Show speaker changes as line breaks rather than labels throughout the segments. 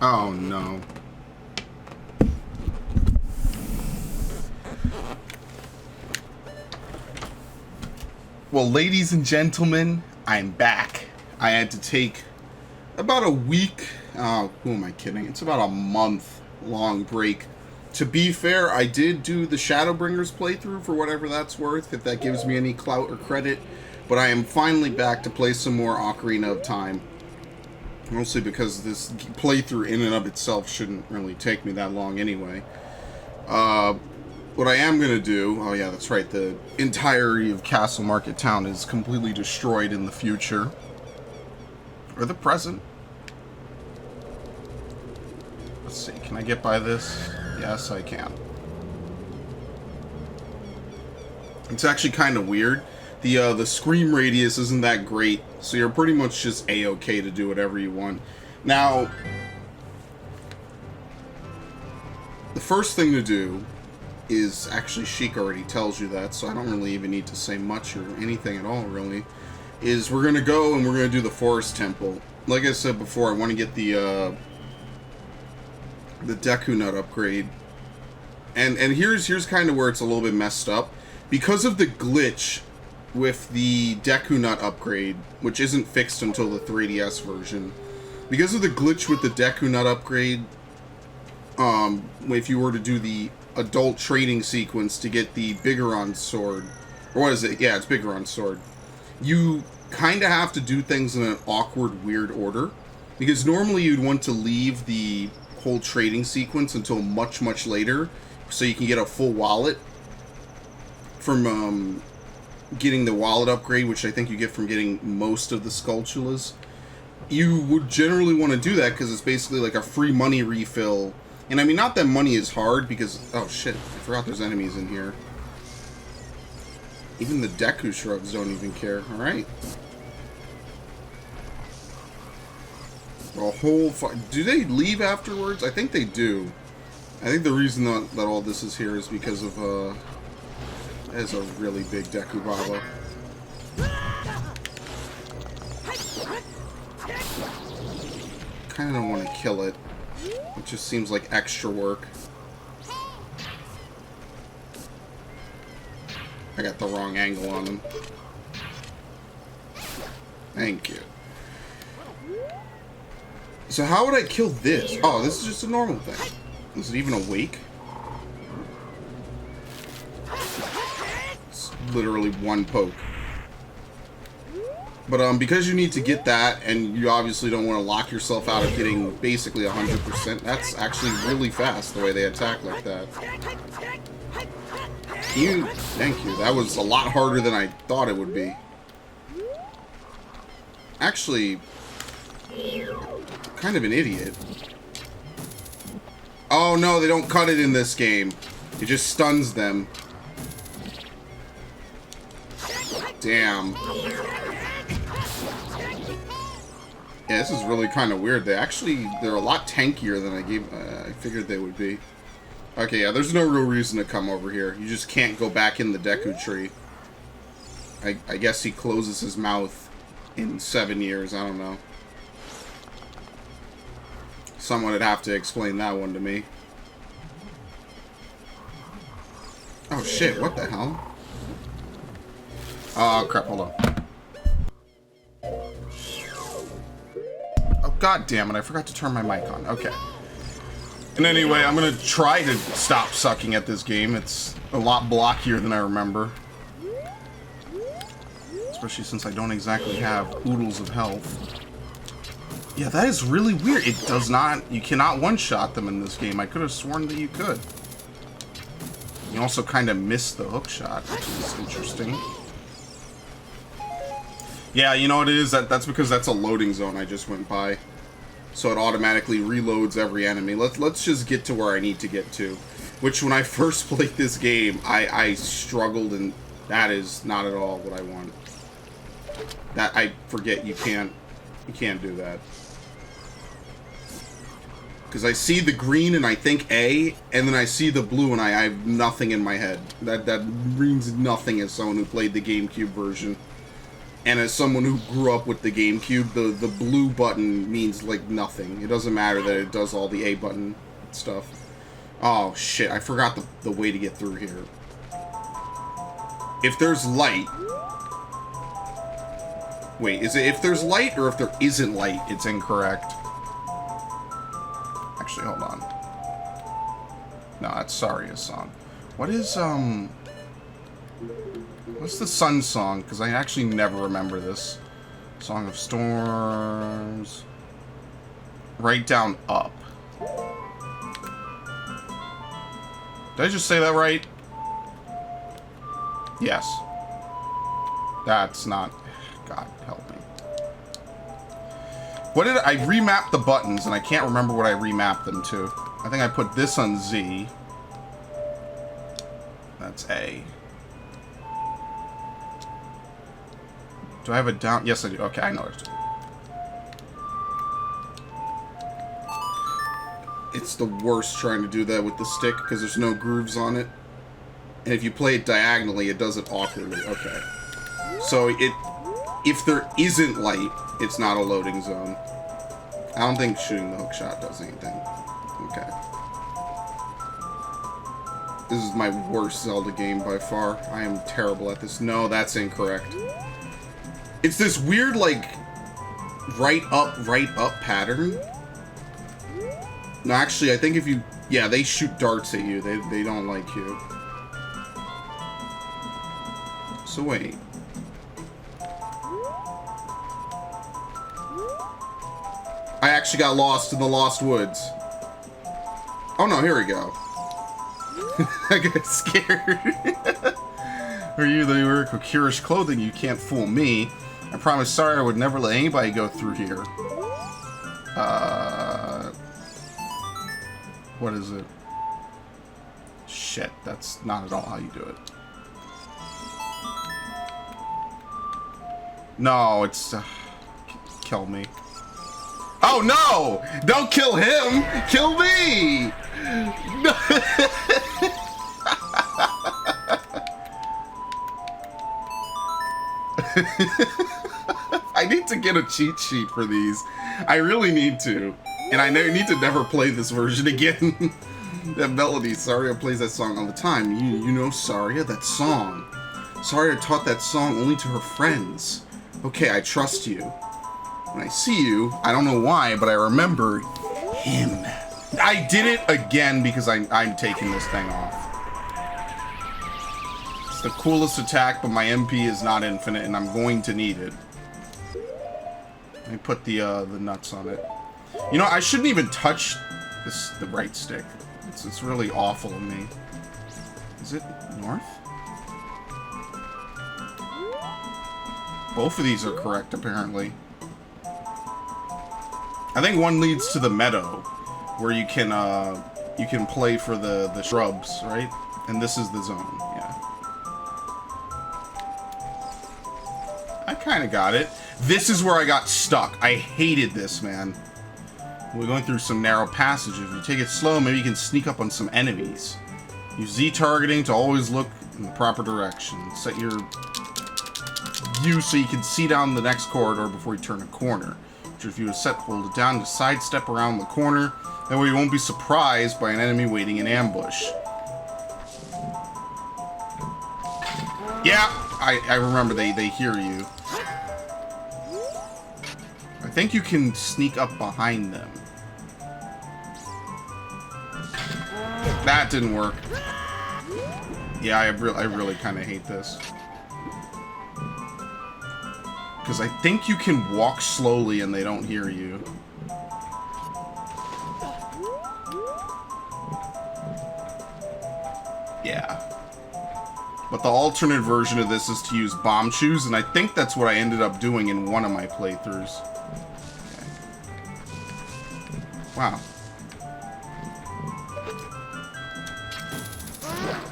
Oh no. Well, ladies and gentlemen, I'm back. I had to take about a week. Who am I kidding? It's about a month long break. To be fair, I did do the Shadowbringers playthrough for whatever that's worth, if that gives me any clout or credit. But I am finally back to play some more Ocarina of Time. Mostly because this playthrough in and of itself shouldn't really take me that long anyway. What I am going to do... Oh yeah, that's right. The entirety of Castle Market Town is completely destroyed in the future. Or the present. Let's see. Can I get by this? Yes, I can. It's actually kind of weird. The scream radius isn't that great, so you're pretty much just A-okay to do whatever you want. Now, the first thing to do is, actually Sheik already tells you that, so I don't really even need to say much or anything at all, really, is we're going to go and we're going to do the Forest Temple. Like I said before, I want to get the Deku Nut upgrade. And here's kind of where it's a little bit messed up. Because of the glitch with the Deku Nut upgrade, which isn't fixed until the 3DS version, because of the glitch with the Deku Nut upgrade, if you were to do the adult trading sequence to get the Bigoron sword, or what is it? Yeah, it's Bigoron sword. You kind of have to do things in an awkward, weird order, because normally you'd want to leave the whole trading sequence until much, much later, so you can get a full wallet from getting the wallet upgrade, which I think you get from getting most of the Skulltulas. You would generally want to do that because it's basically like a free money refill. And I mean, not that money is hard because... Oh shit, I forgot there's enemies in here. Even the Deku Shrugs don't even care. Alright. A whole... Do they leave afterwards? I think they do. I think the reason that all this is here is because of... That is a really big Deku Baba. Kinda don't want to kill it. It just seems like extra work. I got the wrong angle on him. Thank you. So how would I kill this? Oh, this is just a normal thing. Is it even awake? It's literally one poke. But because you need to get that, and you obviously don't want to lock yourself out of getting basically 100%, that's actually really fast the way they attack like that. Thank you. That was a lot harder than I thought it would be. Actually, kind of an idiot. Oh no, they don't cut it in this game. It just stuns them. Damn. Yeah, this is really kind of weird. They're a lot tankier than I figured they would be. Okay, yeah, there's no real reason to come over here. You just can't go back in the Deku tree. I guess he closes his mouth in 7 years. I don't know. Someone would have to explain that one to me. Oh shit, what the hell? Oh crap, hold on. Oh god damn it, I forgot to turn my mic on. Okay. And anyway, I'm gonna try to stop sucking at this game. It's a lot blockier than I remember. Especially since I don't exactly have oodles of health. Yeah, that is really weird. It does not... You cannot one-shot them in this game. I could have sworn that you could. You also kind of missed the hook shot, which is interesting. Yeah, you know what it is? That's because that's a loading zone I just went by. So it automatically reloads every enemy. Let's just get to where I need to get to. Which, when I first played this game, I struggled, and that is not at all what I want. That, I forget, you can't do that. Because I see the green and I think A, and then I see the blue and I have nothing in my head. That means nothing as someone who played the GameCube version. And as someone who grew up with the GameCube, the blue button means, like, nothing. It doesn't matter that it does all the A button stuff. Oh, shit. I forgot the way to get through here. If there's light... Wait, is it if there's light or if there isn't light, it's incorrect? Actually, hold on. No, that's Saria's song. What is, what's the Sun song? Because I actually never remember this. Song of Storms... Right down up. Did I just say that right? Yes. That's not... God, help me. What did I remap the buttons, and I can't remember what I remapped them to. I think I put this on Z. That's A. Do I have a down? Yes, I do. Okay, I know it. It's the worst trying to do that with the stick because there's no grooves on it. And if you play it diagonally, it does it awkwardly. Okay. So if there isn't light, it's not a loading zone. I don't think shooting the hook shot does anything. Okay. This is my worst Zelda game by far. I am terrible at this. No, that's incorrect. It's this weird, like, right up pattern. No, actually, I think if you... Yeah, they shoot darts at you. They don't like you. So wait. I actually got lost in the Lost Woods. Oh no, here we go. I got scared. Are you the wear Kokirish clothing? You can't fool me. I promised Sorry I would never let anybody go through here. What is it? Shit, that's not at all how you do it. No, it's... kill me. Oh no! Don't kill him! Kill me! No. I need to get a cheat sheet for these. I really need to. And I need to never play this version again. That melody, Saria plays that song all the time. You know Saria, that song. Saria taught that song only to her friends. Okay, I trust you. When I see you, I don't know why, but I remember him. I did it again because I'm taking this thing off. It's the coolest attack, but my MP is not infinite, and I'm going to need it. Let me put the nuts on it. You know, I shouldn't even touch the right stick. It's really awful of me. Is it north? Both of these are correct, apparently. I think one leads to the meadow, where you can play for the shrubs, right? And this is the zone, yeah. I kind of got it. This is where I got stuck. I hated this, man. We're going through some narrow passages. If you take it slow, maybe you can sneak up on some enemies. Use Z targeting to always look in the proper direction. Set your view so you can see down the next corridor before you turn a corner. If you set, hold it down to sidestep around the corner. That way you won't be surprised by an enemy waiting in ambush. Yeah, I remember they hear you. I think you can sneak up behind them. That didn't work. Yeah, I really kind of hate this. Because I think you can walk slowly and they don't hear you. Yeah. But the alternate version of this is to use bomb shoes, and I think that's what I ended up doing in one of my playthroughs. Okay. Wow.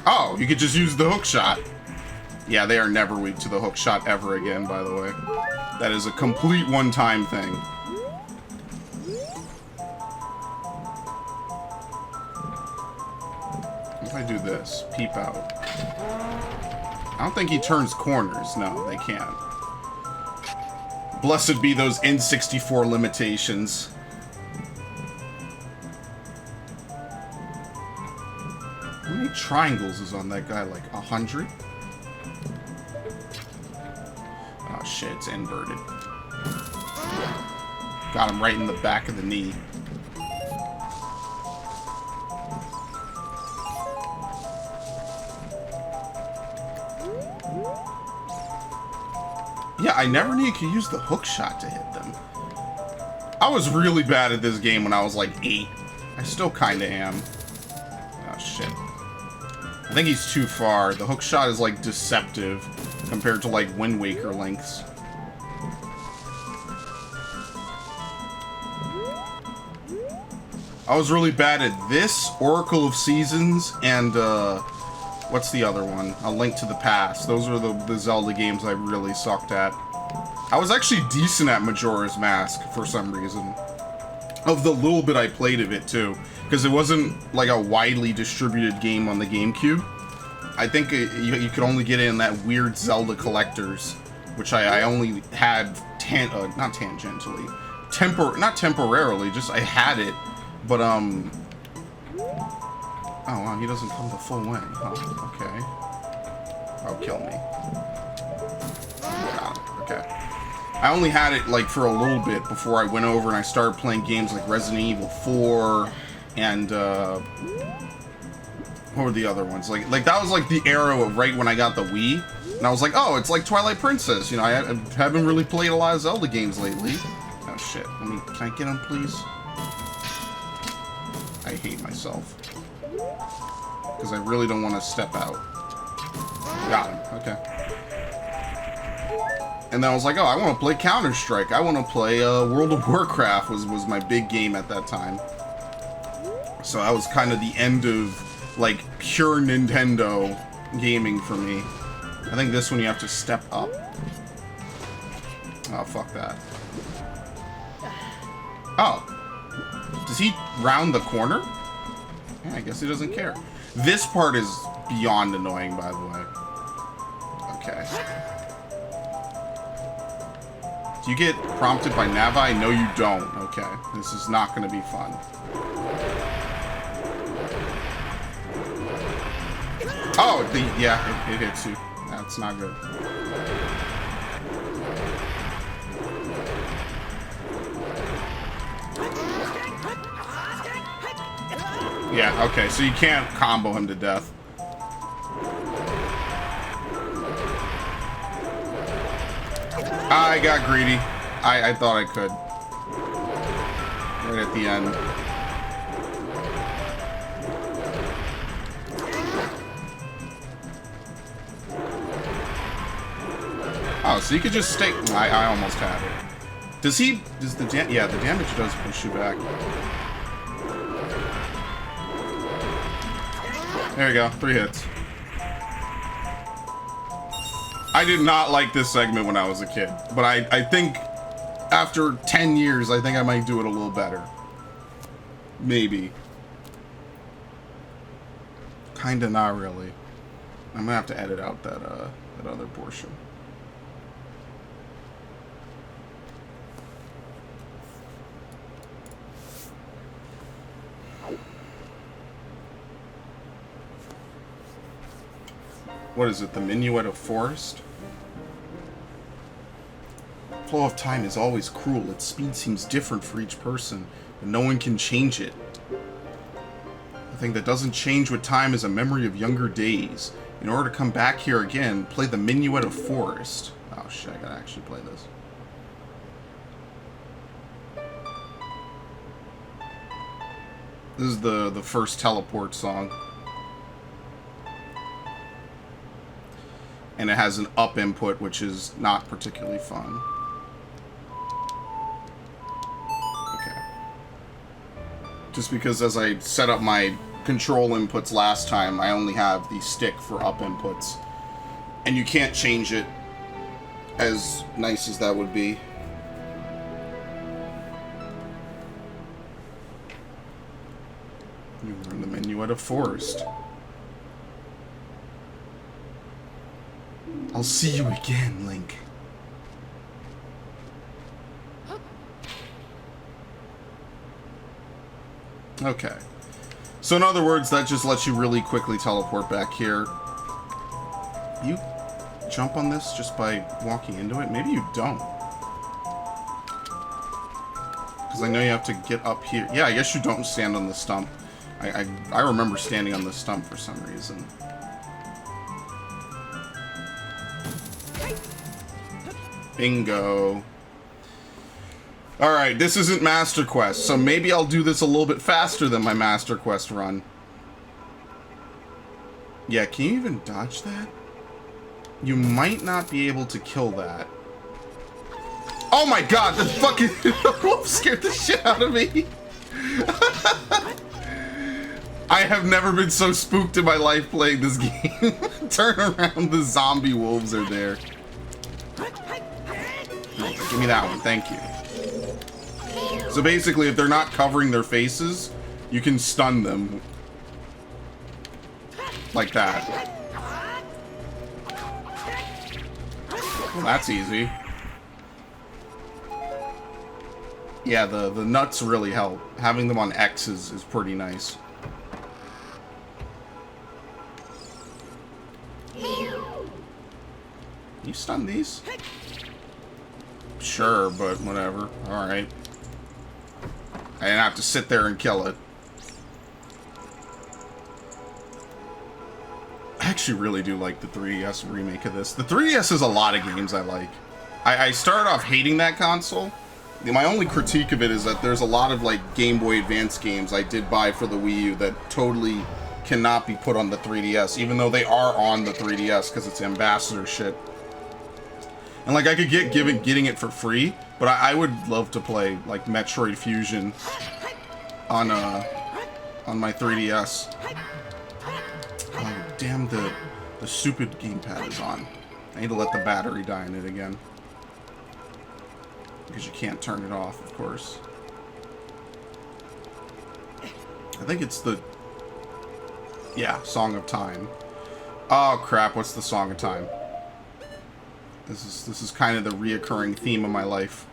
Oh, you could just use the hook shot. Yeah, they are never weak to the hook shot ever again, by the way. That is a complete one-time thing. What if I do this? Peep out. I don't think he turns corners. No, they can't. Blessed be those N64 limitations. How many triangles is on that guy? Like 100? Oh shit, it's inverted. Got him right in the back of the knee. Yeah, I never knew you could use the hook shot to hit them. I was really bad at this game when I was like 8. I still kinda am. Oh shit. I think he's too far. The hook shot is like deceptive compared to like Wind Waker links. I was really bad at this, Oracle of Seasons, and what's the other one? A Link to the Past. Those were the Zelda games I really sucked at. I was actually decent at Majora's Mask for some reason. Of the little bit I played of it too. Because it wasn't like a widely distributed game on the GameCube. I think you could only get it in that weird Zelda Collectors. Which I only had, not tangentially. Not temporarily, just I had it. But, oh, wow, he doesn't come the full way. Oh, okay. Oh, kill me. Got it. Okay. I only had it, like, for a little bit before I went over and I started playing games like Resident Evil 4 and, what were the other ones? Like that was, like, the era of right when I got the Wii. And I was like, oh, it's like Twilight Princess. You know, I haven't really played a lot of Zelda games lately. Oh, shit. Can I get him, please? I hate myself. Because I really don't want to step out. Got him. Okay. And then I was like, oh, I want to play Counter-Strike. I want to play World of Warcraft was my big game at that time. So that was kind of the end of, like, pure Nintendo gaming for me. I think this one you have to step up. Oh, fuck that. Oh. Does he round the corner? Yeah, I guess he doesn't care. This part is beyond annoying, by the way. Okay. Do you get prompted by Navi? No, you don't. Okay. This is not going to be fun. Oh, yeah, it hits you. That's not good. Yeah, okay, so you can't combo him to death. I got greedy. I thought I could. Right at the end. Oh, so you could just stay... I almost had it. Does the damage does push you back. There you go, 3 hits. I did not like this segment when I was a kid, but I think after 10 years, I think I might do it a little better. Maybe. Kinda not really. I'm gonna have to edit out that other portion. What is it, the Minuet of Forest? Flow of time is always cruel. Its speed seems different for each person, and no one can change it. The thing that doesn't change with time is a memory of younger days. In order to come back here again, play the Minuet of Forest. Oh shit, I gotta actually play this. This is the first teleport song. And it has an up input, which is not particularly fun. Okay. Just because as I set up my control inputs last time, I only have the stick for up inputs. And you can't change it, as nice as that would be. You're in the Minuet of Forest. I'll see you again, Link. Okay. So in other words, that just lets you really quickly teleport back here. You jump on this just by walking into it? Maybe you don't. Because I know you have to get up here. Yeah, I guess you don't stand on the stump. I remember standing on the stump for some reason. Bingo. Alright, this isn't Master Quest, so maybe I'll do this a little bit faster than my Master Quest run. Yeah, can you even dodge that? You might not be able to kill that. Oh my god, the fucking wolf scared the shit out of me. I have never been so spooked in my life playing this game. Turn around, the zombie wolves are there. Give me that one, thank you. So basically, if they're not covering their faces, you can stun them. Like that. Well, that's easy. Yeah, the nuts really help. Having them on X is pretty nice. You stun these? Sure, but whatever. Alright. I didn't have to sit there and kill it. I actually really do like the 3DS remake of this. The 3DS has a lot of games I like. I started off hating that console. My only critique of it is that there's a lot of like Game Boy Advance games I did buy for the Wii U that totally cannot be put on the 3DS, even though they are on the 3DS because it's ambassador shit. And like I could get getting it for free, but I would love to play like Metroid Fusion on my 3DS. Oh damn, the stupid gamepad is on. I need to let the battery die in it again. Because you can't turn it off, of course. I think it's the... Yeah, Song of Time. Oh crap, what's the Song of Time? This is kind of the reoccurring theme of my life.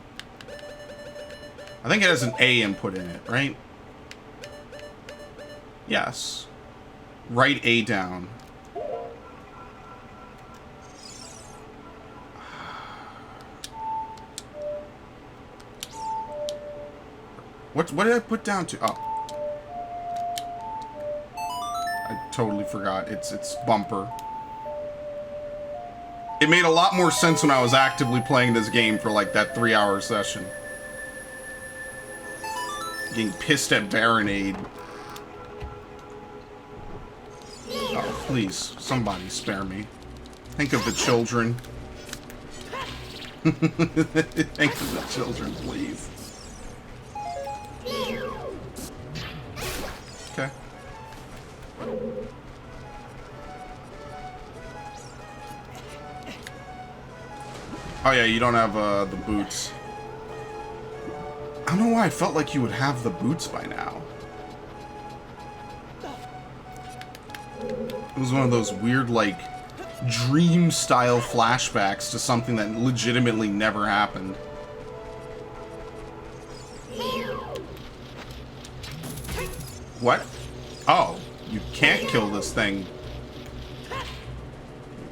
I think it has an A input in it, right? Yes. Write A down. What did I put down to? Oh. I totally forgot. It's bumper. It made a lot more sense when I was actively playing this game for like that 3-hour session. Getting pissed at Baronade. Oh, please, somebody spare me. Think of the children. Think of the children, please. Okay. Oh yeah, you don't have the boots. I don't know why I felt like you would have the boots by now. It was one of those weird, like, dream-style flashbacks to something that legitimately never happened. What? Oh, you can't kill this thing.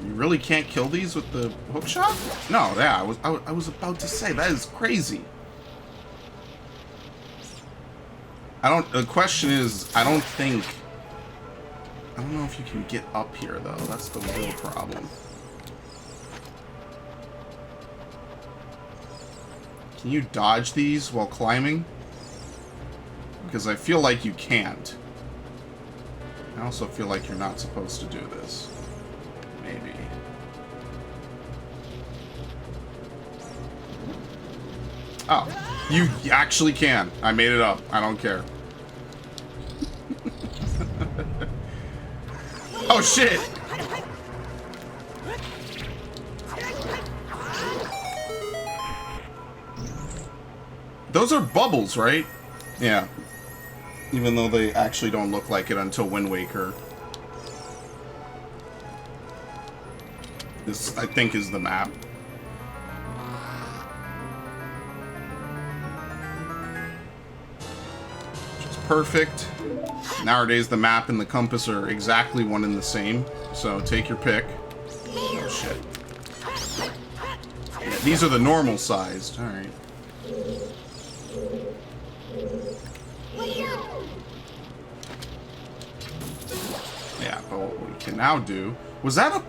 You really can't kill these with the hook shot? No, yeah, I was about to say, that is crazy. The question is, I don't know if you can get up here, though. That's the real problem. Can you dodge these while climbing? Because I feel like you can't. I also feel like you're not supposed to do this. Maybe. Oh, you actually can. I made it up. I don't care. Oh shit! Those are bubbles, right? Yeah. Even though they actually don't look like it until Wind Waker. This, I think, is the map. Just perfect. Nowadays, the map and the compass are exactly one and the same. So take your pick. Oh, shit. Yeah, these are the normal sized. Alright. Yeah, but what we can now do... Was that a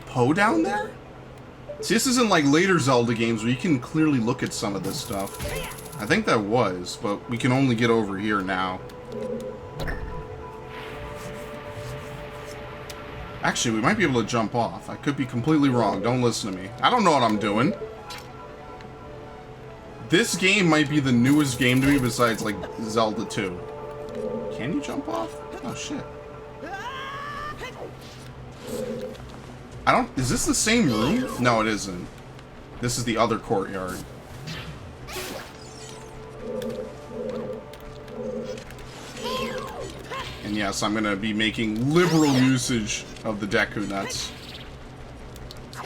Poe down there? See, this isn't like later Zelda games where you can clearly look at some of this stuff. I think that was, but we can only get over here now. Actually, we might be able to jump off. I could be completely wrong. Don't listen to me. I don't know what I'm doing. This game might be the newest game to me besides, like, Zelda 2. Can you jump off? Oh, shit. I don't... Is this the same room? No, it isn't. This is the other courtyard. And yes, I'm gonna be making liberal usage of the Deku Nuts. I'm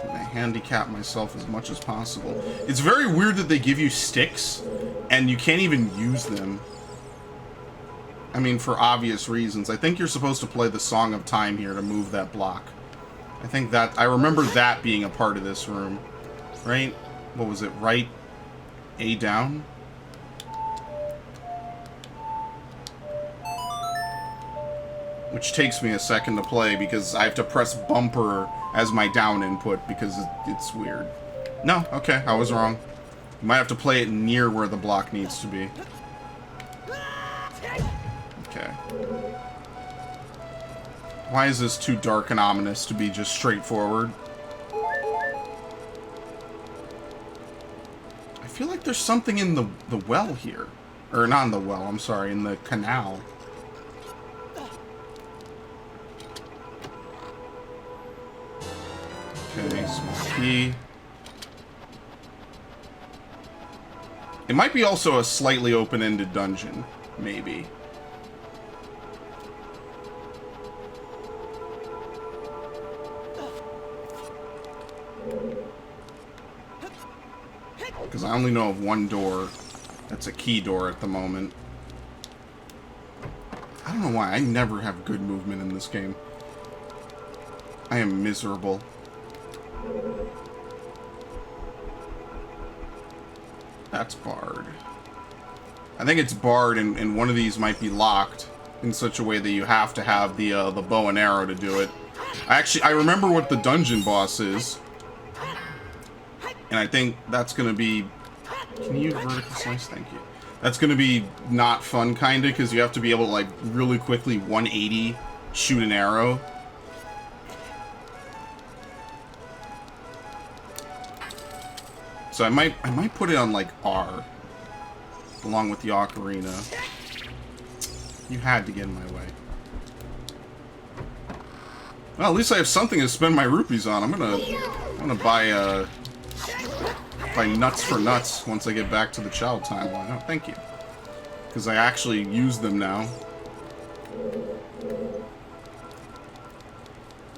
gonna handicap myself as much as possible. It's very weird that they give you sticks, and you can't even use them. I mean, for obvious reasons. I think you're supposed to play the Song of Time here to move that block. I think that... I remember that being a part of this room. Right? What was it? Right? A down? Which takes me a second to play because I have to press bumper as my down input because it's weird. No, okay, I was wrong. You might have to play it near where the block needs to be. Okay. Why is this too dark and ominous to be just straightforward? I feel like there's something in the well here. Or not in the well, I'm sorry, in the canal. Okay, small key. It might be also a slightly open-ended dungeon, maybe. Because I only know of one door that's a key door at the moment. I don't know why. I never have good movement in this game. I am miserable. That's barred. I think it's barred, and one of these might be locked in such a way that you have to have the bow and arrow to do it. I remember what the dungeon boss is. And I think that's going to be... Can you vertical slice? Thank you. That's going to be not fun, kind of, because you have to be able to, like, really quickly 180 shoot an arrow. So I might put it on, like, R. Along with the Ocarina. You had to get in my way. Well, at least I have something to spend my rupees on. I'm gonna buy nuts for nuts once I get back to the child timeline. Oh, thank you. Because I actually use them now.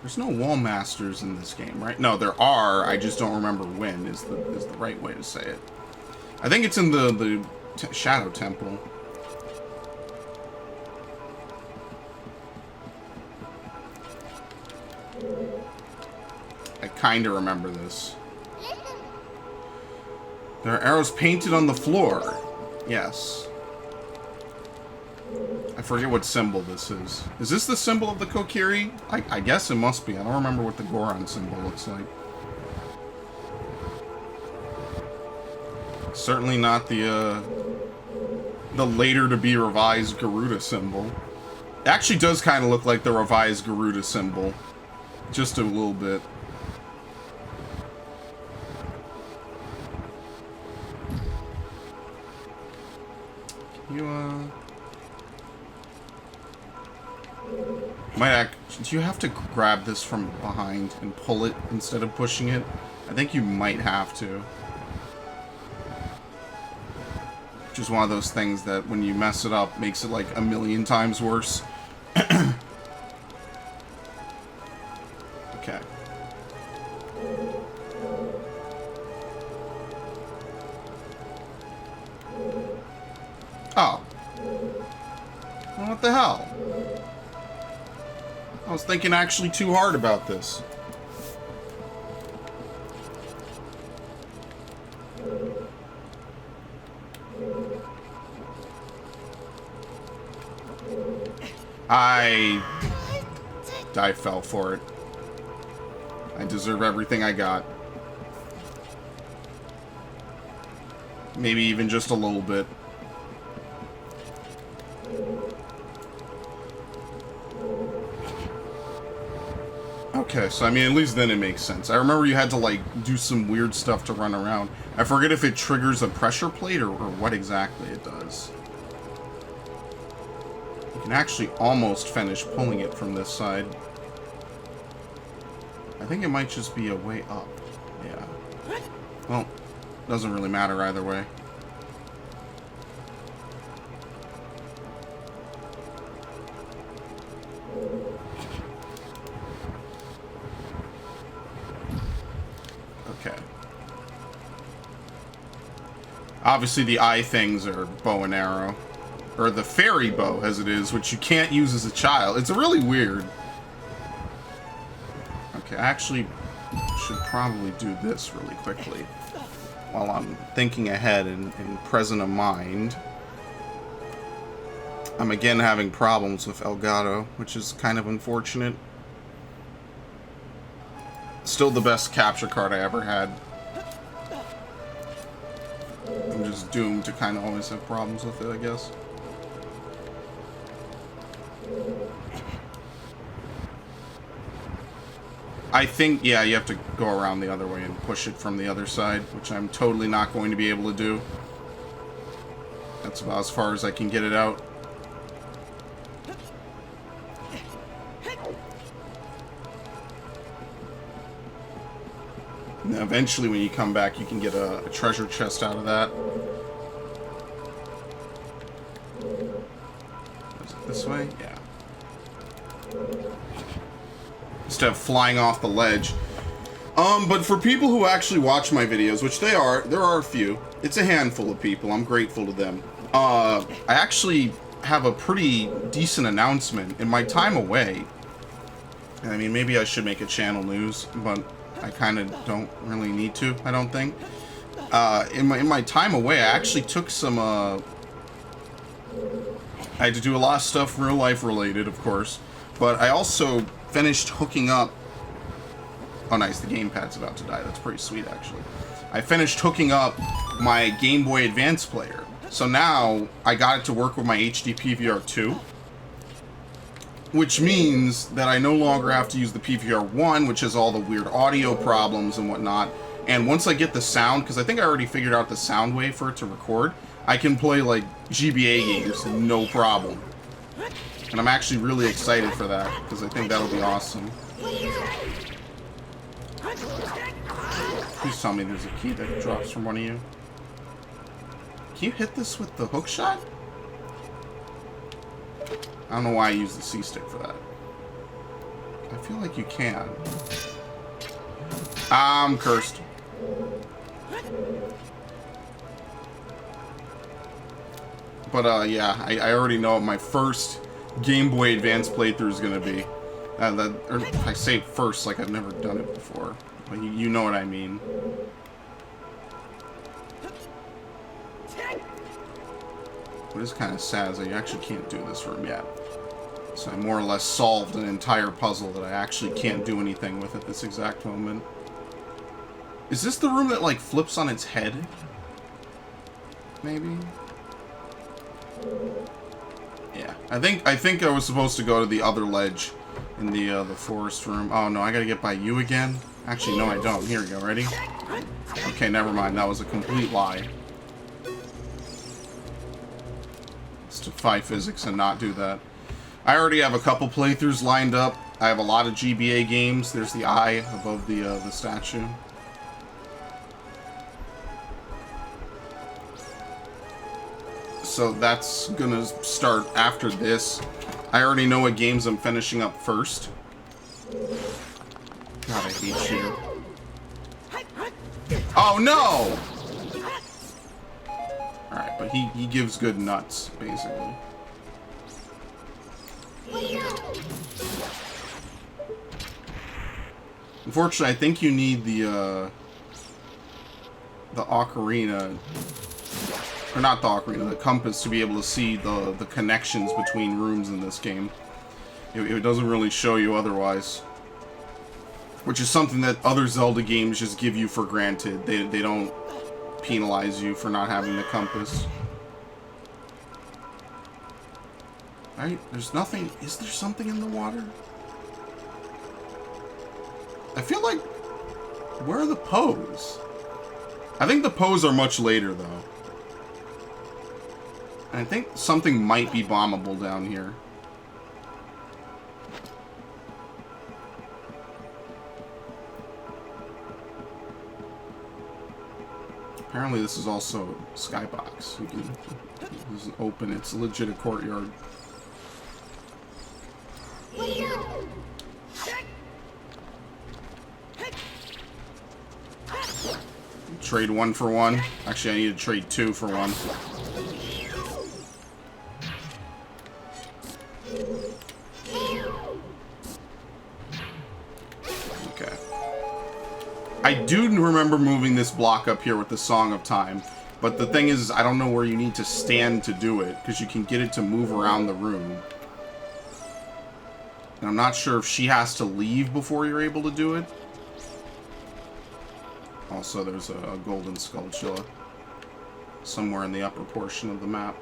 There's no wall masters in this game, right? No, there are. I just don't remember when is the right way to say it. I think it's in the Shadow Temple. I kind of remember this. There are arrows painted on the floor. Yes. I forget what symbol this is. Is this the symbol of the Kokiri? I guess it must be. I don't remember what the Goron symbol looks like. Certainly not the later to be revised Garuda symbol. It actually does kind of look like the revised Garuda symbol. Just a little bit. You, do you have to grab this from behind and pull it instead of pushing it? I think you might have to. Which is one of those things that when you mess it up makes it like a million times worse. Okay. Oh. Well, what the hell? I was thinking actually too hard about this. I fell for it. I deserve everything I got. Maybe even just a little bit. Okay, so I mean, at least then it makes sense. I remember you had to, like, do some weird stuff to run around. I forget if it triggers a pressure plate or what exactly it does. You can actually almost finish pulling it from this side. I think it might just be a way up. Yeah. Well, doesn't really matter either way. Okay. Obviously the eye things are bow and arrow. Or the fairy bow, as it is, which you can't use as a child. It's really weird. Okay, I actually should probably do this really quickly while I'm thinking ahead and present of mind. I'm again having problems with Elgato, which is kind of unfortunate. Still the best capture card I ever had. I'm just doomed to kind of always have problems with it, I guess. I think, yeah, you have to go around the other way and push it from the other side, which I'm totally not going to be able to do. That's about as far as I can get it out. And eventually, when you come back, you can get a treasure chest out of that. Is it this way? Yeah. Instead of flying off the ledge. But for people who actually watch my videos, which there are a few. It's a handful of people. I'm grateful to them. I actually have a pretty decent announcement. In my time away, I mean, maybe I should make a channel news, but I kind of don't really need to, I don't think. In my time away, I actually took some, I had to do a lot of stuff real life related, of course, but I also finished hooking up, oh nice, the gamepad's about to die, that's pretty sweet actually. I finished hooking up my Game Boy Advance player, so now I got it to work with my HD PVR 2. Which means that I no longer have to use the PVR 1, which has all the weird audio problems and whatnot. And once I get the sound, because I think I already figured out the sound wave for it to record, I can play, like, GBA games, no problem. And I'm actually really excited for that, because I think that'll be awesome. Please tell me there's a key that drops from one of you. Can you hit this with the hook shot? I don't know why I use the C-stick for that. I feel like you can. I'm cursed. But, yeah, I already know what my first Game Boy Advance playthrough is going to be. Or I say first like I've never done it before. But you know what I mean. What is kind of sad is I actually can't do this room yet. So I more or less solved an entire puzzle that I actually can't do anything with at this exact moment. Is this the room that, like, flips on its head? Maybe? Yeah. I think I was supposed to go to the other ledge in the forest room. Oh, no, I gotta get by you again? Actually, no, I don't. Here we go. Ready? Okay, never mind. That was a complete lie. Let's defy physics and not do that. I already have a couple playthroughs lined up. I have a lot of GBA games. There's the eye above the statue. So that's gonna start after this. I already know what games I'm finishing up first. God, I hate you. Oh no! Alright, but but he gives good nuts, basically. Unfortunately, I think you need the ocarina, or not the ocarina, the compass to be able to see the connections between rooms in this game. It doesn't really show you otherwise. Which is something that other Zelda games just give you for granted. They don't penalize you for not having the compass. Right? There's nothing... Is there something in the water? I feel like... Where are the Poes? I think the Poes are much later, though. And I think something might be bombable down here. Apparently this is also a skybox. You can just open. It's legit a courtyard. Trade 1 for 1. Actually, I need to trade 2 for 1. Okay. I do remember moving this block up here with the Song of Time, but the thing is, I don't know where you need to stand to do it, because you can get it to move around the room. And I'm not sure if she has to leave before you're able to do it. Also, there's a golden skulltula somewhere in the upper portion of the map.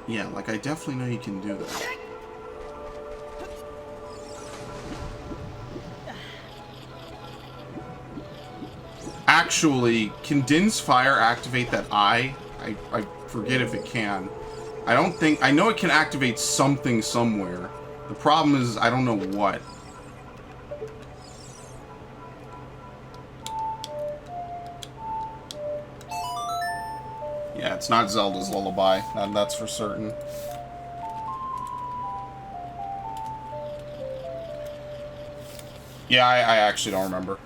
Yeah, like, I definitely know you can do that. Actually, can Din's Fire activate that eye? I forget if it can. I don't think... I know it can activate something somewhere. The problem is, I don't know what. Yeah, it's not Zelda's Lullaby. That's for certain. Yeah, I actually don't remember.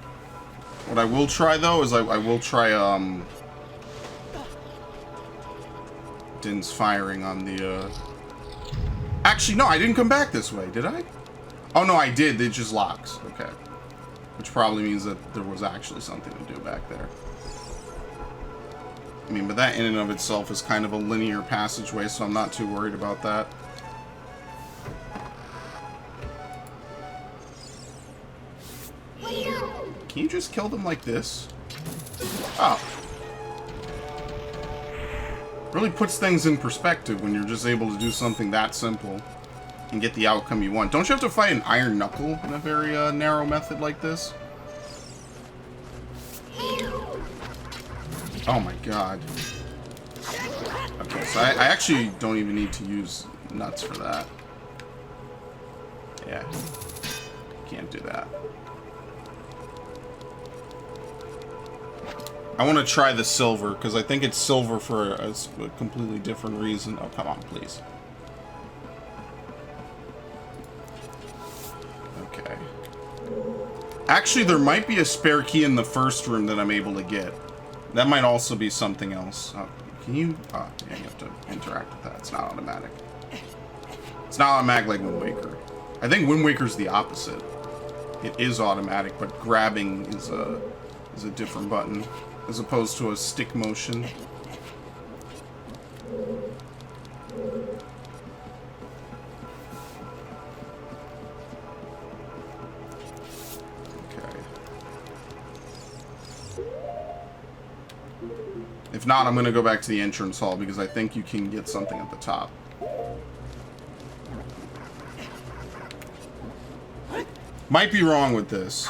What I will try, though, is I will try, Din's firing on the, Actually, no, I didn't come back this way, did I? Oh, no, I did. It just locks. Okay. Which probably means that there was actually something to do back there. I mean, but that in and of itself is kind of a linear passageway, so I'm not too worried about that. Can you just kill them like this? Oh. Really puts things in perspective when you're just able to do something that simple and get the outcome you want. Don't you have to fight an Iron Knuckle in a very narrow method like this? Oh my god. Okay, so I actually don't even need to use nuts for that. Yeah. Can't do that. I want to try the silver, because I think it's silver for a completely different reason. Oh, come on, please. Okay. Actually, there might be a spare key in the first room that I'm able to get. That might also be something else. Oh, can you... Oh, yeah, you have to interact with that. It's not automatic. It's not automatic like Wind Waker. I think Wind Waker's the opposite. It is automatic, but grabbing is a different button, as opposed to a stick motion. Okay. If not, I'm gonna go back to the entrance hall, because I think you can get something at the top. Might be wrong with this.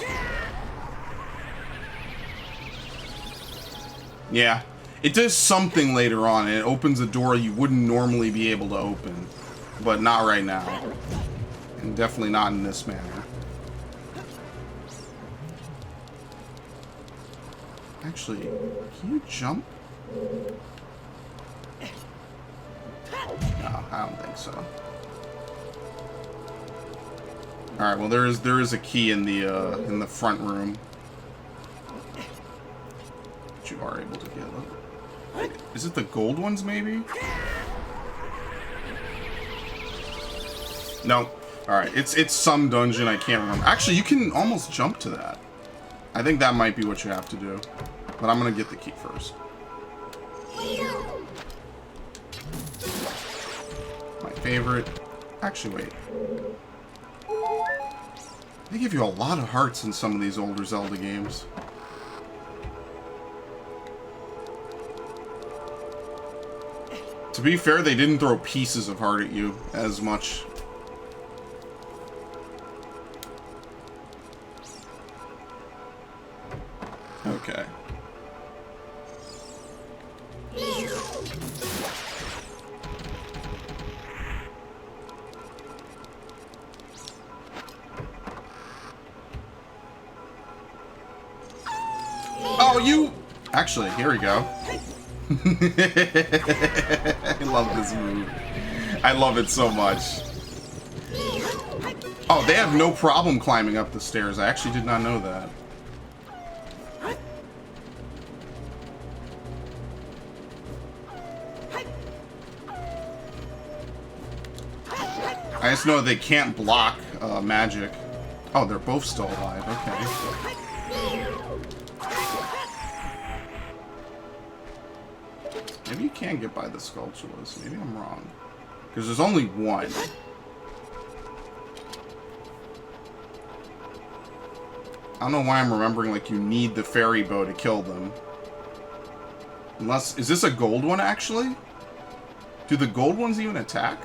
Yeah, it does something later on, and it opens a door you wouldn't normally be able to open. But not right now. And definitely not in this manner. Actually, can you jump? No, I don't think so. Alright, well there is a key in the front room. You are able to get. Is it the gold ones, maybe? No. Alright, it's some dungeon, I can't remember. Actually, you can almost jump to that. I think that might be what you have to do. But I'm gonna get the key first. My favorite. Actually, wait. They give you a lot of hearts in some of these older Zelda games. To be fair, they didn't throw pieces of heart at you as much. Okay. Oh, you... Actually, here we go. I love this move. I love it so much. Oh, they have no problem climbing up the stairs. I actually did not know that. I just know they can't block magic. Oh, they're both still alive. Okay. Maybe you can get by the sculptures. Maybe I'm wrong. Because there's only one. I don't know why I'm remembering, like, you need the fairy bow to kill them. Unless... Is this a gold one, actually? Do the gold ones even attack?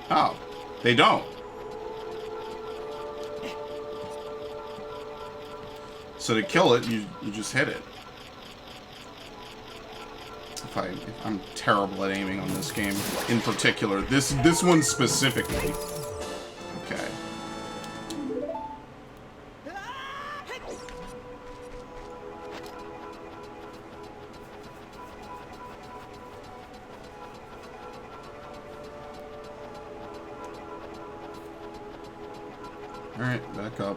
Oh. They don't. So to kill it, you just hit it. I'm terrible at aiming on this game in particular. This one specifically. Okay. Alright, back up.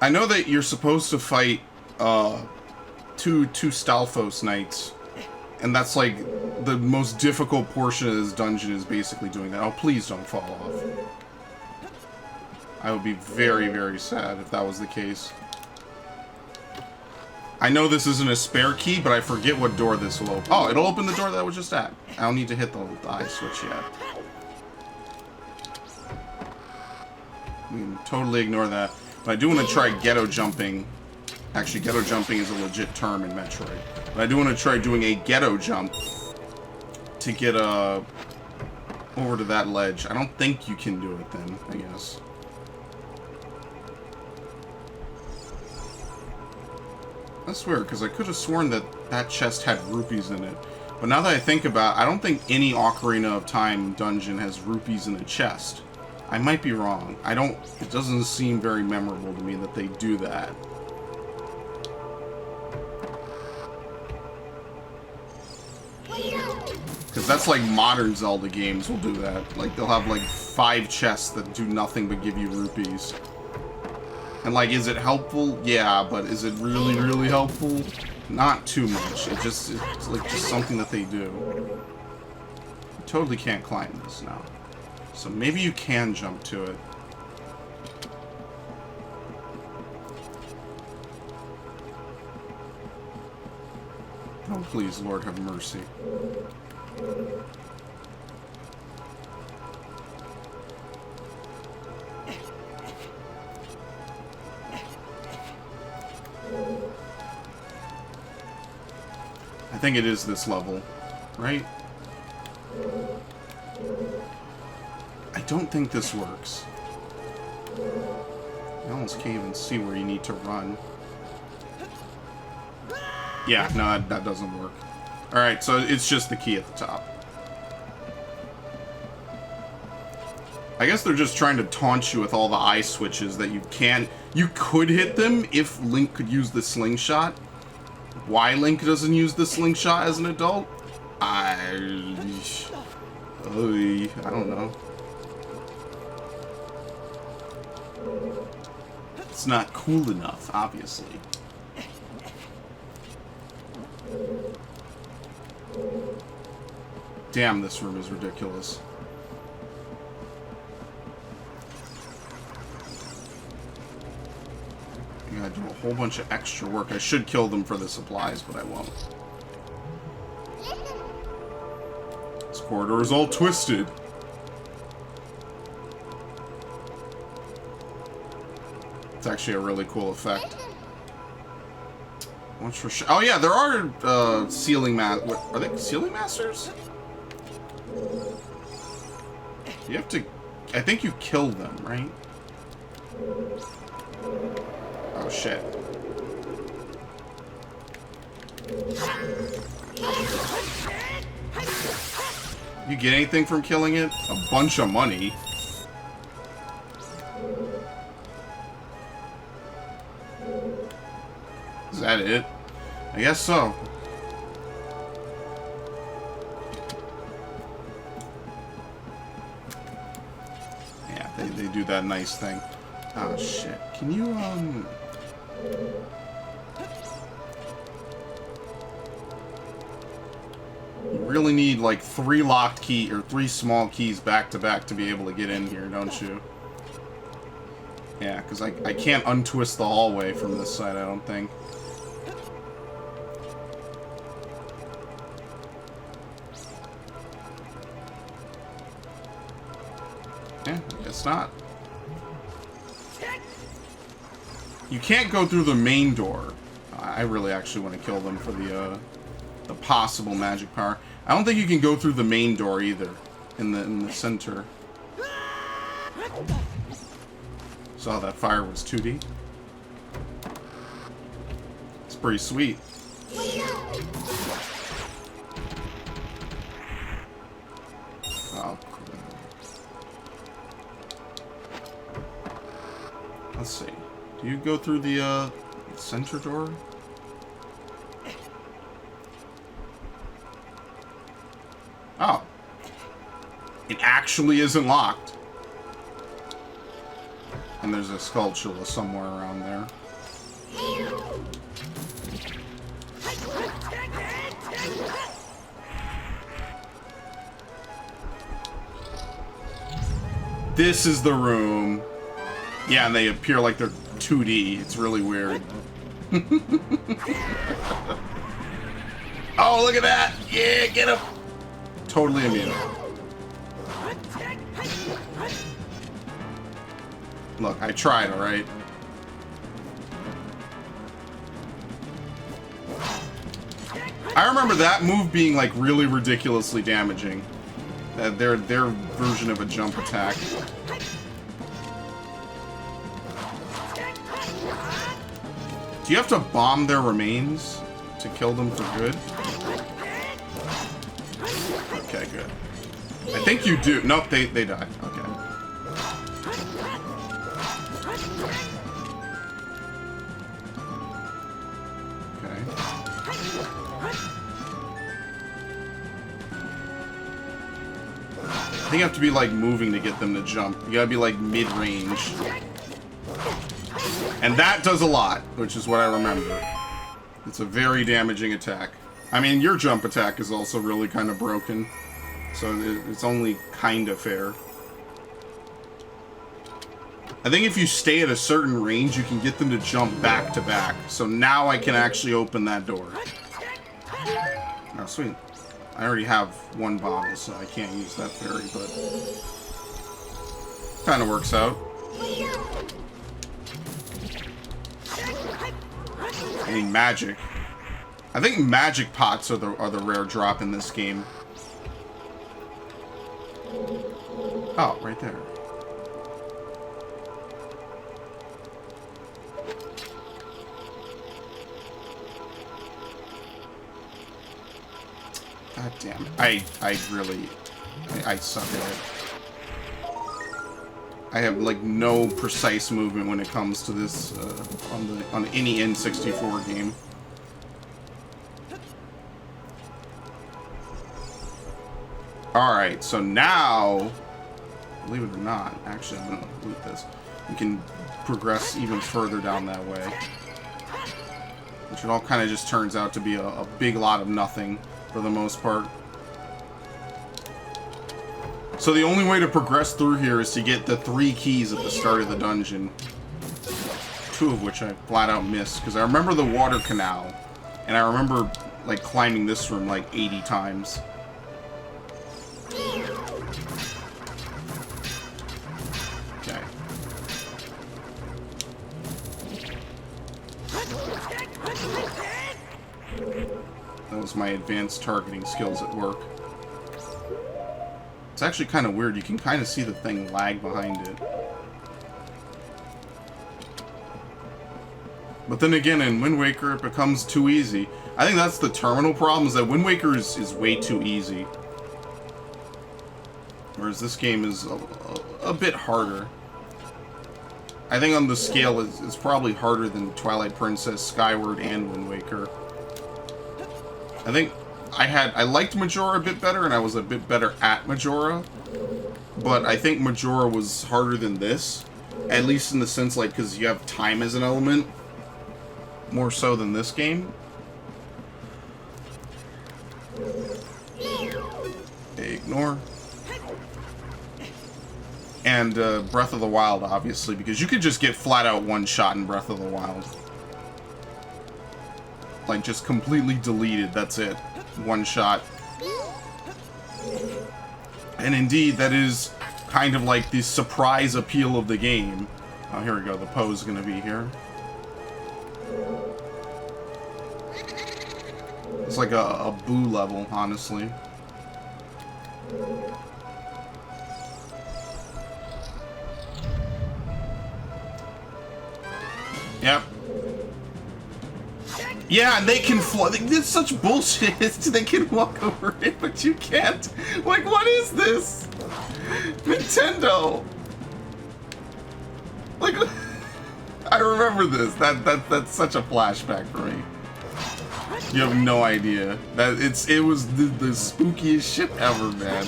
I know that you're supposed to fight two Stalfos knights, and that's like the most difficult portion of this dungeon is basically doing that. Oh, please don't fall off. I would be very, very sad if that was the case. I know this isn't a spare key, but I forget what door this will open. Oh, it'll open the door that I was just at. I don't need to hit the eye switch yet. We can totally ignore that. But I do want to try ghetto jumping. Actually, ghetto jumping is a legit term in Metroid. But I do want to try doing a ghetto jump to get over to that ledge. I don't think you can do it then, I guess. That's weird, because I could have sworn that that chest had rupees in it. But now that I think about it, I don't think any Ocarina of Time dungeon has rupees in a chest. I might be wrong. It doesn't seem very memorable to me that they do that. Because that's like modern Zelda games will do that. Like, they'll have like 5 chests that do nothing but give you rupees. And like, is it helpful? Yeah, but is it really, really helpful? Not too much. It's like just something that they do. You totally can't climb this now. So maybe you can jump to it. Oh, please, Lord, have mercy. I think it is this level, right? I don't think this works. I almost can't even see where you need to run. Yeah, no, that doesn't work. Alright, so it's just the key at the top. I guess they're just trying to taunt you with all the eye switches that you can't... You could hit them if Link could use the slingshot. Why Link doesn't use the slingshot as an adult? I don't know. It's not cool enough, obviously. Damn, this room is ridiculous. I gotta do a whole bunch of extra work. I should kill them for the supplies, but I won't. This corridor is all twisted. It's actually a really cool effect. What's for sure? Oh yeah, there are ceiling are they ceiling masters? You have to. I think you kill them, right? Oh shit. You get anything from killing it? A bunch of money. Is that it? I guess so. Yeah, they do that nice thing. Oh shit. Can you you really need like 3 locked key or 3 small keys back to back to be able to get in here, don't you? Yeah, because I can't untwist the hallway from this side, I don't think. Yeah, I guess not. You can't go through the main door. I really actually want to kill them for the possible magic power. I don't think you can go through the main door either. In the center. Saw that fire was 2D. It's pretty sweet. Oh, let's see. Do you go through the center door? Oh. It actually isn't locked. And there's a skulltula somewhere around there. This is the room. Yeah, and they appear like they're 2D. It's really weird. Oh, look at that! Yeah, get him! Totally immune. Look, I tried, alright? I remember that move being, like, really ridiculously damaging. Their version of a jump attack. Do you have to bomb their remains to kill them for good? Okay, good. I think you do. Nope, they died. Okay. Okay. I think you have to be, like, moving to get them to jump. You gotta be, like, mid-range. And that does a lot, which is what I remember. It's a very damaging attack. I mean, your jump attack is also really kind of broken. So it's only kind of fair. I think if you stay at a certain range, you can get them to jump back to back. So now I can actually open that door. Oh, sweet. I already have 1 bottle, so I can't use that fairy, but... kind of works out. I need magic. I think magic pots are the rare drop in this game. Oh, right there. God damn it. I suck at it. I have, like, no precise movement when it comes to this, on any N64 game. Alright, so now, believe it or not, actually I'm gonna loot this. you can progress even further down that way. Which it all kind of just turns out to be a big lot of nothing for the most part. So the only way to progress through here is to get the 3 keys at the start of the dungeon. 2 of which I flat out missed, because I remember the water canal, and I remember like climbing this room like 80 times. Okay. That was my advanced targeting skills at work. It's actually kind of weird. You can kind of see the thing lag behind it. But then again, in Wind Waker, it becomes too easy. I think that's the terminal problem, is that Wind Waker is way too easy. Whereas this game is a bit harder. I think on the scale, it's probably harder than Twilight Princess, Skyward, and Wind Waker. I think I liked Majora a bit better, and I was a bit better at Majora. But I think Majora was harder than this. At least in the sense, like, because you have time as an element. More so than this game. Ignore. And Breath of the Wild, obviously, because you could just get flat out one shot in Breath of the Wild. Like, just completely deleted, that's it. One shot. And indeed, that is kind of like the surprise appeal of the game. Oh, here we go, the pose is gonna be here. It's like a boo level, honestly. Yep. Yeah, and they can fly. It's such bullshit. They can walk over it, but you can't. Like, what is this? Nintendo. Like, I remember this. That's such a flashback for me. You have no idea. It was the spookiest shit ever, man.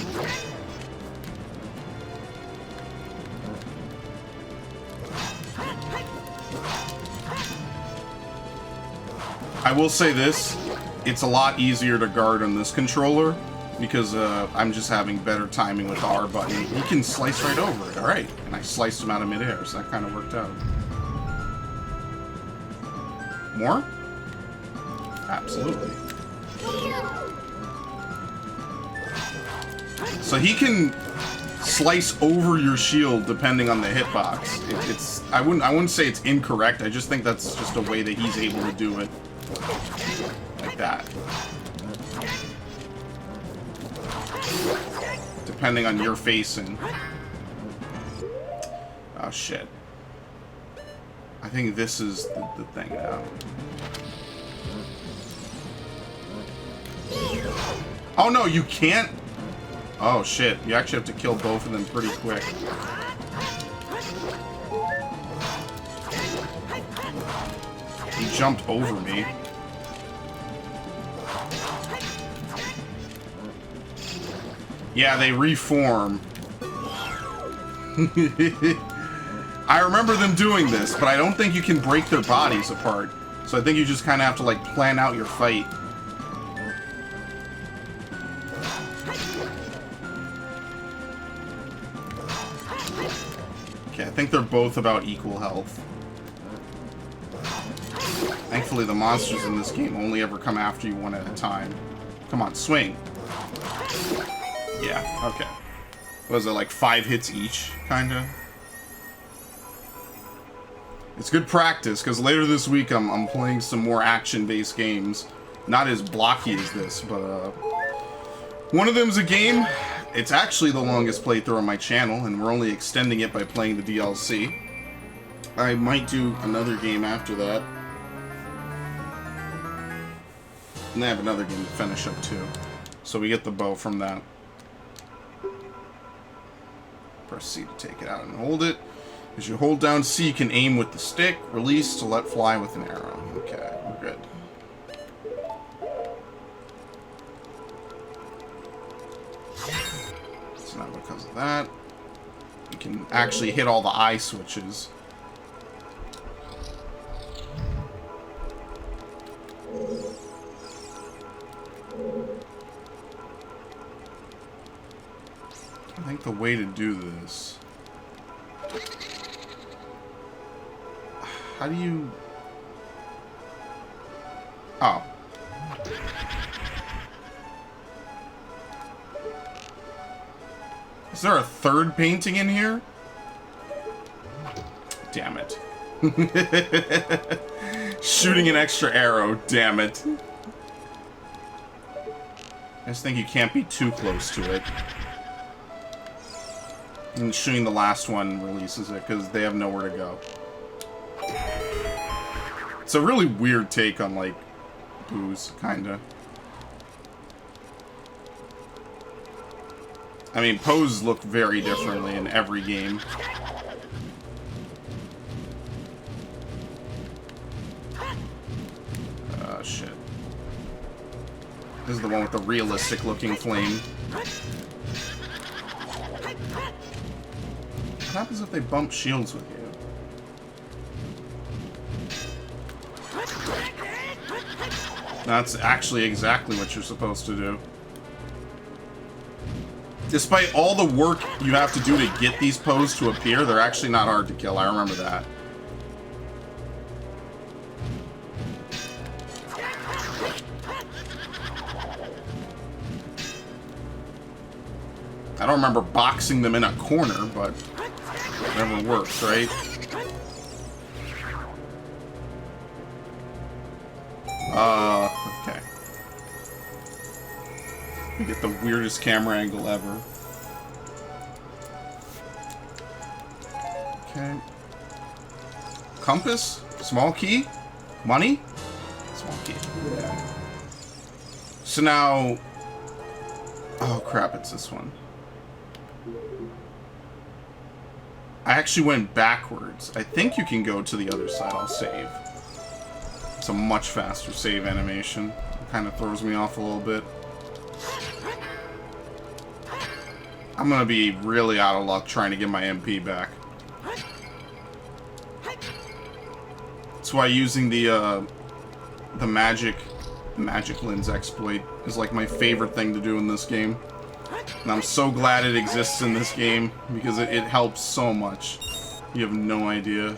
I will say this, it's a lot easier to guard on this controller because I'm just having better timing with the R button. He can slice right over it, alright. And I sliced him out of midair, so that kind of worked out. More? Absolutely. So he can slice over your shield depending on the hitbox. I wouldn't say it's incorrect, I just think that's just a way that he's able to do it. Like that. Depending on your facing. Oh shit. I think this is the thing now. Oh no, you can't? Oh shit, you actually have to kill both of them pretty quick. He jumped over me. Yeah, they reform. I remember them doing this, but I don't think you can break their bodies apart. So I think you just kind of have to, like, plan out your fight. Okay, I think they're both about equal health. Thankfully, the monsters in this game only ever come after you one at a time. Come on, swing. Yeah, okay. Was it like 5 hits each, kinda? It's good practice, because later this week I'm playing some more action-based games. Not as blocky as this, but one of them's a game. It's actually the longest playthrough on my channel, and we're only extending it by playing the DLC. I might do another game after that. And I have another game to finish up too. So we get the bow from that. Press C to take it out and hold it. As you hold down C, you can aim with the stick. Release to let fly with an arrow. Okay, we're good. It's not because of that. You can actually hit all the eye switches. I think the way to do this... How do you... Oh. Is there a third painting in here? Damn it. Shooting an extra arrow, damn it. I just think you can't be too close to it. And shooting the last one releases it, because they have nowhere to go. It's a really weird take on, like, booze, kinda. I mean, poses look very differently in every game. Shit. This is the one with the realistic-looking flame. What happens if they bump shields with you? That's actually exactly what you're supposed to do. Despite all the work you have to do to get these poses to appear, they're actually not hard to kill. I remember that. I don't remember boxing them in a corner, but whatever works, right? Okay. We get the weirdest camera angle ever. Okay. Compass? Small key? Money? Small key. Yeah. So now... Oh crap, it's this one. I actually went backwards. I think you can go to the other side. I'll save. It's a much faster save animation. It kind of throws me off a little bit. I'm gonna be really out of luck trying to get my MP back. That's why using the magic lens exploit is like my favorite thing to do in this game. And I'm so glad it exists in this game, because it helps so much. You have no idea.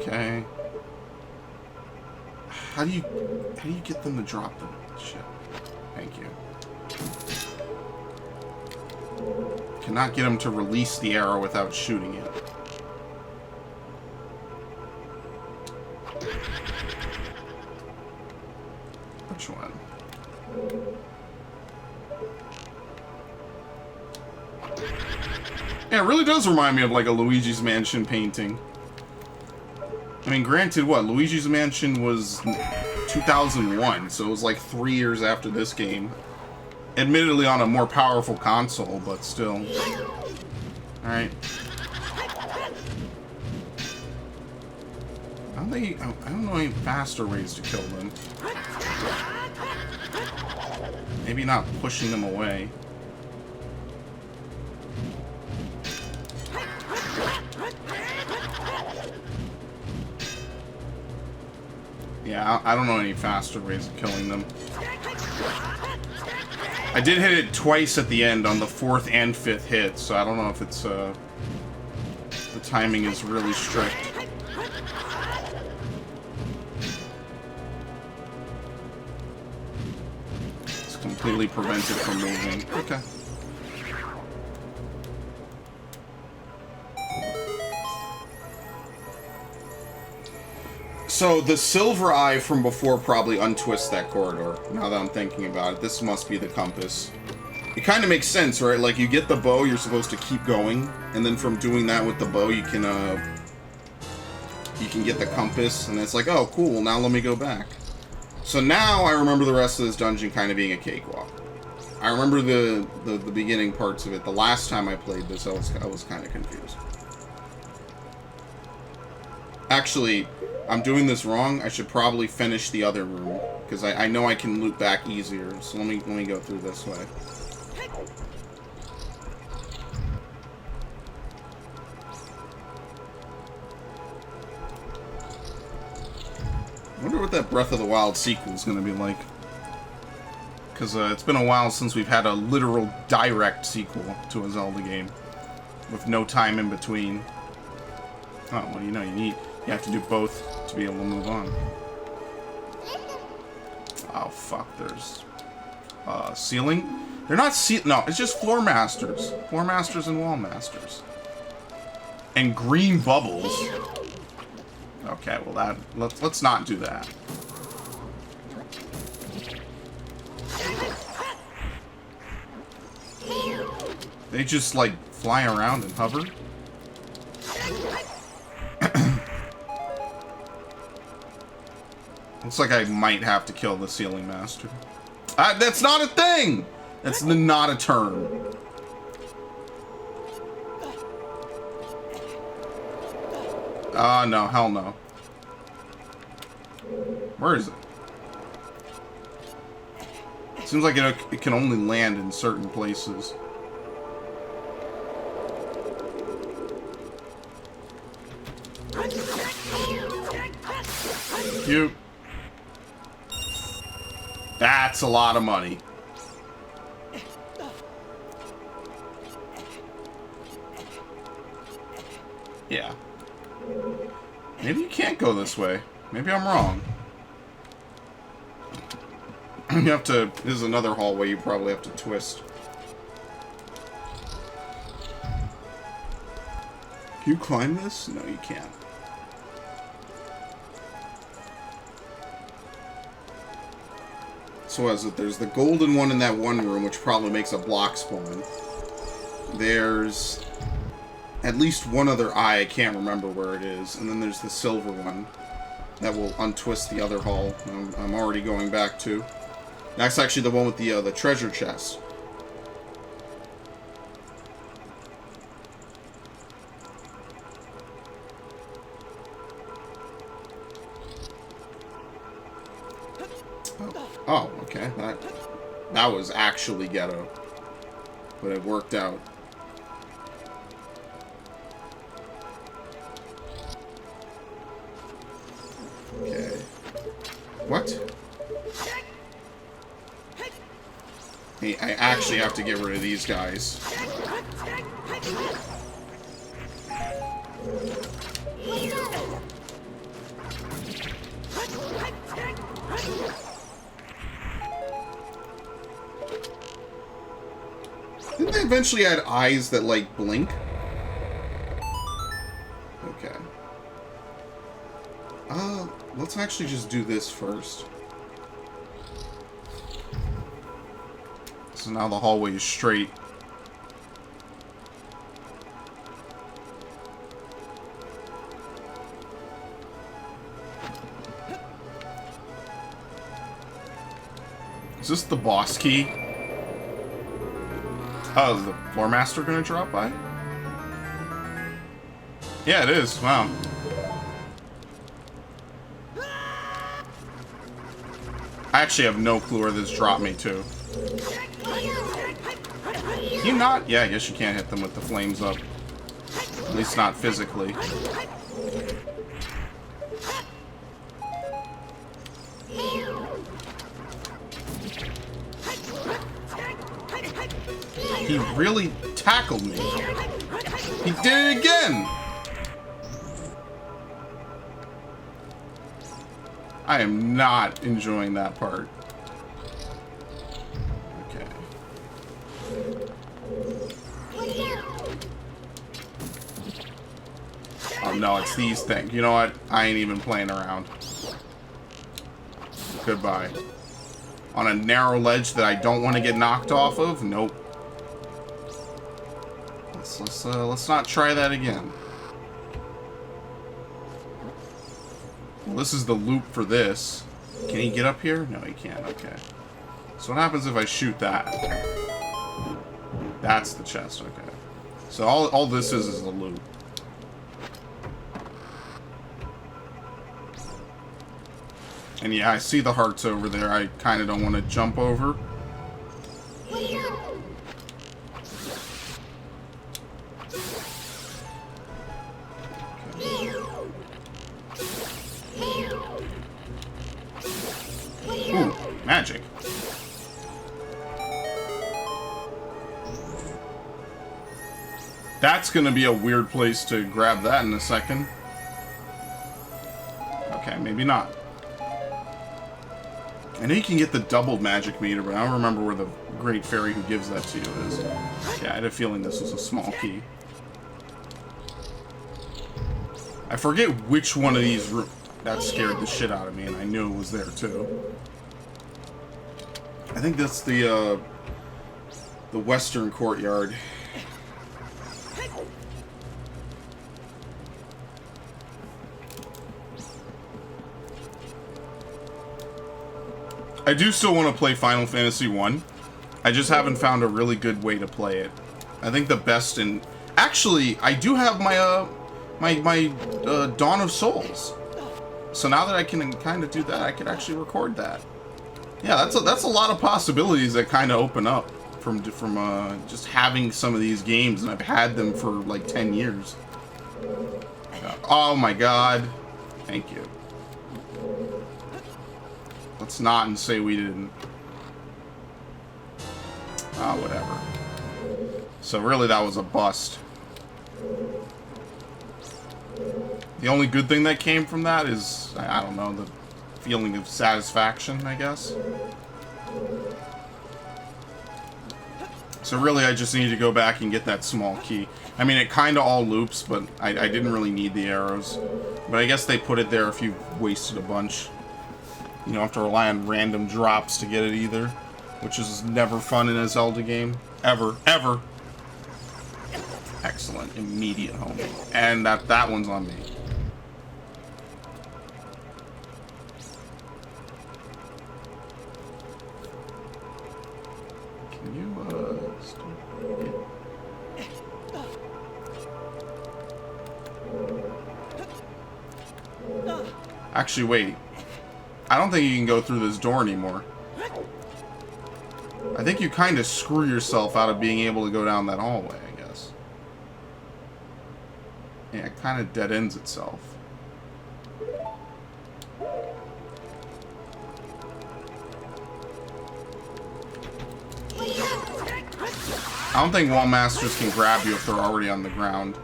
Okay. How do you get them to drop them? Shit. Thank you. Cannot get them to release the arrow without shooting it. Which one? Yeah, it really does remind me of like a Luigi's Mansion painting. I mean, granted, what? Luigi's Mansion was 2001, so it was like 3 years after this game. Admittedly on a more powerful console, but still. Alright. I don't know any faster ways to kill them. Maybe not pushing them away. Yeah, I don't know any faster ways of killing them. I did hit it twice at the end on the 4th and 5th hit, so I don't know if it's, the timing is really strict. It's completely prevented from moving. Okay. So the silver eye from before probably untwists that corridor, now that I'm thinking about it. This must be the compass. It kind of makes sense, right? Like, you get the bow, you're supposed to keep going, and then from doing that with the bow, you can get the compass, and it's like, oh, cool, now let me go back. So now I remember the rest of this dungeon kind of being a cakewalk. I remember the beginning parts of it. The last time I played this, I was kind of confused. Actually, I'm doing this wrong. I should probably finish the other room. Because I know I can loop back easier. So let me go through this way. I wonder what that Breath of the Wild sequel is going to be like. Because it's been a while since we've had a literal direct sequel to a Zelda game. With no time in between. Oh, well, you know, you have to do both to be able to move on. Oh, fuck, there's... ceiling? They're not no, it's just floor masters. Floor masters and wall masters. And green bubbles. Okay, well, let's not do that. They just, like, fly around and hover. Looks like I might have to kill the ceiling master. That's not a thing! That's not a turn. No, hell no. Where is it? It seems like it can only land in certain places. Cute. That's a lot of money. Yeah. Maybe you can't go this way. Maybe I'm wrong. You have to... This is another hallway you probably have to twist. Can you climb this? No, you can't. So as it, there's the golden one in that one room, which probably makes a block spawn. There's at least one other eye, I can't remember where it is, and then there's the silver one that will untwist the other hall. I'm already going back to. That's actually the one with the treasure chest. Oh, okay. That was actually ghetto. But it worked out. Okay. What? Hey, I actually have to get rid of these guys. Didn't they eventually add eyes that, like, blink? Okay. Let's actually just do this first. So now the hallway is straight. Is this the boss key? Oh, is the floor master gonna drop by? Yeah, it is. Wow. I actually have no clue where this dropped me to. Can you not? Yeah, I guess you can't hit them with the flames up. At least not physically. He really tackled me. He did it again! I am not enjoying that part. Okay. Oh no, it's these things. You know what? I ain't even playing around. Goodbye. On a narrow ledge that I don't want to get knocked off of? Nope. Let's not try that again. Well, this is the loop for this. Can he get up here? No, he can't. Okay. So what happens if I shoot that? That's the chest. Okay. So all this is a loop. And yeah, I see the hearts over there. I kind of don't want to jump over. Ooh, magic. That's gonna be a weird place to grab that in a second. Okay, maybe not. I know you can get the double magic meter, but I don't remember where the great fairy who gives that to you is. Yeah, I had a feeling this was a small key. I forget which one of these that scared the shit out of me, and I knew it was there too. I think that's the western courtyard. I do still want to play Final Fantasy 1. I just haven't found a really good way to play it. I think the best in... Actually, I do have my Dawn of Souls. So now that I can kind of do that, I could actually record that. Yeah, that's a lot of possibilities that kind of open up from just having some of these games, and I've had them for like 10 years. Oh my god. Thank you. Let's not and say we didn't. Ah, whatever. So really that was a bust. The only good thing that came from that is, I don't know, the feeling of satisfaction, I guess. So really I just need to go back and get that small key. I mean, it kind of all loops, but I didn't really need the arrows. But I guess they put it there if you've wasted a bunch. You don't have to rely on random drops to get it either, which is never fun in a Zelda game. Ever. Ever. Excellent. Immediate homing. And that one's on me. Can you, Actually, wait. I don't think you can go through this door anymore. I think you kind of screw yourself out of being able to go down that hallway, I guess. Yeah, it kind of dead ends itself. I don't think wall masters can grab you if they're already on the ground.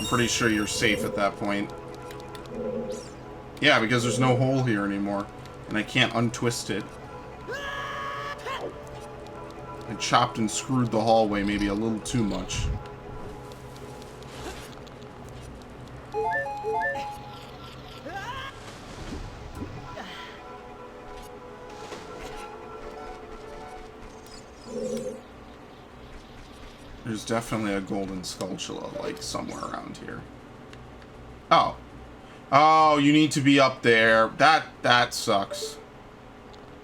I'm pretty sure you're safe at that point. Yeah, because there's no hole here anymore. And I can't untwist it. I chopped and screwed the hallway maybe a little too much. There's definitely a golden skulltula, like, somewhere around here. Oh. Oh, you need to be up there. That sucks.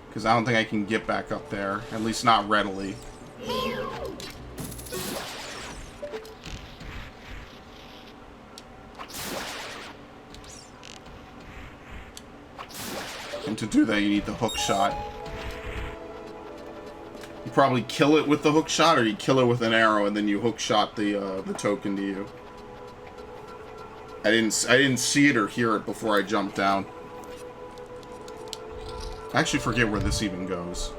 Because I don't think I can get back up there. At least not readily. And to do that, you need the hook shot. You probably kill it with the hook shot, or you kill it with an arrow, and then you hook shot the token to you. I didn't see it or hear it before I jumped down. I actually forget where this even goes.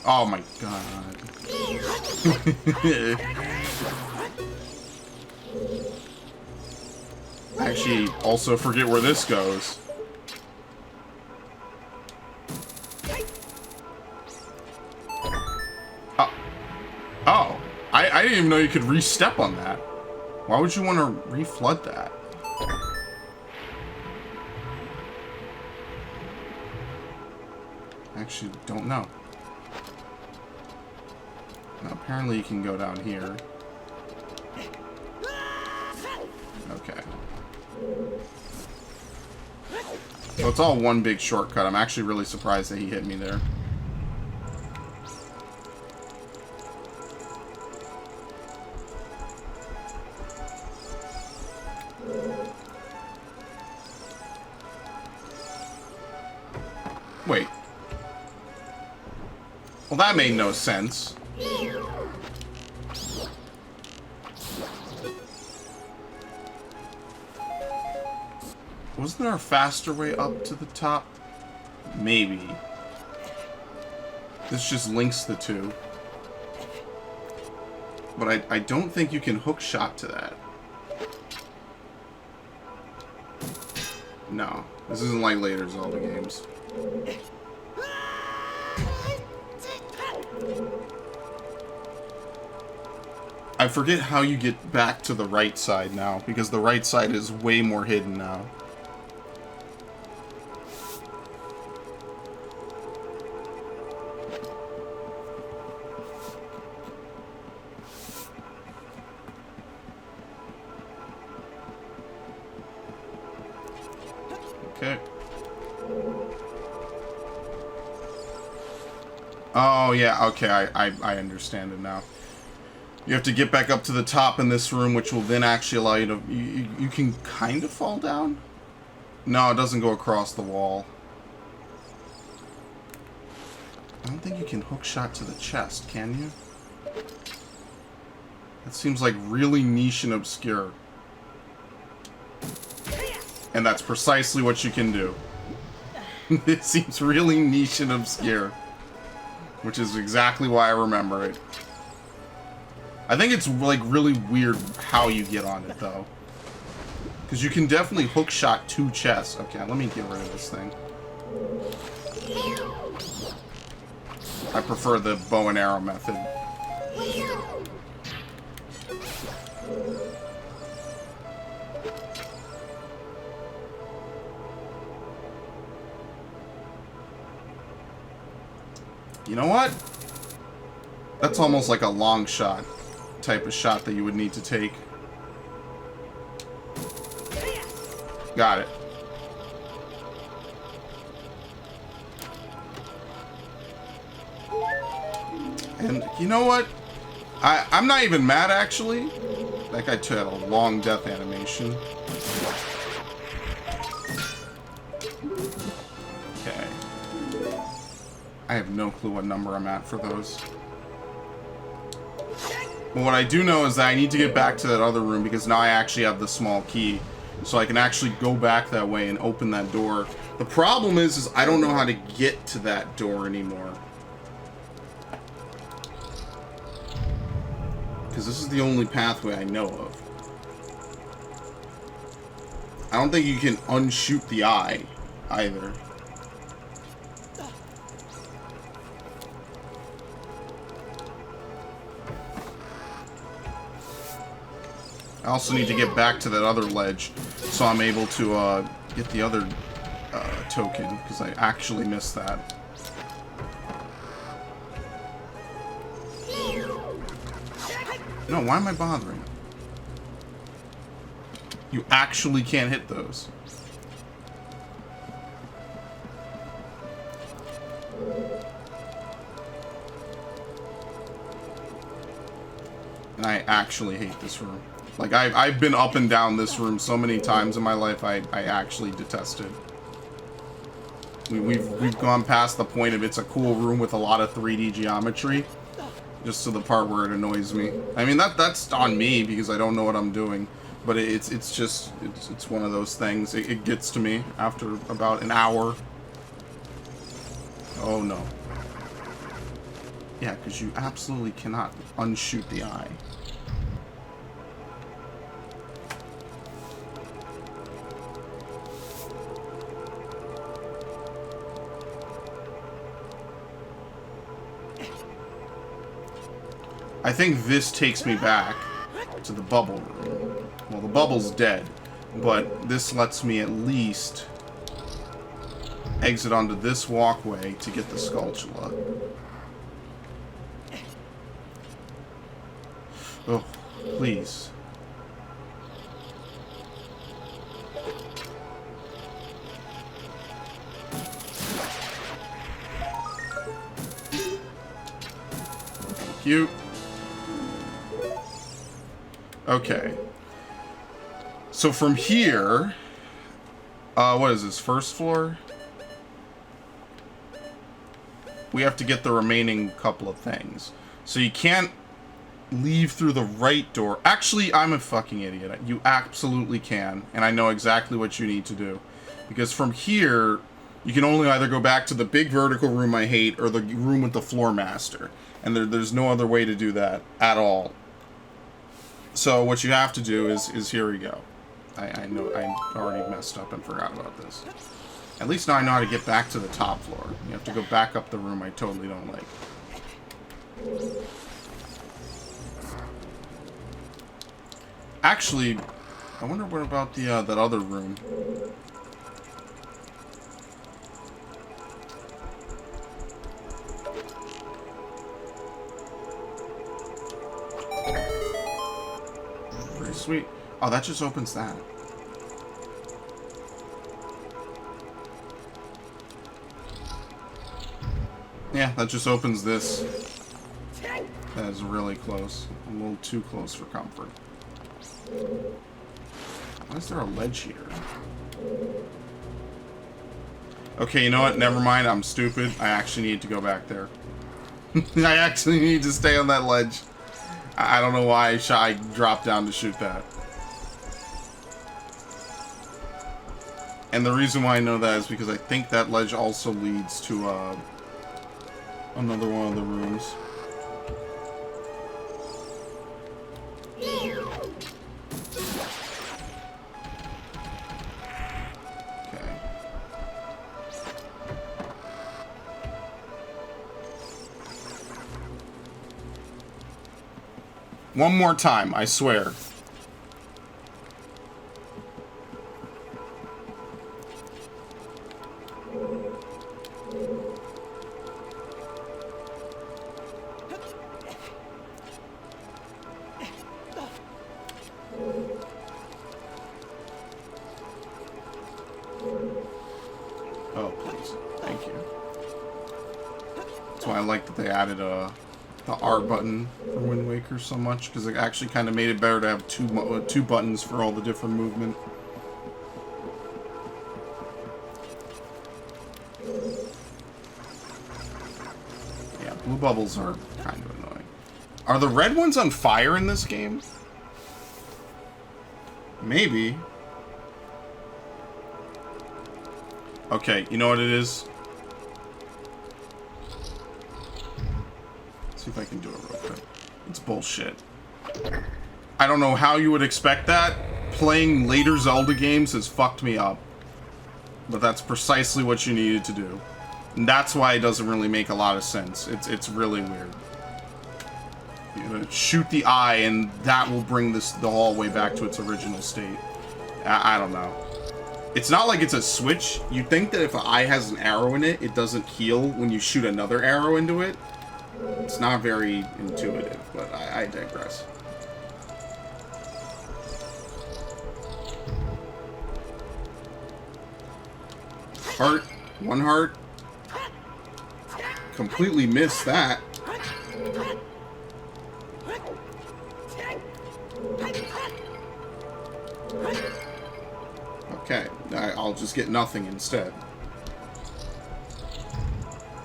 Oh my god. I actually also forget where this goes. Oh. I didn't even know you could re-step on that. Why would you want to re-flood that? Actually, don't know. Now, apparently you can go down here. Okay. So it's all one big shortcut. I'm actually really surprised that he hit me there. Wait. Well, that made no sense. Wasn't there a faster way up to the top? Maybe. This just links the two. But I don't think you can hook shot to that. No. This isn't like later Zelda games. I forget how you get back to the right side now, because the right side is way more hidden now. Okay. Oh, yeah, okay, I understand it now. You have to get back up to the top in this room, which will then actually allow you to... You can kind of fall down? No, it doesn't go across the wall. I don't think you can hook shot to the chest, can you? That seems like really niche and obscure. And that's precisely what you can do. It seems really niche and obscure. Which is exactly why I remember it. I think it's like really weird how you get on it though. Because you can definitely hook shot two chests. Okay, let me get rid of this thing. I prefer the bow and arrow method. You know what? That's almost like a long shot type of shot that you would need to take. Got it. And you know what? I'm not even mad actually. That guy had a long death animation. Okay. I have no clue what number I'm at for those. But what I do know is that I need to get back to that other room because now I actually have the small key. So I can actually go back that way and open that door. The problem is I don't know how to get to that door anymore. Because this is the only pathway I know of. I don't think you can unshoot the eye either. I also need to get back to that other ledge so I'm able to get the other token, because I actually missed that. No, why am I bothering? You actually can't hit those. And I actually hate this room. Like, I've been up and down this room so many times in my life, I actually detest it. We've gone past the point of it's a cool room with a lot of 3D geometry, just to the part where it annoys me. I mean, that's on me, because I don't know what I'm doing. But it's one of those things. It gets to me after about an hour. Oh, no. Yeah, because you absolutely cannot unshoot the eye. I think this takes me back to the bubble room. Well, the bubble's dead, but this lets me at least exit onto this walkway to get the Skulltula. Oh, please. Thank you. Okay. So from here, what is this, first floor? we have to get the remaining couple of things. So you can't leave through the right door. Actually, I'm a fucking idiot. You absolutely can, and I know exactly what you need to do. Because from here, you can only either go back to the big vertical room I hate, or the room with the floor master. And there's no other way to do that at all. So what you have to do is here we go. I know I already messed up and forgot about this. At least now I know how to get back to the top floor. You have to go back up the room I totally don't like. Actually, I wonder what about the that other room. Pretty sweet. Oh, that just opens that. Yeah, that just opens this. That is really close. A little too close for comfort. Why is there a ledge here? Okay, you know what? Never mind. I'm stupid. I actually need to go back there. I actually need to stay on that ledge. I don't know why I dropped down to shoot that. And the reason why I know that is because I think that ledge also leads to another one of the rooms. Okay. One more time, I swear. Oh, please. Thank you. That's why I like that they added the R button for Wind Waker so much, because it actually kind of made it better to have two buttons for all the different movement. Yeah, blue bubbles are kind of annoying. Are the red ones on fire in this game? Maybe. Okay, you know what it is? Let's see if I can do it real quick. It's bullshit. I don't know how you would expect that. Playing later Zelda games has fucked me up. But that's precisely what you needed to do. And that's why it doesn't really make a lot of sense. It's really weird. You're gonna shoot the eye, and that will bring the hallway back to its original state. I don't know. It's not like it's a switch. You'd think that if an eye has an arrow in it, it doesn't heal when you shoot another arrow into it. It's not very intuitive, but I digress. Heart. One heart. Completely missed that. Okay, I'll just get nothing instead.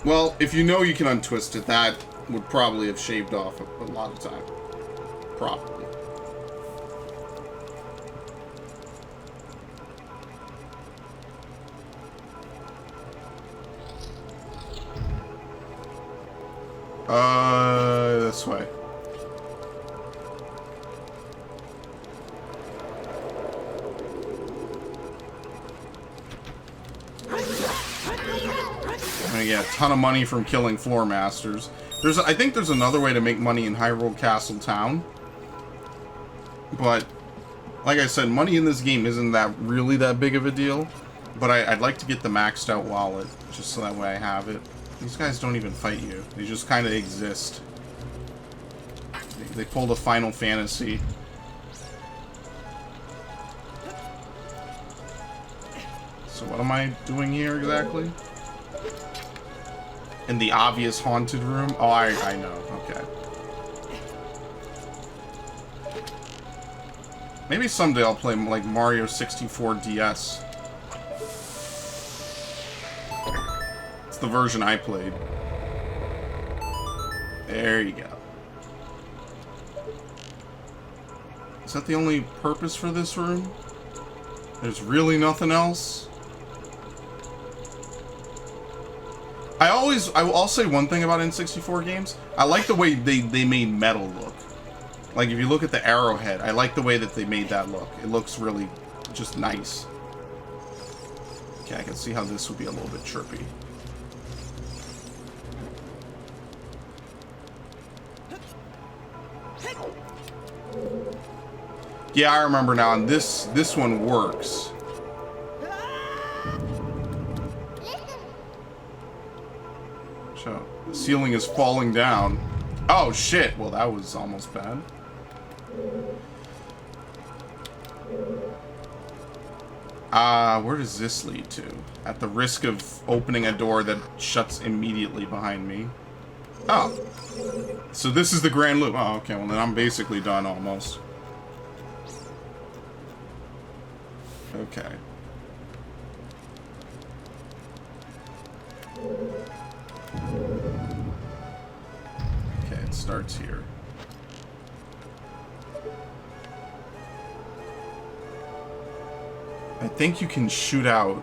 Well, if you know you can untwist it, that would probably have shaved off a lot of time. Probably. This way. I'm gonna get a ton of money from killing floor masters. I think there's another way to make money in Hyrule Castle Town. But, like I said, money in this game isn't really that big of a deal. But I'd like to get the maxed out wallet, just so that way I have it. These guys don't even fight you. They just kind of exist. They pulled a Final Fantasy. So what am I doing here exactly? In the obvious haunted room? Oh, I know. Okay. Maybe someday I'll play like Mario 64 DS. It's the version I played. There you go. Is that the only purpose for this room? There's really nothing else? I'll say one thing about N64 games. I like the way they made metal look. Like, if you look at the arrowhead, I like the way that they made that look. It looks really just nice. Okay, I can see how this would be a little bit trippy. Yeah, I remember now, and this one works. So, the ceiling is falling down. Oh, shit! Well, that was almost bad. Where does this lead to? At the risk of opening a door that shuts immediately behind me. Oh. So this is the grand loop. Oh, okay, well then I'm basically done almost. Okay. Okay, it starts here. I think you can shoot out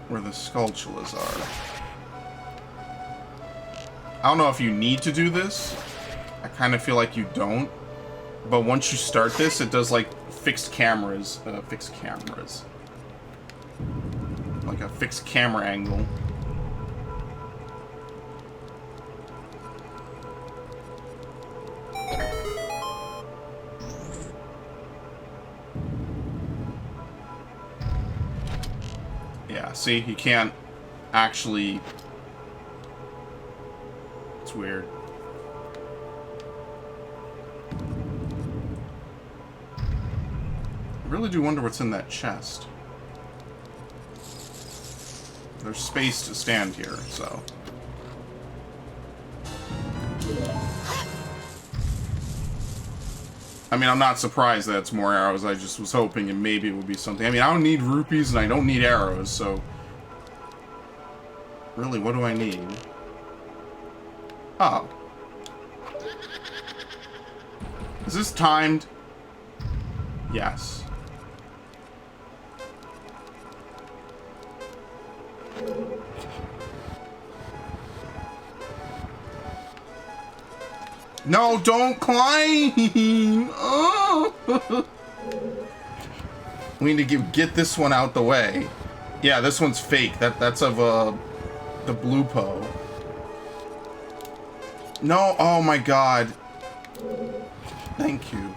where the skulltulas are. I don't know if you need to do this. I kind of feel like you don't. But once you start this, it does like fixed cameras. Like a fixed camera angle. Yeah, see, you can't actually... It's weird. I really do wonder what's in that chest. There's space to stand here, so... I mean, I'm not surprised that it's more arrows. I just was hoping and maybe it would be something. I mean, I don't need rupees and I don't need arrows, so... Really, what do I need? Oh. Is this timed? Yes. No, don't climb! Oh. We need to get this one out the way. Yeah, this one's fake. That's of the blue po. No, oh my god. Thank you.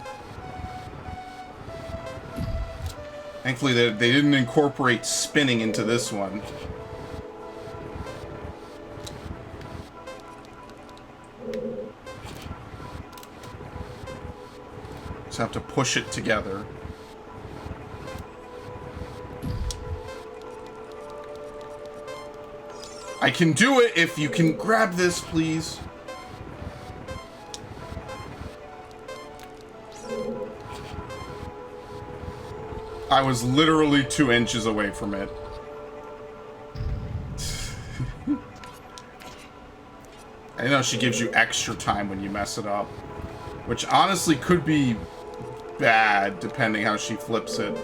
Thankfully, they didn't incorporate spinning into this one. Just have to push it together. I can do it if you can grab this, please. I was literally 2 inches away from it. I know she gives you extra time when you mess it up. Which honestly could be bad, depending how she flips it.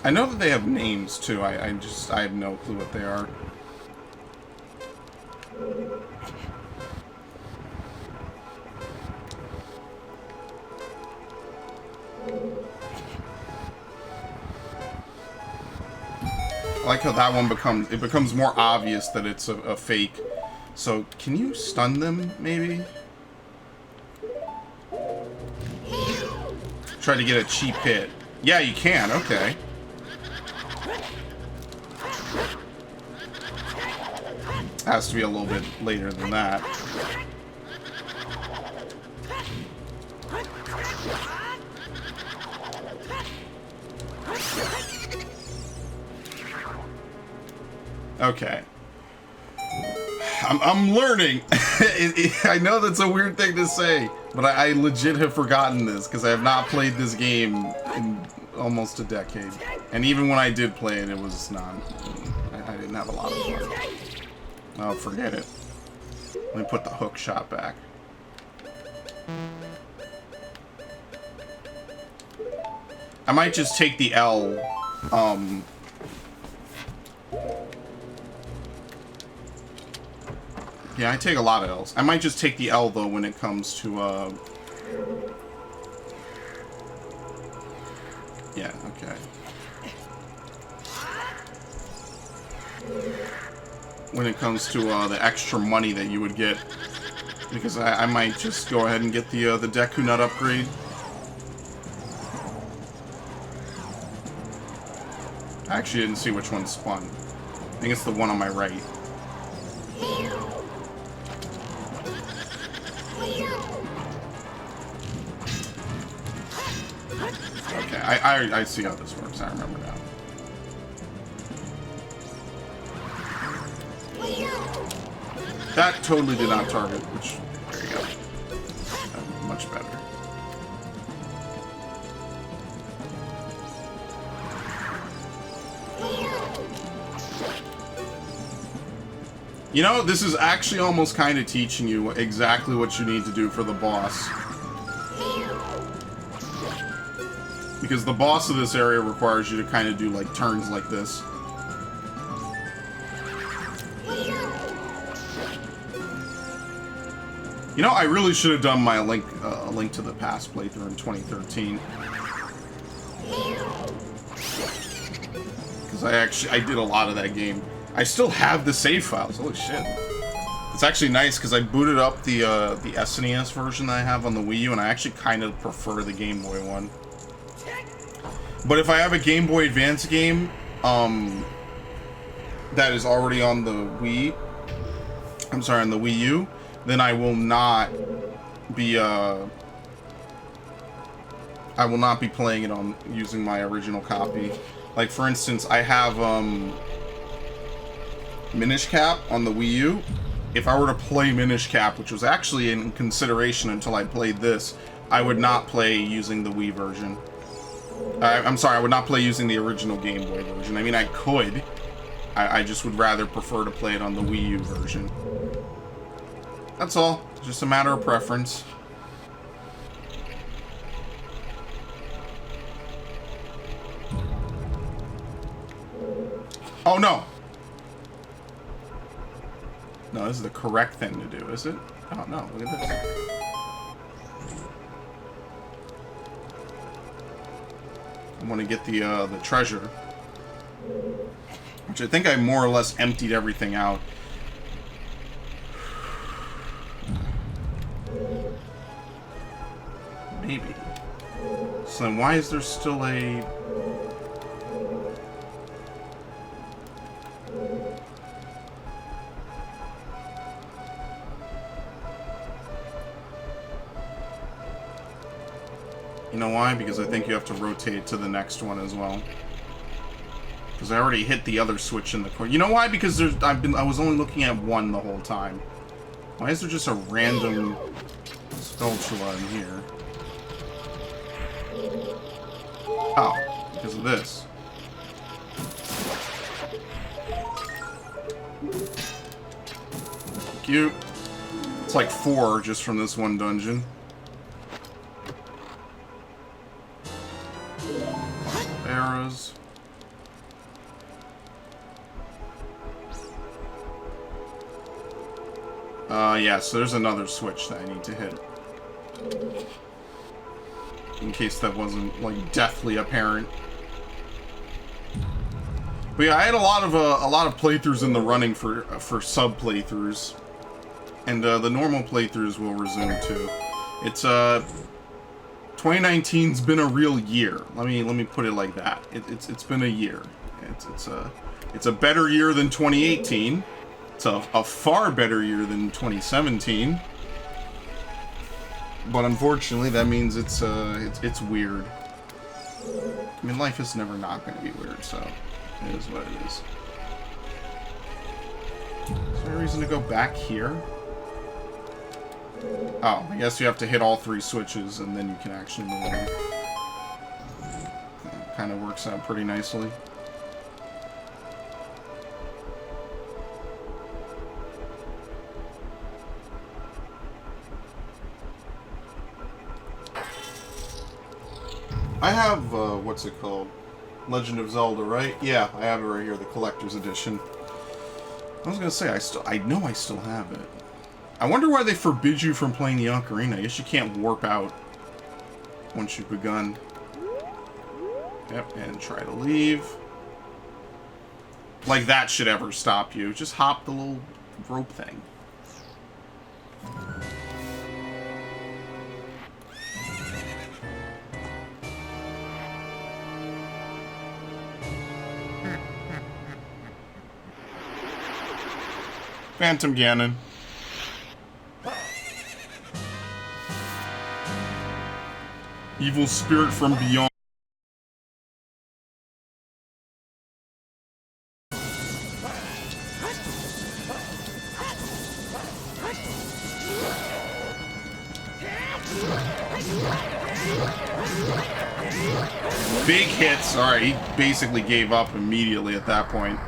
I know that they have names too. I have no clue what they are. I like how that one becomes more obvious that it's a fake. So, can you stun them, maybe? Try to get a cheap hit. Yeah, you can, okay. Has to be a little bit later than that. Okay. I'm learning. I know that's a weird thing to say, but I legit have forgotten this because I have not played this game in almost a decade. And even when I did play it, it was not... I didn't have a lot of fun. Oh, forget it. Let me put the hook shot back. I might just take the L, yeah, I take a lot of L's. I might just take the L, though, when it comes to, yeah, okay. When it comes to, the extra money that you would get. Because I might just go ahead and get the Deku Nut upgrade. I actually didn't see which one spun. I think it's the one on my right. Okay, I see how this works. I remember now. That totally did not target, which, there you go. Much better. You know, this is actually almost kind of teaching you exactly what you need to do for the boss. Because the boss of this area requires you to kind of do, like, turns like this. You know, I really should have done my Link to the Past playthrough in 2013. Because I did a lot of that game. I still have the save files. Holy shit! It's actually nice because I booted up the SNES version that I have on the Wii U, and I actually kind of prefer the Game Boy one. But if I have a Game Boy Advance game that is already on the Wii, on the Wii U, then I will not be playing it on using my original copy. Like, for instance, I have Minish Cap on the Wii U. If I were to play Minish Cap, which was actually in consideration until I played this, I would not play using the Wii version. I'm sorry, I would not play using the original Game Boy version. I mean, I could. I just would rather prefer to play it on the Wii U version. That's all. It's just a matter of preference. Oh, no! No, this is the correct thing to do, is it? Oh, no, look at this. I want to get the treasure. Which I think I more or less emptied everything out. Maybe. So then why is there still a... You know why? Because I think you have to rotate to the next one as well. Because I already hit the other switch in the corner. You know why? Because I was only looking at one the whole time. Why is there just a random Skulltula in here? Oh, because of this. Cute. It's like 4 just from this one dungeon. Arrows. Yeah, so there's another switch that I need to hit. In case that wasn't, like, deathly apparent. But yeah, I had a lot of playthroughs in the running for sub playthroughs. And the normal playthroughs will resume too. It's 2019's been a real year. Let me put it like that. It's been a year. It's a better year than 2018. It's a far better year than 2017. But unfortunately, that means it's weird. I mean, life is never not going to be weird, so it is what it is. Is there a reason to go back here? Oh, I guess you have to hit all 3 switches and then you can actually move on. Kind of works out pretty nicely. I have, what's it called? Legend of Zelda, right? Yeah, I have it right here, the collector's edition. I was gonna say, I know I still have it. I wonder why they forbid you from playing the Ocarina. I guess you can't warp out once you've begun. Yep, and try to leave. Like that should ever stop you. Just hop the little rope thing. Phantom Ganon. Evil spirit from beyond. Big hits. Alright, he basically gave up immediately at that point.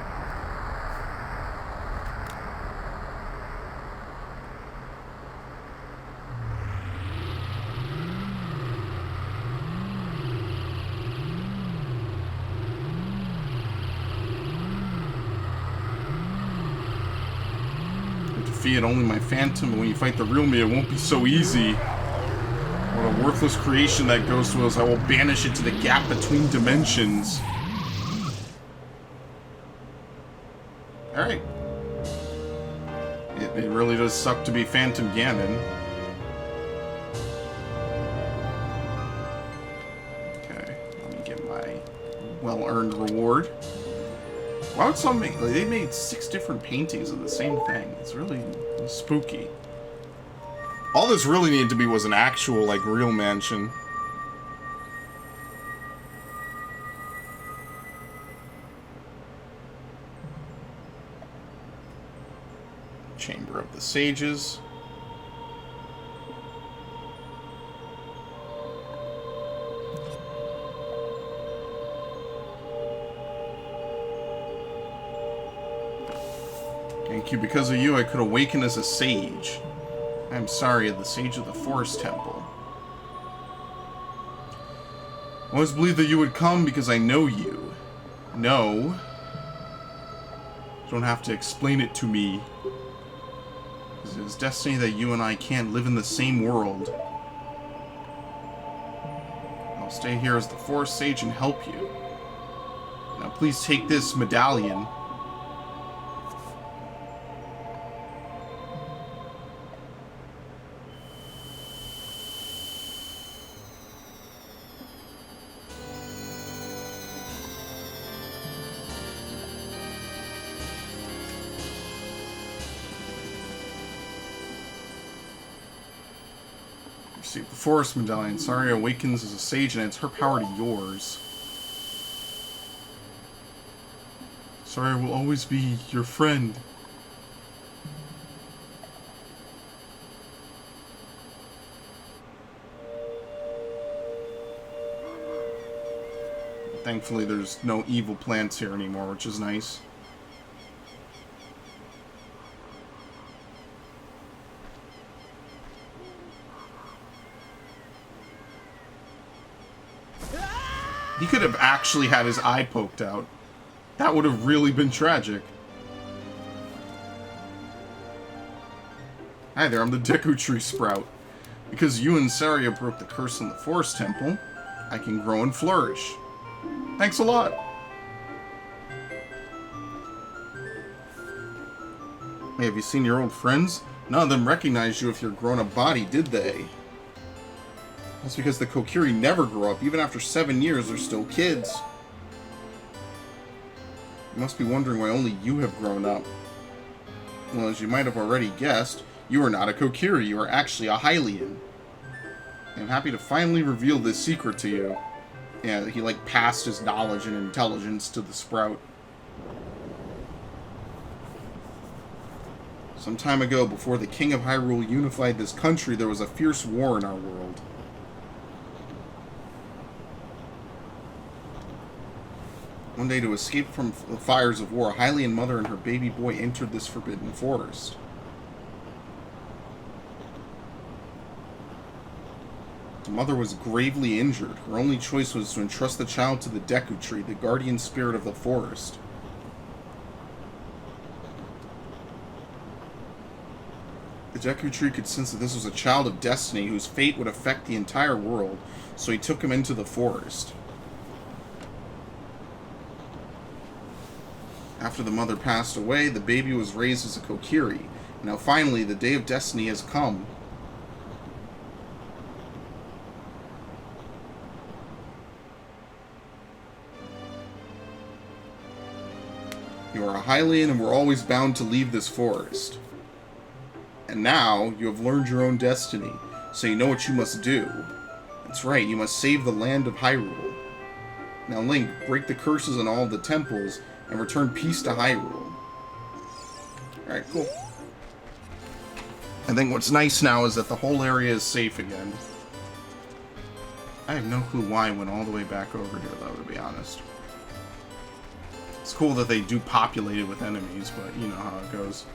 Defeat only my phantom, and when you fight the real me, it won't be so easy. What a worthless creation that ghost was. I will banish it to the gap between dimensions. Alright. It really does suck to be Phantom Ganon. Okay, let me get my well-earned reward. Why would someone make... They made 6 different paintings of the same thing. It's really spooky. All this really needed to be was an actual, like, real mansion. Chamber of the Sages. Thank you. Because of you, I could awaken as a sage. I'm sorry, the Sage of the Forest Temple. I always believed that you would come because I know you. No. You don't have to explain it to me. It is destiny that you and I can't live in the same world. I'll stay here as the Forest Sage and help you. Now please take this medallion. The Forest Medallion. Saria awakens as a sage and adds her power to yours. Saria will always be your friend. Thankfully, there's no evil plants here anymore, which is nice. He could have actually had his eye poked out. That would have really been tragic. Hi there, I'm the Deku Tree Sprout. Because you and Saria broke the curse in the Forest Temple, I can grow and flourish. Thanks a lot. Hey, have you seen your old friends? None of them recognized you with your grown-up body, did they? That's because the Kokiri never grow up. Even after 7 years, they're still kids. You must be wondering why only you have grown up. Well, as you might have already guessed, you are not a Kokiri. You are actually a Hylian. I'm happy to finally reveal this secret to you. Yeah, he, like, passed his knowledge and intelligence to the Sprout. Some time ago, before the King of Hyrule unified this country, there was a fierce war in our world. One day, to escape from the fires of war, Hylian mother and her baby boy entered this forbidden forest. The mother was gravely injured. Her only choice was to entrust the child to the Deku Tree, the guardian spirit of the forest. The Deku Tree could sense that this was a child of destiny whose fate would affect the entire world, so he took him into the forest. After the mother passed away, the baby was raised as a Kokiri. Now finally, the day of destiny has come. You are a Hylian and were always bound to leave this forest. And now, you have learned your own destiny, so you know what you must do. That's right, you must save the land of Hyrule. Now Link, break the curses on all of the temples, and return peace to Hyrule. Alright, cool. I think what's nice now is that the whole area is safe again. I have no clue why I went all the way back over here, though, to be honest. It's cool that they do populate it with enemies, but you know how it goes.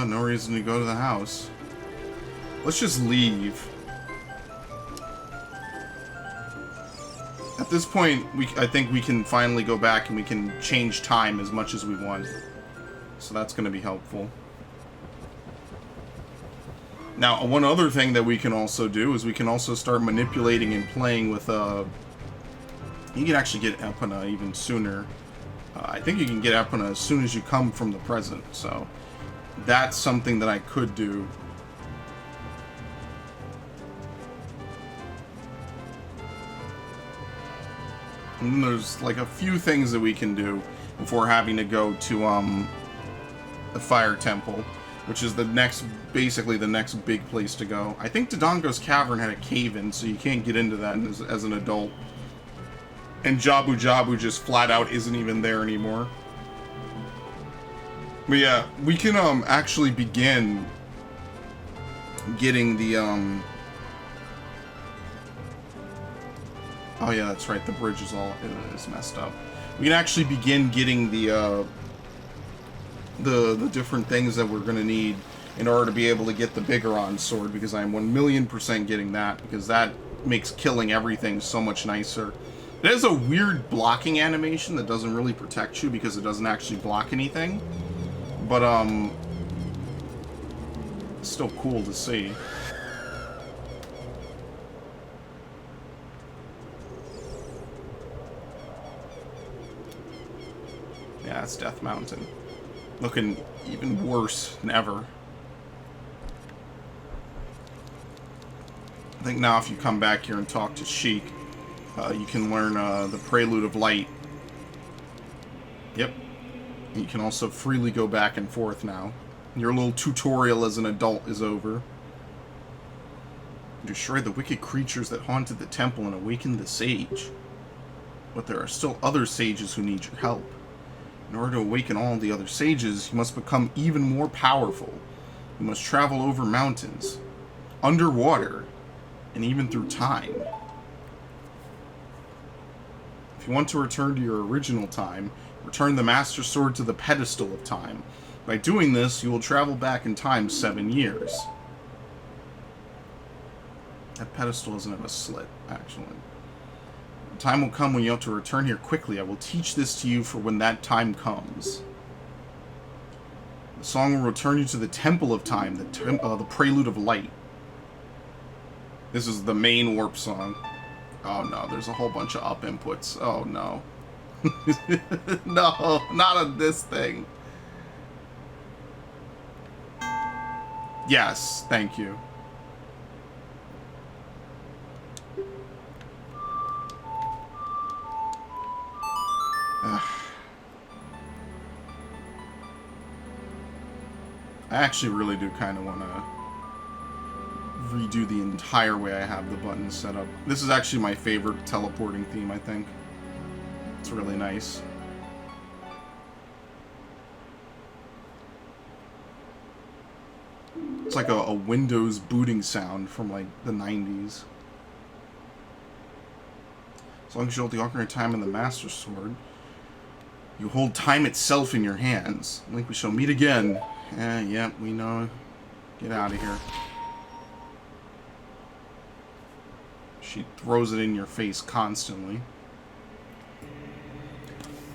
No reason to go to the house. Let's just leave. At this point, I think we can finally go back and we can change time as much as we want. So that's going to be helpful. Now, one other thing that we can also do is we can also start manipulating and playing with, you can actually get Epona even sooner. I think you can get Epona as soon as you come from the present, so that's something that I could do. And then there's like a few things that we can do before having to go to the Fire Temple, which is the next, basically the next big place to go. I think Dodongo's Cavern had a cave-in, so you can't get into that as an adult. And Jabu Jabu just flat out isn't even there anymore. But yeah, we can actually begin getting the oh yeah, that's right, the bridge is messed up. We can actually begin getting the different things that we're gonna need in order to be able to get the Bigoron sword, because I'm 1,000,000% getting that, because that makes killing everything so much nicer. It has a weird blocking animation that doesn't really protect you because it doesn't actually block anything. But, it's still cool to see. Yeah, it's Death Mountain. Looking even worse than ever. I think now if you come back here and talk to Sheik, you can learn the Prelude of Light. Yep. You can also freely go back and forth now. Your little tutorial as an adult is over. Destroy the wicked creatures that haunted the temple and awaken the sage. But there are still other sages who need your help. In order to awaken all the other sages, you must become even more powerful. You must travel over mountains, underwater, and even through time. If you want to return to your original time, return the Master Sword to the pedestal of time. By doing this, you will travel back in time 7 years. That pedestal doesn't have a slit, actually. The time will come when you have to return here quickly. I will teach this to you for when that time comes. The song will return you to the Temple of Time, the Prelude of Light. This is the main warp song. Oh no, there's a whole bunch of up inputs. Oh no. No, not on this thing. Yes, thank you. Ugh. I actually really do kind of want to redo the entire way I have the buttons set up. This is actually my favorite teleporting theme, I think. It's really nice. It's like a Windows booting sound from like the 90s. As long as you hold the Ocarina of Time and the Master Sword, you hold time itself in your hands. I think we shall meet again. Yep, we know. Get out of here. She throws it in your face constantly.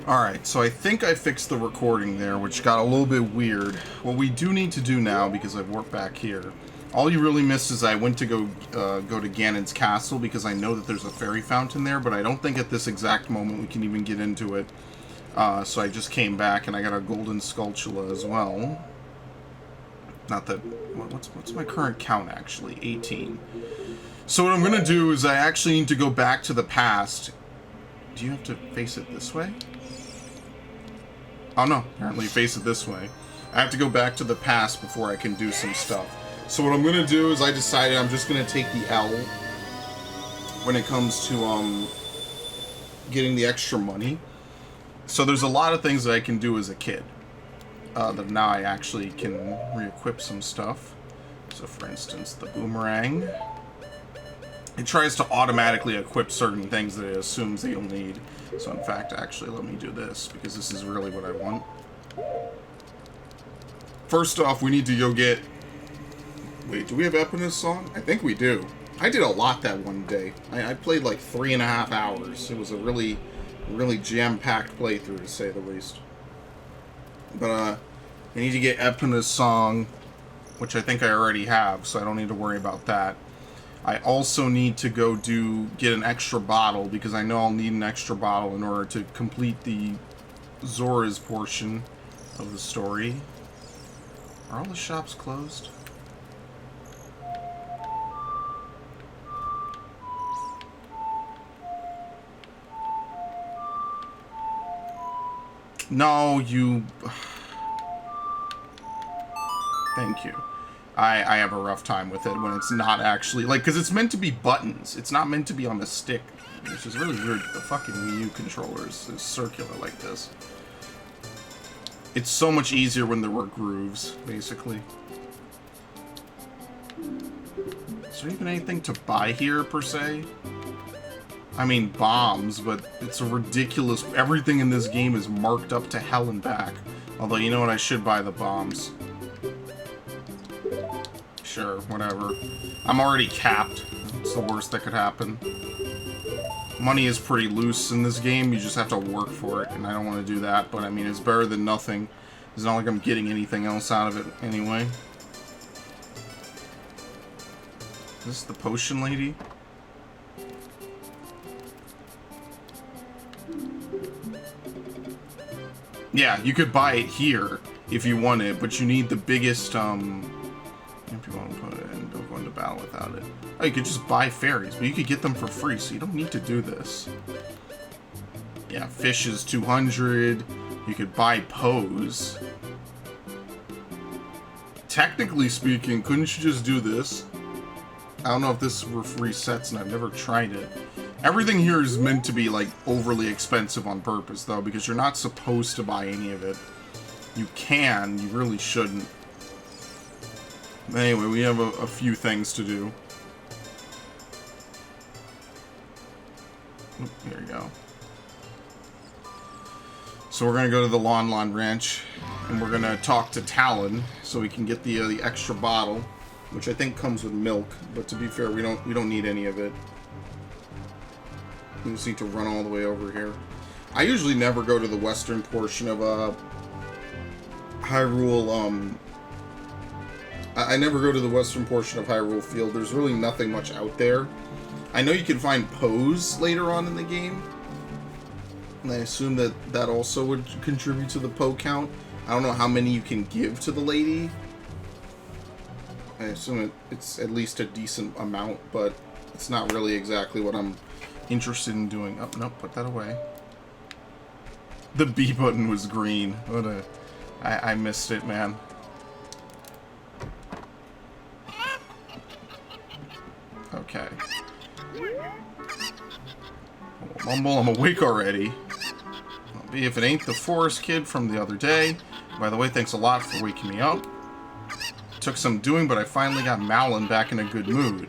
Alright, so I think I fixed the recording there, which got a little bit weird. What we do need to do now, because I've warped back here, all you really missed is I went to go to Ganon's castle, because I know that there's a fairy fountain there, but I don't think at this exact moment we can even get into it. So I just came back, and I got a golden Skulltula as well. Not that... What's my current count, actually? 18. So what I'm going to do is I actually need to go back to the past. Do you have to face it this way? Oh no, apparently you face it this way. I have to go back to the past before I can do some stuff. So what I'm going to do is I decided I'm just going to take the L when it comes to getting the extra money. So there's a lot of things that I can do as a kid. That now I actually can re-equip some stuff. So for instance, the boomerang. It tries to automatically equip certain things that it assumes that you'll need. So in fact, actually, let me do this, because this is really what I want. First off, we need to go get... Wait, do we have Eponus Song? I think we do. I did a lot that one day. I played like 3.5 hours. It was a really, really jam-packed playthrough, to say the least. But, I need to get Eponus Song, which I think I already have, so I don't need to worry about that. I also need to go get an extra bottle, because I know I'll need an extra bottle in order to complete the Zora's portion of the story. Are all the shops closed? No, you... Thank you. I have a rough time with it when it's not actually... Like, because it's meant to be buttons. It's not meant to be on the stick. Which is really weird. The fucking Wii U controller is circular like this. It's so much easier when there were grooves, basically. Is there even anything to buy here, per se? I mean, bombs, but it's a ridiculous... Everything in this game is marked up to hell and back. Although, you know what? I should buy the bombs. Sure, whatever. I'm already capped. It's the worst that could happen. Money is pretty loose in this game. You just have to work for it, and I don't want to do that. But, I mean, it's better than nothing. It's not like I'm getting anything else out of it anyway. Is this the potion lady? Yeah, you could buy it here if you want it, but you need the biggest, if you want to put it in, don't go into battle without it. Oh, you could just buy fairies, but you could get them for free, so you don't need to do this. Yeah, fish is 200. You could buy pose. Technically speaking, couldn't you just do this? I don't know if this resets, and I've never tried it. Everything here is meant to be, like, overly expensive on purpose, though, because you're not supposed to buy any of it. You can, you really shouldn't. Anyway, we have a few things to do. Oop, there you go. So we're going to go to the Lon Lon Ranch, and we're going to talk to Talon, so we can get the extra bottle, which I think comes with milk, but to be fair, we don't need any of it. We just need to run all the way over here. I usually never go to the western portion of Hyrule, I never go to the western portion of Hyrule Field. There's really nothing much out there. I know you can find Pose later on in the game. And I assume that that also would contribute to the Poe count. I don't know how many you can give to the lady. I assume it's at least a decent amount, but it's not really exactly what I'm interested in doing. Oh, no, put that away. The B button was green. What a... I missed it, man. Mumble, I'm awake already. I'll be if it ain't the forest kid from the other day. By the way, thanks a lot for waking me up. Took some doing, but I finally got Malin back in a good mood.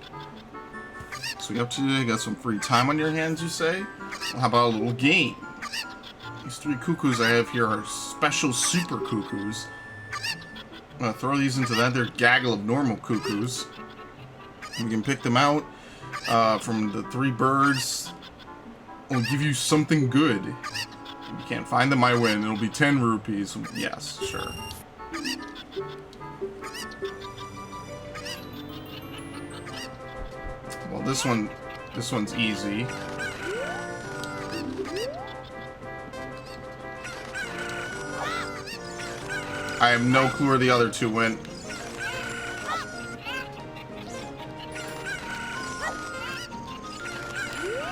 So you up to today? Got some free time on your hands, you say? Well, how about a little game? These 3 cuckoos I have here are special super cuckoos. I'm gonna throw these into that. They're a gaggle of normal cuckoos. We can pick them out from the 3 birds. I'll give you something good. If you can't find them, I win. It'll be 10 rupees. Yes, sure. Well, this one's easy. I have no clue where the other 2 went.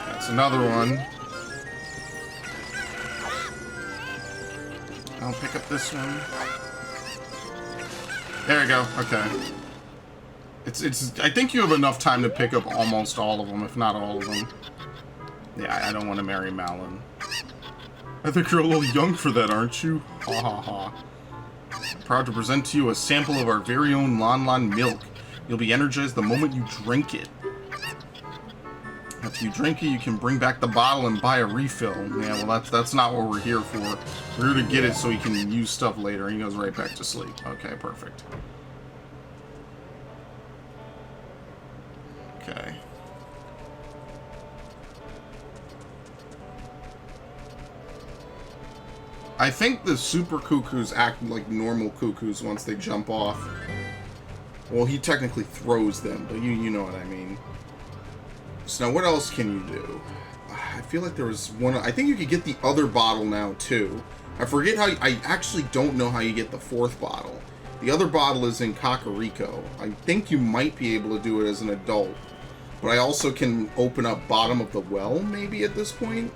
That's another one. I'll pick up this one. There we go. Okay. It's. I think you have enough time to pick up almost all of them, if not all of them. Yeah, I don't want to marry Malin. I think you're a little young for that, aren't you? Ha ha ha. Proud to present to you a sample of our very own Lon Lon milk. You'll be energized the moment you drink it. After you drink it, you can bring back the bottle and buy a refill. Yeah, well, that's not what we're here for. We're here to get it so he can use stuff later. And he goes right back to sleep. Okay, perfect. Okay. I think the super cuckoos act like normal cuckoos once they jump off. Well, he technically throws them, but you know what I mean. So now what else can you do? I feel like there was one... I think you could get the other bottle now, too. I forget how... I actually don't know how you get the 4th bottle. The other bottle is in Kakariko. I think you might be able to do it as an adult. But I also can open up Bottom of the Well, maybe, at this point?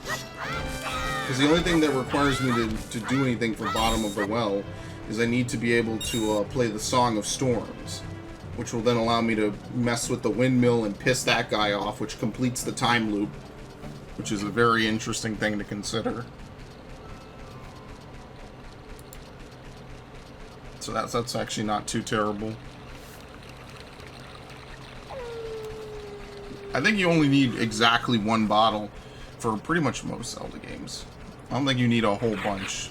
Because the only thing that requires me to do anything for Bottom of the Well is I need to be able to play the Song of Storms, which will then allow me to mess with the windmill and piss that guy off, which completes the time loop, which is a very interesting thing to consider. So that's actually not too terrible. I think you only need exactly 1 bottle for pretty much most Zelda games. I don't think you need a whole bunch.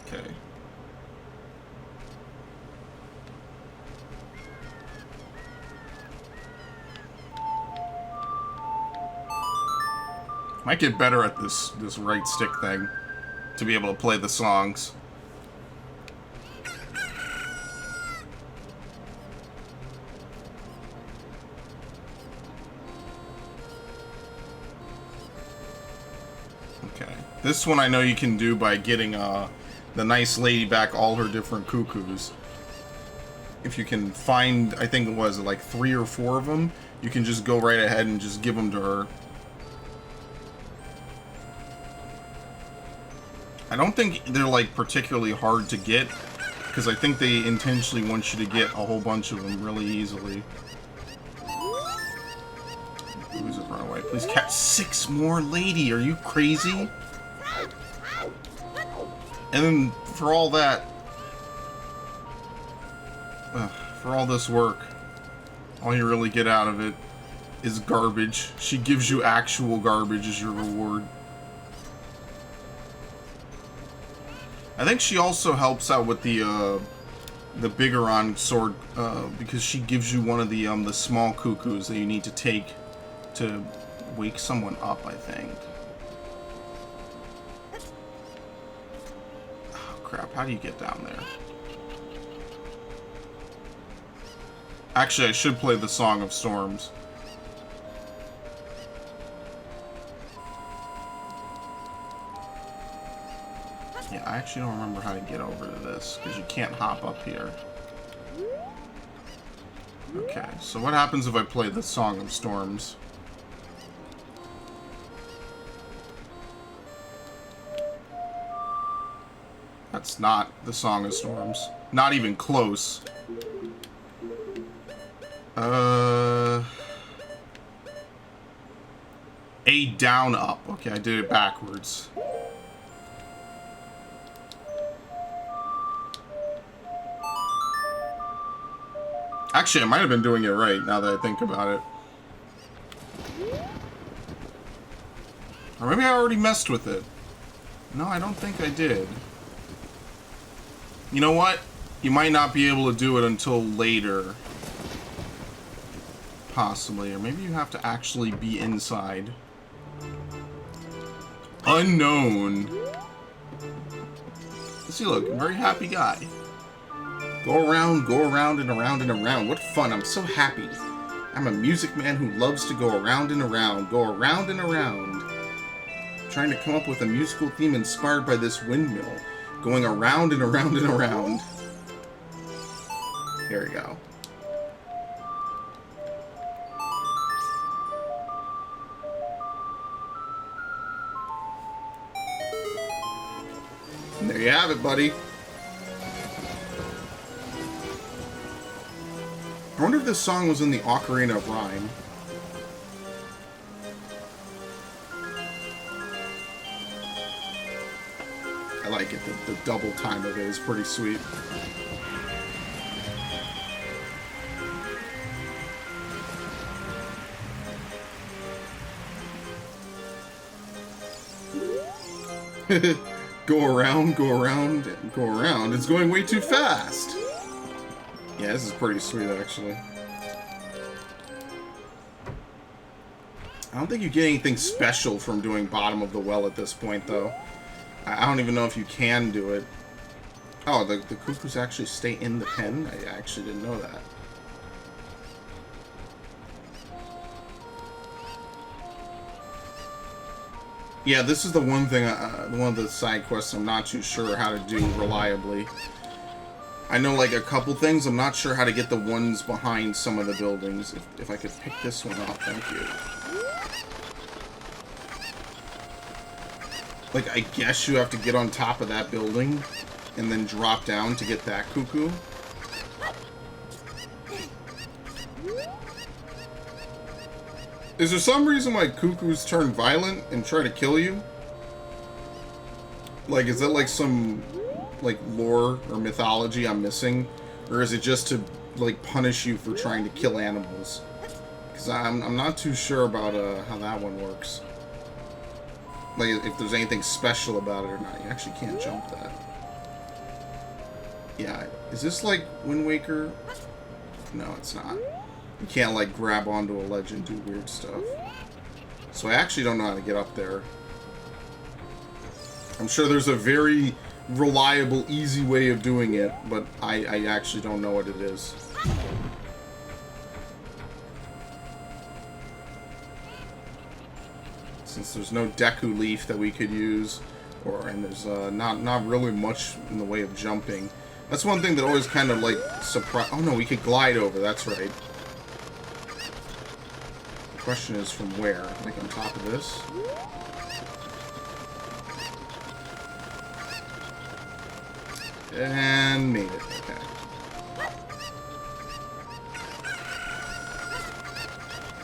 Okay. Might get better at this right stick thing to be able to play the songs. Okay. This one I know you can do by getting the nice lady back all her different cuckoos. If you can find, I think it was like 3 or 4 of them, you can just go right ahead and just give them to her. I don't think they're like particularly hard to get, because I think they intentionally want you to get a whole bunch of them really easily. Who's it run away? Please catch 6 more, lady. Are you crazy? And then for all that, for all this work, all you really get out of it is garbage. She gives you actual garbage as your reward. I think she also helps out with the Bigoron sword, because she gives you one of the small cuckoos that you need to take to wake someone up, I think. Oh, crap. How do you get down there? Actually, I should play the Song of Storms. Yeah, I actually don't remember how to get over to this, because you can't hop up here. Okay, so what happens if I play the Song of Storms? That's not the Song of Storms. Not even close. Uh... A down up. Okay, I did it backwards. Actually, I might have been doing it right, now that I think about it. Or maybe I already messed with it. No, I don't think I did. You know what? You might not be able to do it until later. Possibly. Or maybe you have to actually be inside. Unknown. See, look, very happy guy. Go around and around and around. What fun. I'm so happy. I'm a music man who loves to go around and around. Go around and around. Trying to come up with a musical theme inspired by this windmill. Going around and around and around. Here we go. And there you have it, buddy. I wonder if this song was in the Ocarina of Rhyme. I like it. The double time of it is pretty sweet. Go around, go around, go around. It's going way too fast. Yeah, this is pretty sweet, actually. I don't think you get anything special from doing bottom of the well at this point, though. I don't even know if you can do it. Oh, the cuckoos actually stay in the pen? I actually didn't know that. Yeah, this is the one thing, one of the side quests I'm not too sure how to do reliably. I know, like, a couple things. I'm not sure how to get the ones behind some of the buildings. If I could pick this one up, thank you. Like, I guess you have to get on top of that building and then drop down to get that cuckoo. Is there some reason why cuckoos turn violent and try to kill you? Like, is that like some, like, lore or mythology I'm missing? Or is it just to, like, punish you for trying to kill animals? Because I'm not too sure about how that one works. Like, if there's anything special about it or not. You actually can't jump that. Yeah, is this like Wind Waker? No, it's not. You can't, like, grab onto a ledge and do weird stuff. So I actually don't know how to get up there. I'm sure there's a very reliable, easy way of doing it, but I actually don't know what it is. Since there's no Deku Leaf that we could use, and there's not really much in the way of jumping. That's one thing that always kind of, like, surprise. Oh no, we could glide over, that's right. The question is from where? Like on top of this? And made it, okay.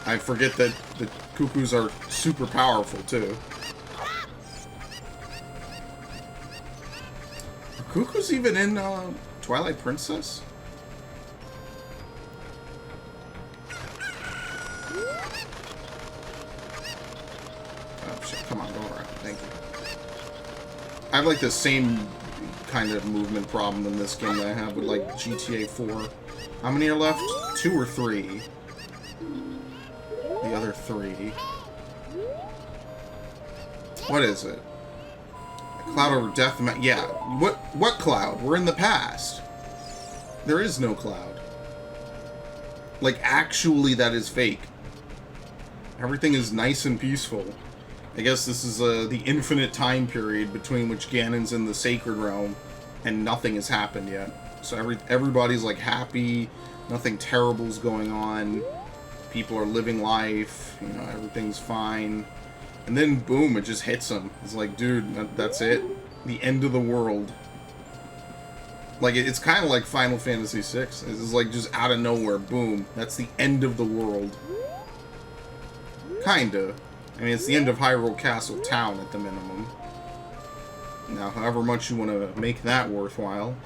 I forget that the cuckoos are super powerful, too. Are cuckoos even in Twilight Princess? Oh, shit, come on, go around. Thank you. I have, like, the same kind of movement problem in this game that I have with, like, GTA 4. How many are left? 2 or 3? The other 3. What is it? A cloud over death. Yeah. What cloud? We're in the past. There is no cloud. Like, actually, that is fake. Everything is nice and peaceful. I guess this is the infinite time period between which Ganon's in the Sacred Realm, and nothing has happened yet. So everybody's, like, happy. Nothing terrible's going on. People are living life, you know, everything's fine. And then, boom, it just hits them. It's like, dude, that's it. The end of the world. Like, it's kind of like Final Fantasy VI. It's like just out of nowhere, boom. That's the end of the world. Kinda. I mean, it's the end of Hyrule Castle Town at the minimum. Now, however much you want to make that worthwhile.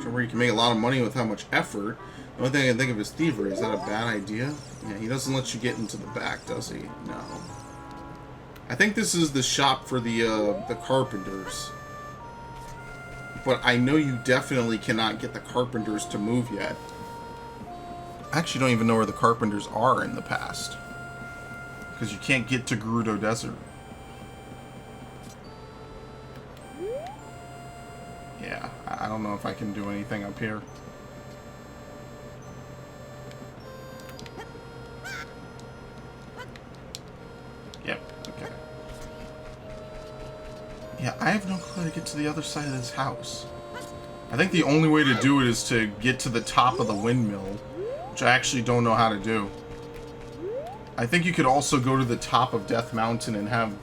Where you can make a lot of money with how much effort. The only thing I can think of is thievery. Is that a bad idea? Yeah, he doesn't let you get into the back, does he? No. I think this is the shop for the carpenters. But I know you definitely cannot get the carpenters to move yet. I actually don't even know where the carpenters are in the past. Because you can't get to Gerudo Desert. Yeah, I don't know if I can do anything up here. Yep, okay. Yeah, I have no clue how to get to the other side of this house. I think the only way to do it is to get to the top of the windmill, which I actually don't know how to do. I think you could also go to the top of Death Mountain and have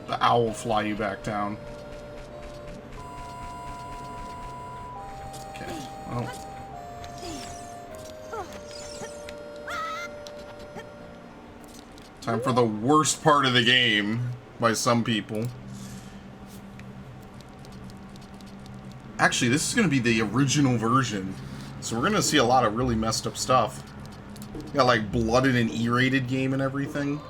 the owl fly you back down. Okay, well. Time for the worst part of the game by some people. Actually, this is going to be the original version. So we're going to see a lot of really messed up stuff. Got like blooded and E-rated game and everything.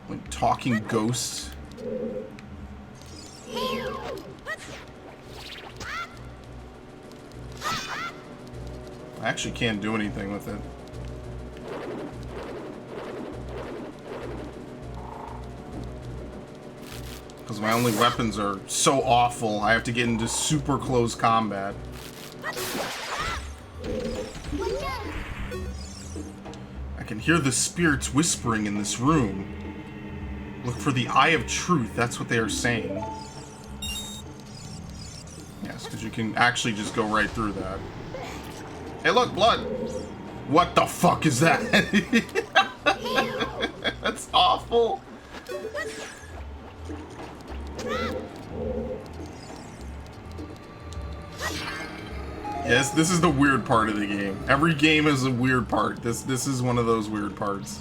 Like talking ghosts. I actually can't do anything with it. Because my only weapons are so awful, I have to get into super close combat. I can hear the spirits whispering in this room. Look for the Eye of Truth, that's what they are saying. Yes, because you can actually just go right through that. Hey, look, blood! What the fuck is that? That's awful. Yes, this is the weird part of the game. Every game is a weird part. This is one of those weird parts.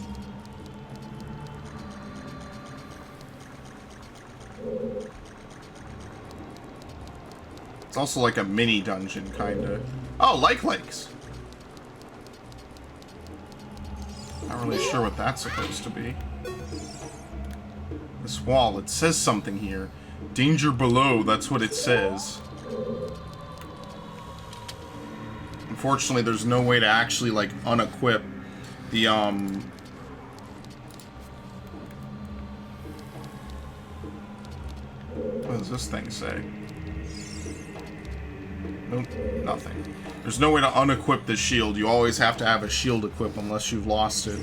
It's also like a mini dungeon, kinda. Oh, likes. Not really sure what that's supposed to be. This wall, it says something here. Danger below, that's what it says. Unfortunately, there's no way to actually, like, unequip the, What does this thing say? Nope, nothing. There's no way to unequip the shield. You always have to have a shield equip unless you've lost it.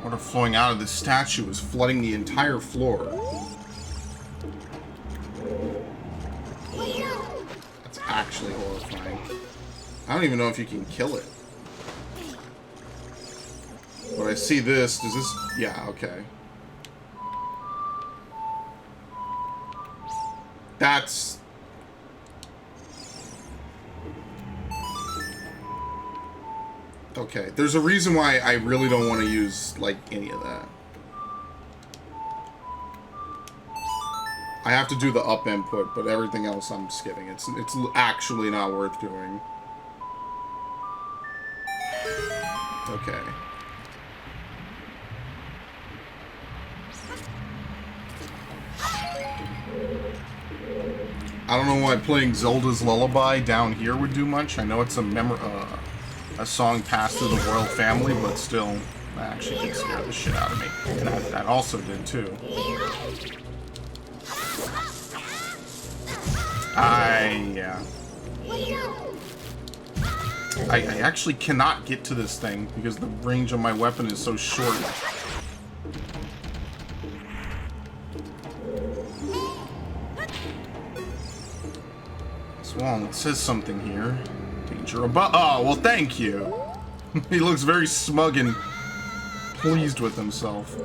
Water flowing out of this statue is flooding the entire floor. That's actually horrifying. I don't even know if you can kill it. But I see this. Does this... Yeah, okay. That's... Okay, there's a reason why I really don't want to use, like, any of that. I have to do the up input, but everything else I'm skipping. It's actually not worth doing. Okay. I don't know why playing Zelda's Lullaby down here would do much. I know it's a song passed through the royal family, but still, that actually did scare the shit out of me. And that also did too. Yeah. I actually cannot get to this thing because the range of my weapon is so short. Well, it says something here. Danger above. Oh, well, thank you. He looks very smug and pleased with himself.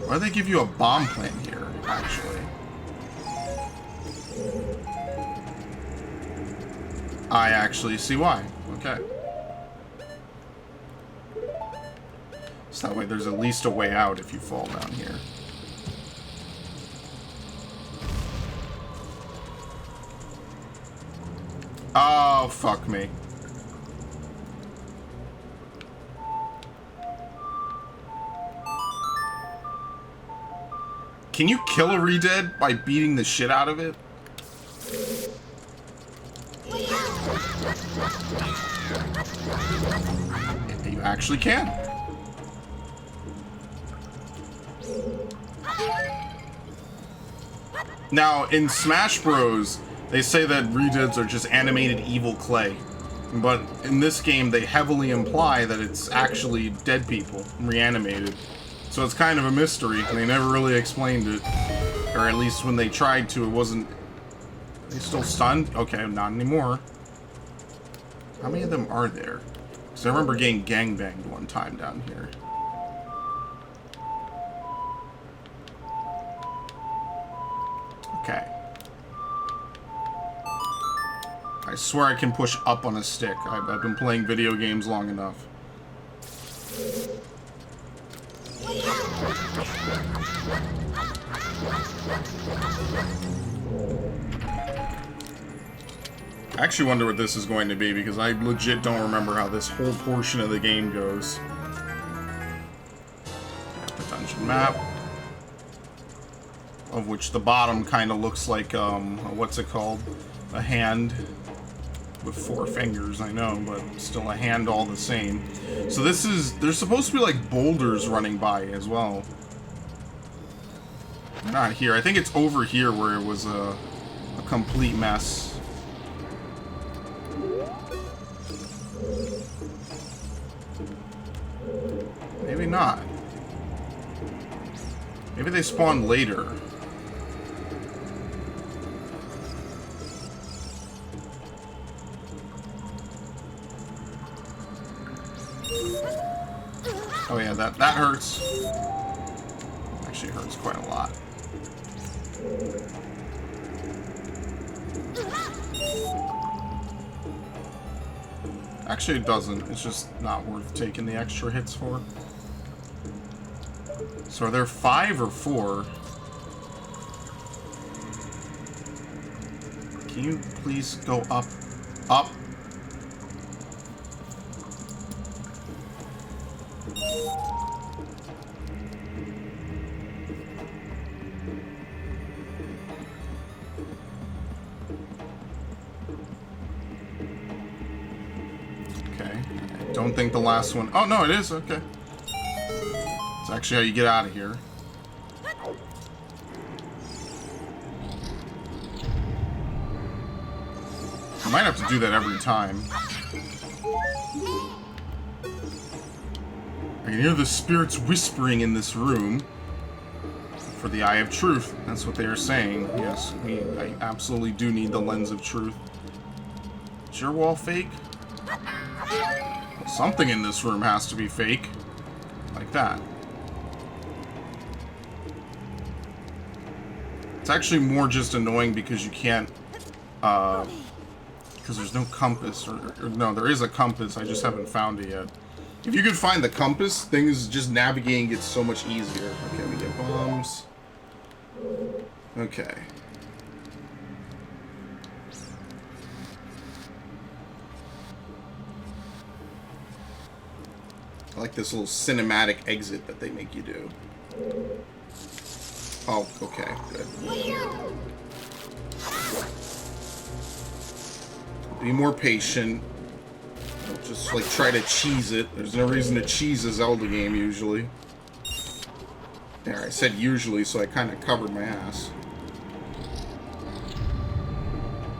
Why do they give you a bomb plant here, actually? I actually see why. Okay. So that way there's at least a way out if you fall down here. Oh, fuck me. Can you kill a Redead by beating the shit out of it? You actually can. Now, in Smash Bros, they say that Redeads are just animated evil clay. But in this game, they heavily imply that it's actually dead people, reanimated. So it's kind of a mystery, and they never really explained it. Or at least when they tried to, it wasn't... Are they still stunned? Okay, not anymore. How many of them are there? Because I remember getting gangbanged one time down here. Okay. I swear I can push up on a stick. I've been playing video games long enough. I actually wonder what this is going to be, because I legit don't remember how this whole portion of the game goes. The dungeon map. Of which the bottom kind of looks like, what's it called? A hand. With 4 fingers, I know, but still a hand all the same. So this is... There's supposed to be, like, boulders running by as well. Not here. I think it's over here where it was a complete mess. Maybe not. Maybe they spawn later. Oh yeah, that hurts. Actually hurts quite a lot. Actually it doesn't. It's just not worth taking the extra hits for. So are there 5 or 4? Can you please go up? Up? Don't think the last one... Oh, no, it is. Okay. It's actually how you get out of here. I might have to do that every time. I can hear the spirits whispering in this room. For the Eye of Truth. That's what they are saying. Yes, I absolutely do need the Lens of Truth. Is your wall fake? Something in this room has to be fake. Like that. It's actually more just annoying because you can't... because there's no compass. Or no, there is a compass. I just haven't found it yet. If you could find the compass, things just navigating gets so much easier. Okay, we get bombs. Okay. I like this little cinematic exit that they make you do. Oh, okay, good. Be more patient. Don't just, like, try to cheese it. There's no reason to cheese a Zelda game, usually. There, I said usually, so I kind of covered my ass.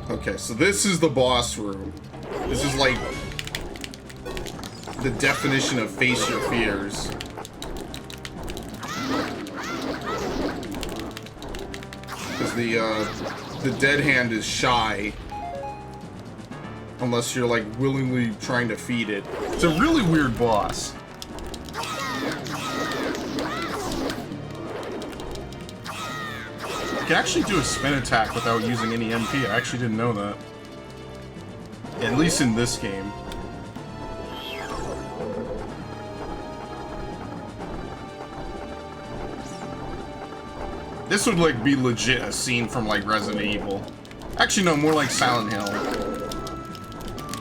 Okay, so this is the boss room. This is, like... the definition of face your fears. Because the the dead hand is shy. Unless you're, like, willingly trying to feed it. It's a really weird boss. You can actually do a spin attack without using any MP. I actually didn't know that. At least in this game. This would, like, be legit a scene from, like, Resident Evil. Actually, no, more like Silent Hill.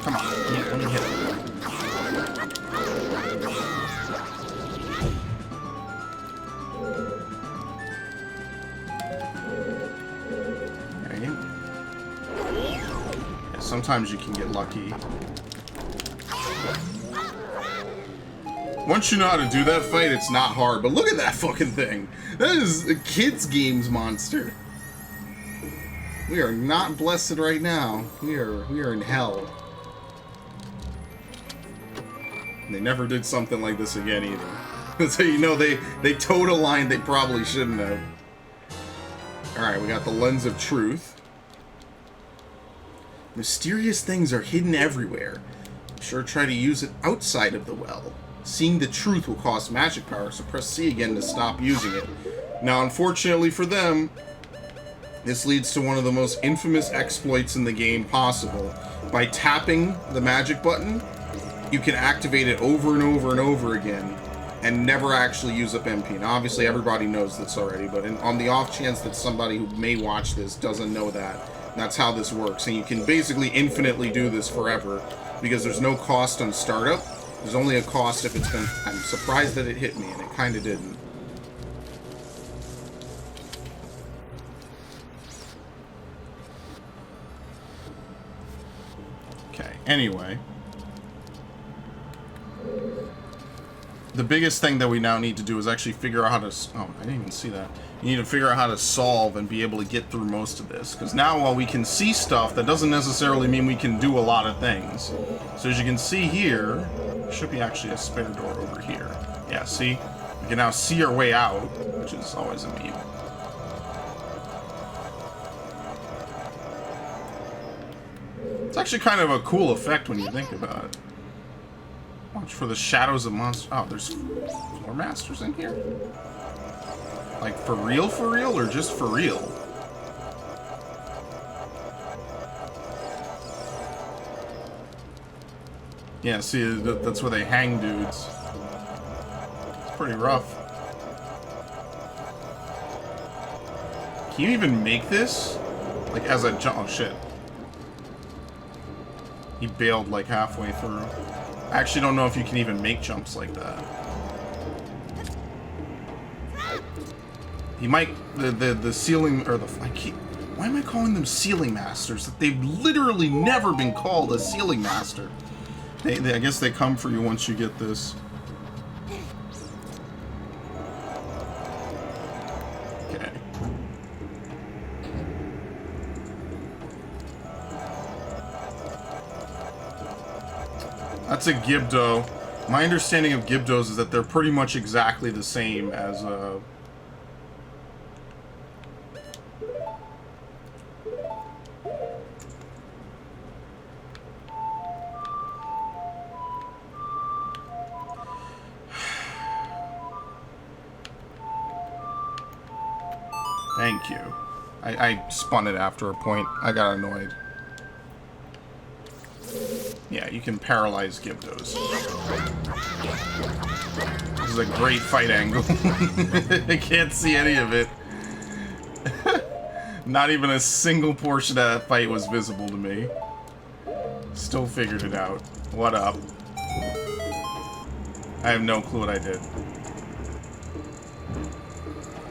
Come on, let me hit it. Sometimes you can get lucky. Once you know how to do that fight, it's not hard. But look at that fucking thing. That is a kids' games monster. We are not blessed right now. We are in hell. And they never did something like this again either. So you know they towed a line they probably shouldn't have. Alright, we got the Lens of Truth. Mysterious things are hidden everywhere. Be sure to try to use it outside of the well. Seeing the truth will cost magic power, so press C again to stop using it. Now, unfortunately for them, this leads to one of the most infamous exploits in the game possible. By tapping the magic button, you can activate it over and over and over again and never actually use up MP. Now, obviously, everybody knows this already, but on the off chance that somebody who may watch this doesn't know that, that's how this works. And you can basically infinitely do this forever because there's no cost on startup. There's only a cost if it's been... I'm surprised that it hit me, and it kind of didn't. Okay, anyway. The biggest thing that we now need to do is actually figure out how to... Oh, I didn't even see that. You need to figure out how to solve and be able to get through most of this. Because now, while we can see stuff, that doesn't necessarily mean we can do a lot of things. So as you can see here, there should be actually a spare door over here. Yeah, see? We can now see our way out, which is always a meme. It's actually kind of a cool effect when you think about it. Watch for the shadows of monsters. Oh, there's floor masters in here? Like, for real, or just for real? Yeah, see, that's where they hang dudes. It's pretty rough. Can you even make this? Like, as a jump? Oh, shit. He bailed, like, halfway through. I actually don't know if you can even make jumps like that. He might... The ceiling... Or the... why am I calling them ceiling masters? They've literally never been called a ceiling master. I guess they come for you once you get this. Okay. That's a Gibdo. My understanding of Gibdos is that they're pretty much exactly the same as Thank you. I spun it after a point. I got annoyed. Yeah, you can paralyze Gibdos. This is a great fight angle. I can't see any of it. Not even a single portion of that fight was visible to me. Still figured it out. What up? I have no clue what I did.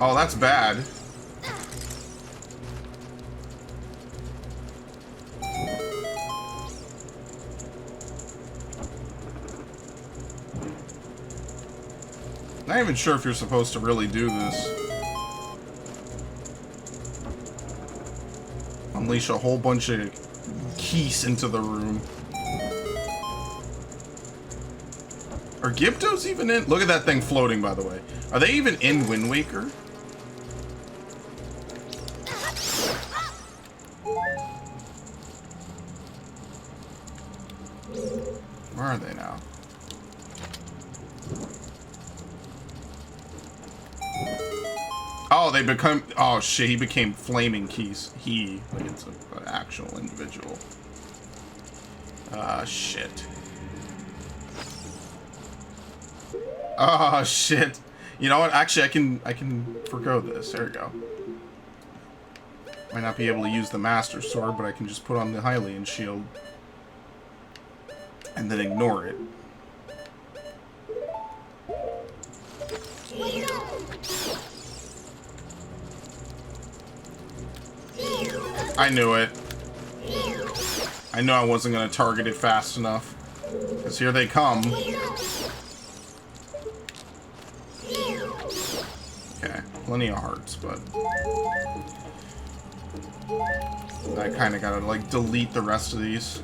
Oh, that's bad. Not even sure if you're supposed to really do this. Unleash a whole bunch of keys into the room. Are Gibdos even in? Look at that thing floating, by the way. Are they even in Wind Waker? Where are they now? Oh, they become... Oh, shit, he became Flaming Keys. He, like, it's an actual individual. Shit. Oh, shit. You know what? Actually, I can forgo this. There we go. Might not be able to use the Master Sword, but I can just put on the Hylian Shield. And then ignore it. I knew it. I knew I wasn't going to target it fast enough. Because here they come. Okay, plenty of hearts, but... I kind of got to, like, delete the rest of these.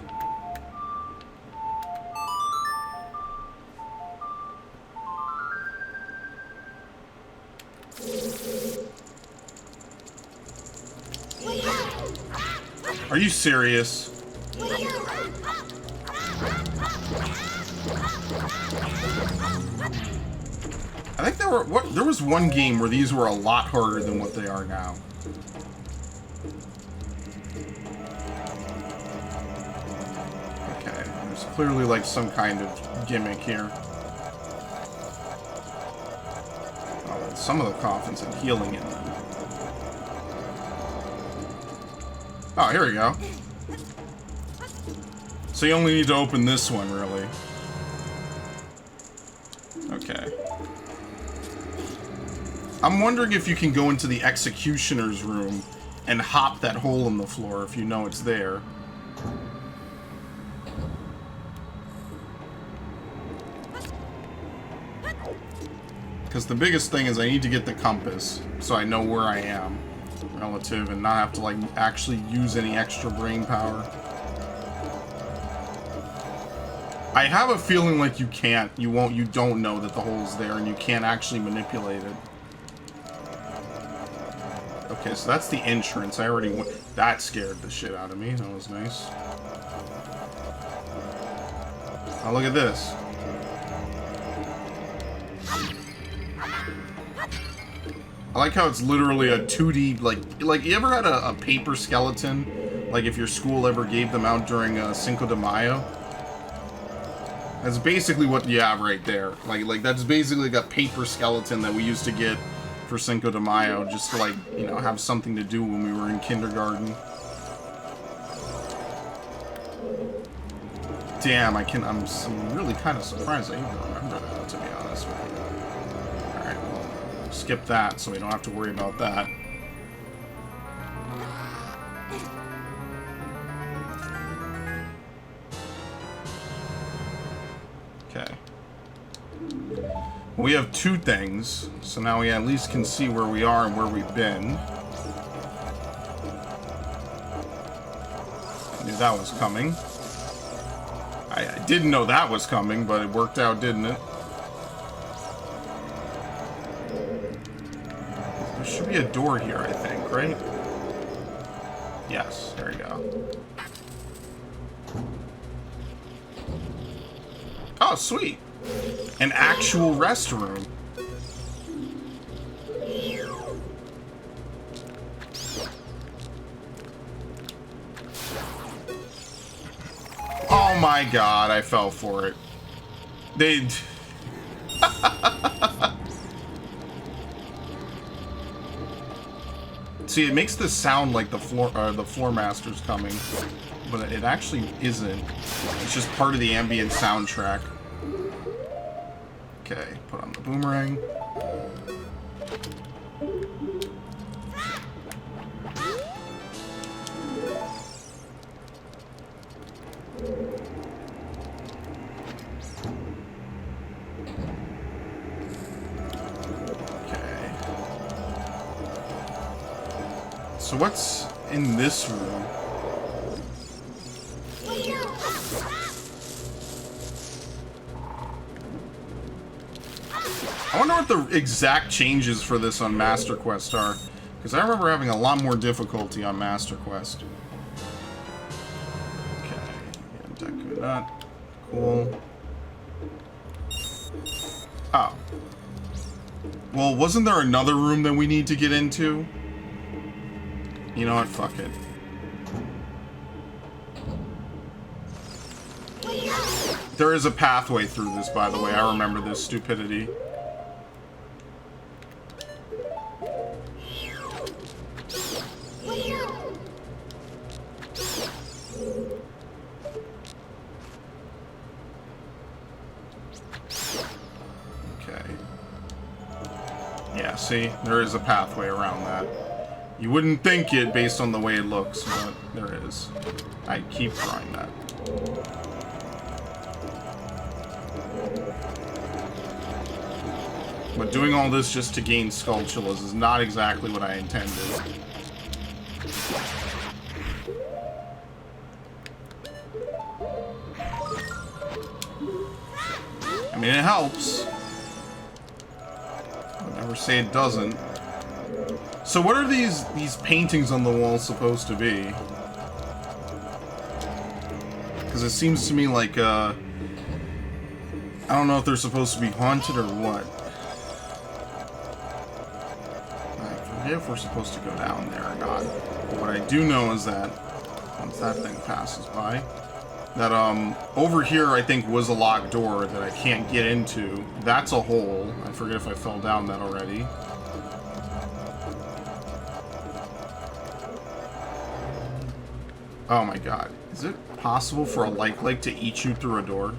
Are you serious? I think there was one game where these were a lot harder than what they are now. Okay, there's clearly like some kind of gimmick here. Oh, some of the coffins have healing in them. Oh, here we go. So you only need to open this one, really. Okay. I'm wondering if you can go into the executioner's room and hop that hole in the floor if you know it's there. Because the biggest thing is I need to get the compass so I know where I am relative and not have to like actually use any extra brain power. I have a feeling like you don't know that the hole's there and you can't actually manipulate it. Okay, so that's the entrance. I already went. That scared the shit out of me. That was nice. Oh, look at this. I like how it's literally a 2D, like you ever had a paper skeleton? Like if your school ever gave them out during Cinco de Mayo? That's basically what you have right there. Like that's basically like a paper skeleton that we used to get for Cinco de Mayo, just to like, you know, have something to do when we were in kindergarten. Damn, I'm really kind of surprised I even remember that, to be honest with you. Alright, well, skip that so we don't have to worry about that. Okay. We have two things, so now we at least can see where we are and where we've been. I knew that was coming. I didn't know that was coming, but it worked out, didn't it? There should be a door here, I think, right? Yes, there we go. Oh, sweet. An actual restroom. Oh my god, I fell for it. They... See, it makes this sound like the floor master's coming, but it actually isn't. It's just part of the ambient soundtrack. Okay, put on the boomerang. Okay. So what's in this room? I wonder what the exact changes for this on Master Quest are, because I remember having a lot more difficulty on Master Quest. Okay, Deku Nut, Cool. Oh. Well, wasn't there another room that we need to get into? You know what? Fuck it. There is a pathway through this, by the way. I remember this stupidity. Yeah, see? There is a pathway around that. You wouldn't think it based on the way it looks, but there is. I keep trying that. But doing all this just to gain Skulltulas is not exactly what I intended. I mean, it helps. I'll never say it doesn't. So what are these paintings on the wall supposed to be? Because it seems to me like, I don't know if they're supposed to be haunted or what. I forget if we're supposed to go down there or not. But what I do know is that, once that thing passes by, that, over here I think was a locked door that I can't get into. That's a hole. I forget if I fell down that already. Oh my god. Is it possible for a like to eat you through a door?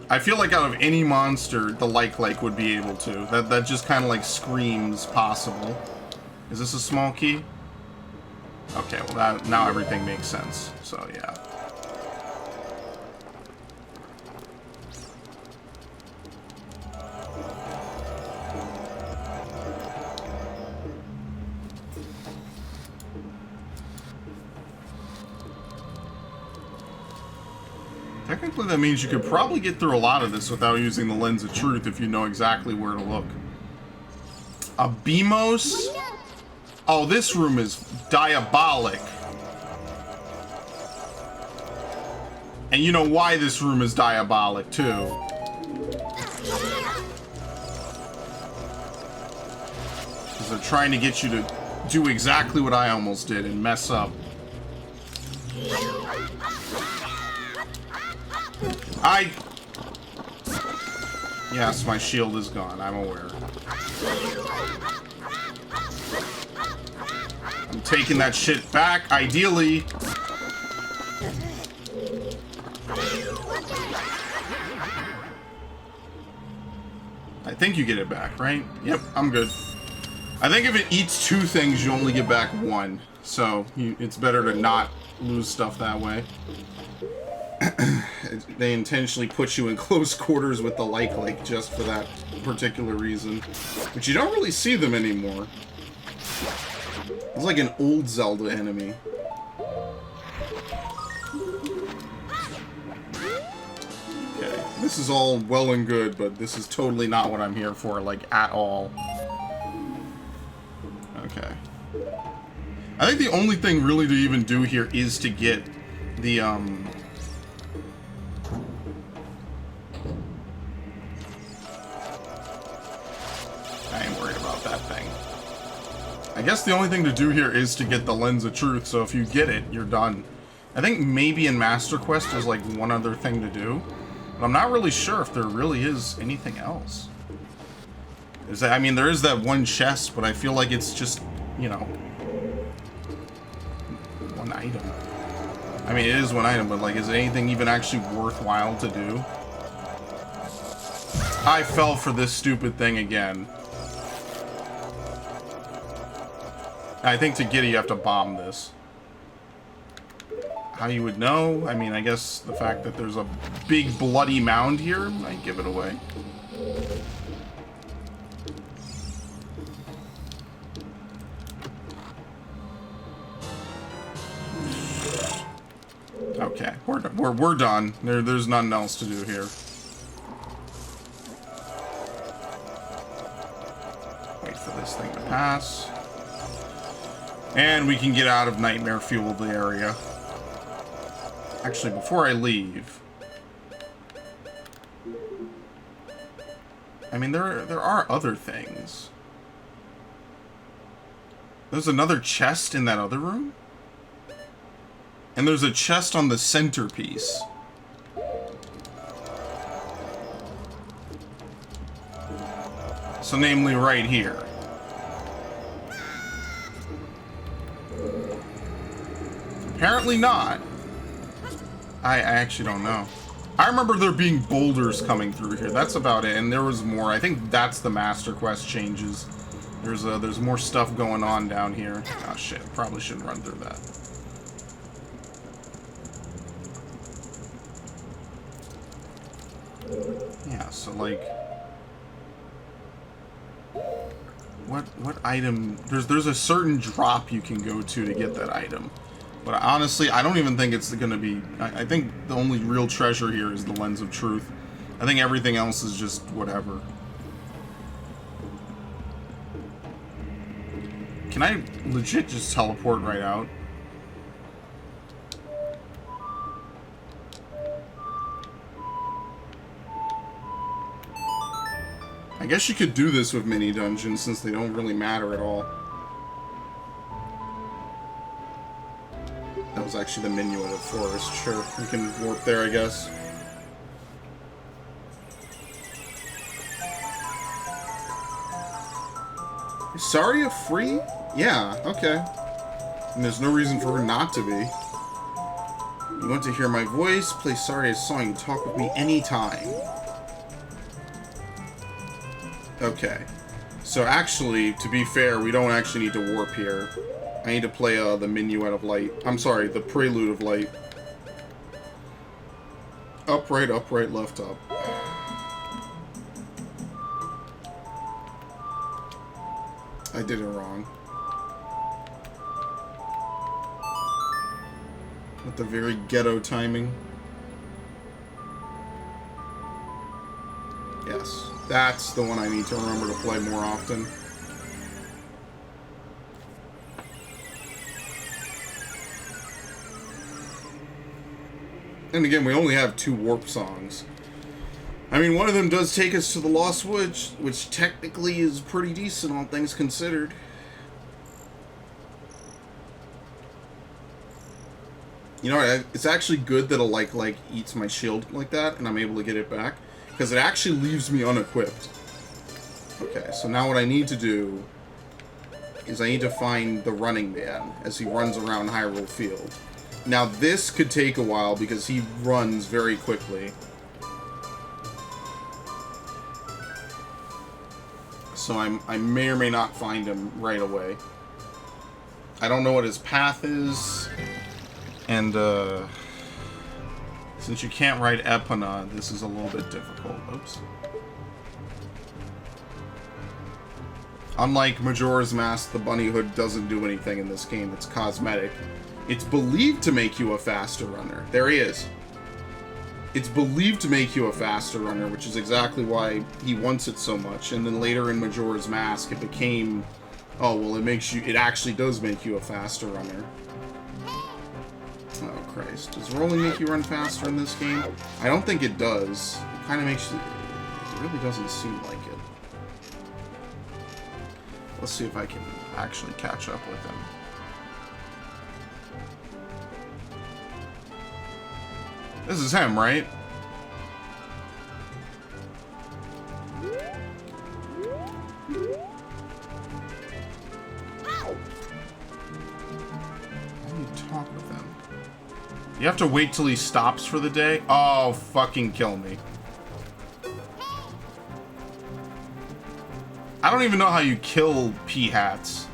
I feel like out of any monster, the like would be able to. That just kind of like screams possible. Is this a small key? Okay, well now everything makes sense. So yeah. Technically, that means you could probably get through a lot of this without using the Lens of Truth if you know exactly where to look. A Beamos? Oh, this room is diabolic. And you know why this room is diabolic, too. Because they're trying to get you to do exactly what I almost did and mess up. Yes, my shield is gone, I'm aware. I'm taking that shit back, ideally. I think you get it back, right? Yep, I'm good. I think if it eats two things, you only get back one. So, it's better to not lose stuff that way. They intentionally put you in close quarters with the like just for that particular reason. But you don't really see them anymore. It's like an old Zelda enemy. Okay, this is all well and good, but this is totally not what I'm here for, like, at all. Okay. I think the only thing really to even do here is to get the, I ain't worried about that thing. I guess the only thing to do here is to get the Lens of Truth, so if you get it, you're done. I think maybe in Master Quest there's like one other thing to do, but I'm not really sure if there really is anything else. I mean, there is that one chest, but I feel like it's just, you know, one item. I mean, it is one item, but like, is anything even actually worthwhile to do? I fell for this stupid thing again. I think to get it, you have to bomb this. How you would know? I mean, I guess the fact that there's a big bloody mound here might give it away. Okay, we're done. There's nothing else to do here. Wait for this thing to pass. And we can get out of Nightmare Fueled area. Actually, before I leave... I mean, there are other things. There's another chest in that other room? And there's a chest on the centerpiece. So, namely, right here. Apparently not. I actually don't know. I remember there being boulders coming through here. That's about it. And there was more. I think that's the Master Quest changes. There's more stuff going on down here. Oh shit, probably shouldn't run through that. Yeah, so like... What item... There's a certain drop you can go to get that item. But honestly, I don't even think it's gonna be... I think the only real treasure here is the Lens of Truth. I think everything else is just whatever. Can I legit just teleport right out? I guess you could do this with mini dungeons since they don't really matter at all. That was actually the Minuet of Forest. Sure, we can warp there, I guess. Is Saria free? Yeah, okay. And there's no reason for her not to be. You want to hear my voice? Play Saria's song. You talk with me anytime. Okay. So actually, to be fair, we don't actually need to warp here. I need to play the Minuet of Light. I'm sorry, the Prelude of Light. Up, right, left, up. I did it wrong. With the very ghetto timing. Yes, that's the one I need to remember to play more often. And again, we only have 2 warp songs. I mean, one of them does take us to the Lost Woods, which technically is pretty decent, all things considered. You know, it's actually good that a like eats my shield like that, and I'm able to get it back, because it actually leaves me unequipped. Okay, so now what I need to do is I need to find the Running Man as he runs around Hyrule Field. Now, this could take a while because he runs very quickly. So I may or may not find him right away. I don't know what his path is. And, since you can't ride Epona, this is a little bit difficult. Oops. Unlike Majora's Mask, the bunny hood doesn't do anything in this game. It's cosmetic. It's believed to make you a faster runner. There he is. It's believed to make you a faster runner, which is exactly why he wants it so much. And then later in Majora's Mask, it became, oh, well, it actually does make you a faster runner. Oh, Christ. Does rolling make you run faster in this game? I don't think it does. It kind of makes you, it really doesn't seem like it. Let's see if I can actually catch up with him. This is him, right? How do you talk with him? You have to wait till he stops for the day? Oh, fucking kill me. I don't even know how you kill P-hats.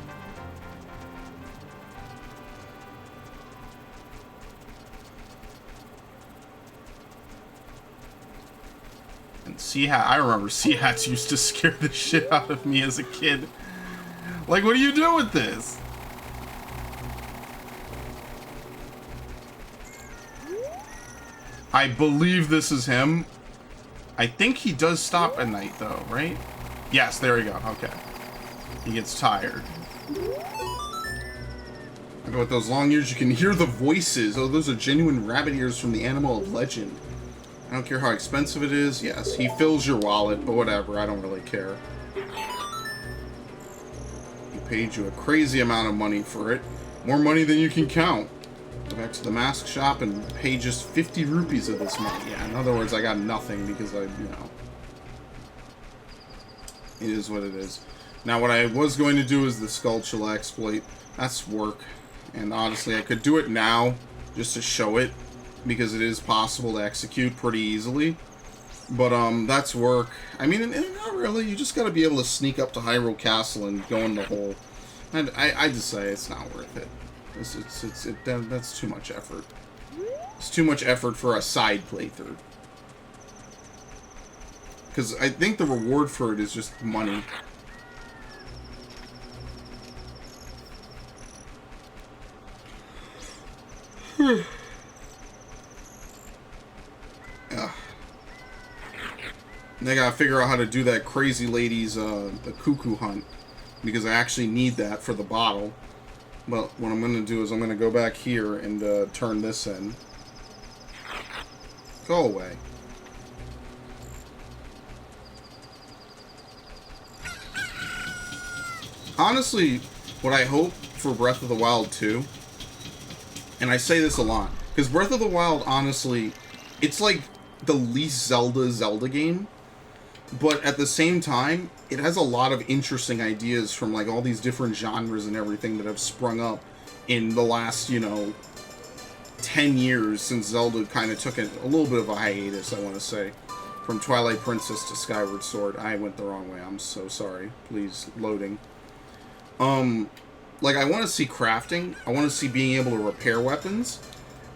And Sea-Hat, I remember Sea-Hats used to scare the shit out of me as a kid. Like, what do you do with this? I believe this is him. I think he does stop at night, though, right? Yes, there we go. Okay. He gets tired. Look at those long ears. You can hear the voices. Oh, those are genuine rabbit ears from the animal of legend. I don't care how expensive it is. Yes, he fills your wallet, but whatever. I don't really care. He paid you a crazy amount of money for it. More money than you can count. Go back to the mask shop and pay just 50 rupees of this money. Yeah, in other words, I got nothing because it is what it is. Now, what I was going to do is the Skulltula exploit. That's work. And honestly, I could do it now just to show it, because it is possible to execute pretty easily. But, that's work. I mean, not really. You just gotta be able to sneak up to Hyrule Castle and go in the hole. And I just say it's not worth it. That's too much effort. It's too much effort for a side playthrough. Because I think the reward for it is just money. I gotta figure out how to do that crazy lady's the cuckoo hunt, because I actually need that for the bottle. But what I'm gonna do is I'm gonna go back here and turn this in. Go away. Honestly, what I hope for Breath of the Wild 2, and I say this a lot, because Breath of the Wild, honestly, it's like the least Zelda game, but at the same time, it has a lot of interesting ideas from like all these different genres and everything that have sprung up in the last, 10 years since Zelda kind of took a little bit of a hiatus, I want to say. From Twilight Princess to Skyward Sword. I went the wrong way, I'm so sorry. Please, loading. Like, I want to see crafting. I want to see being able to repair weapons.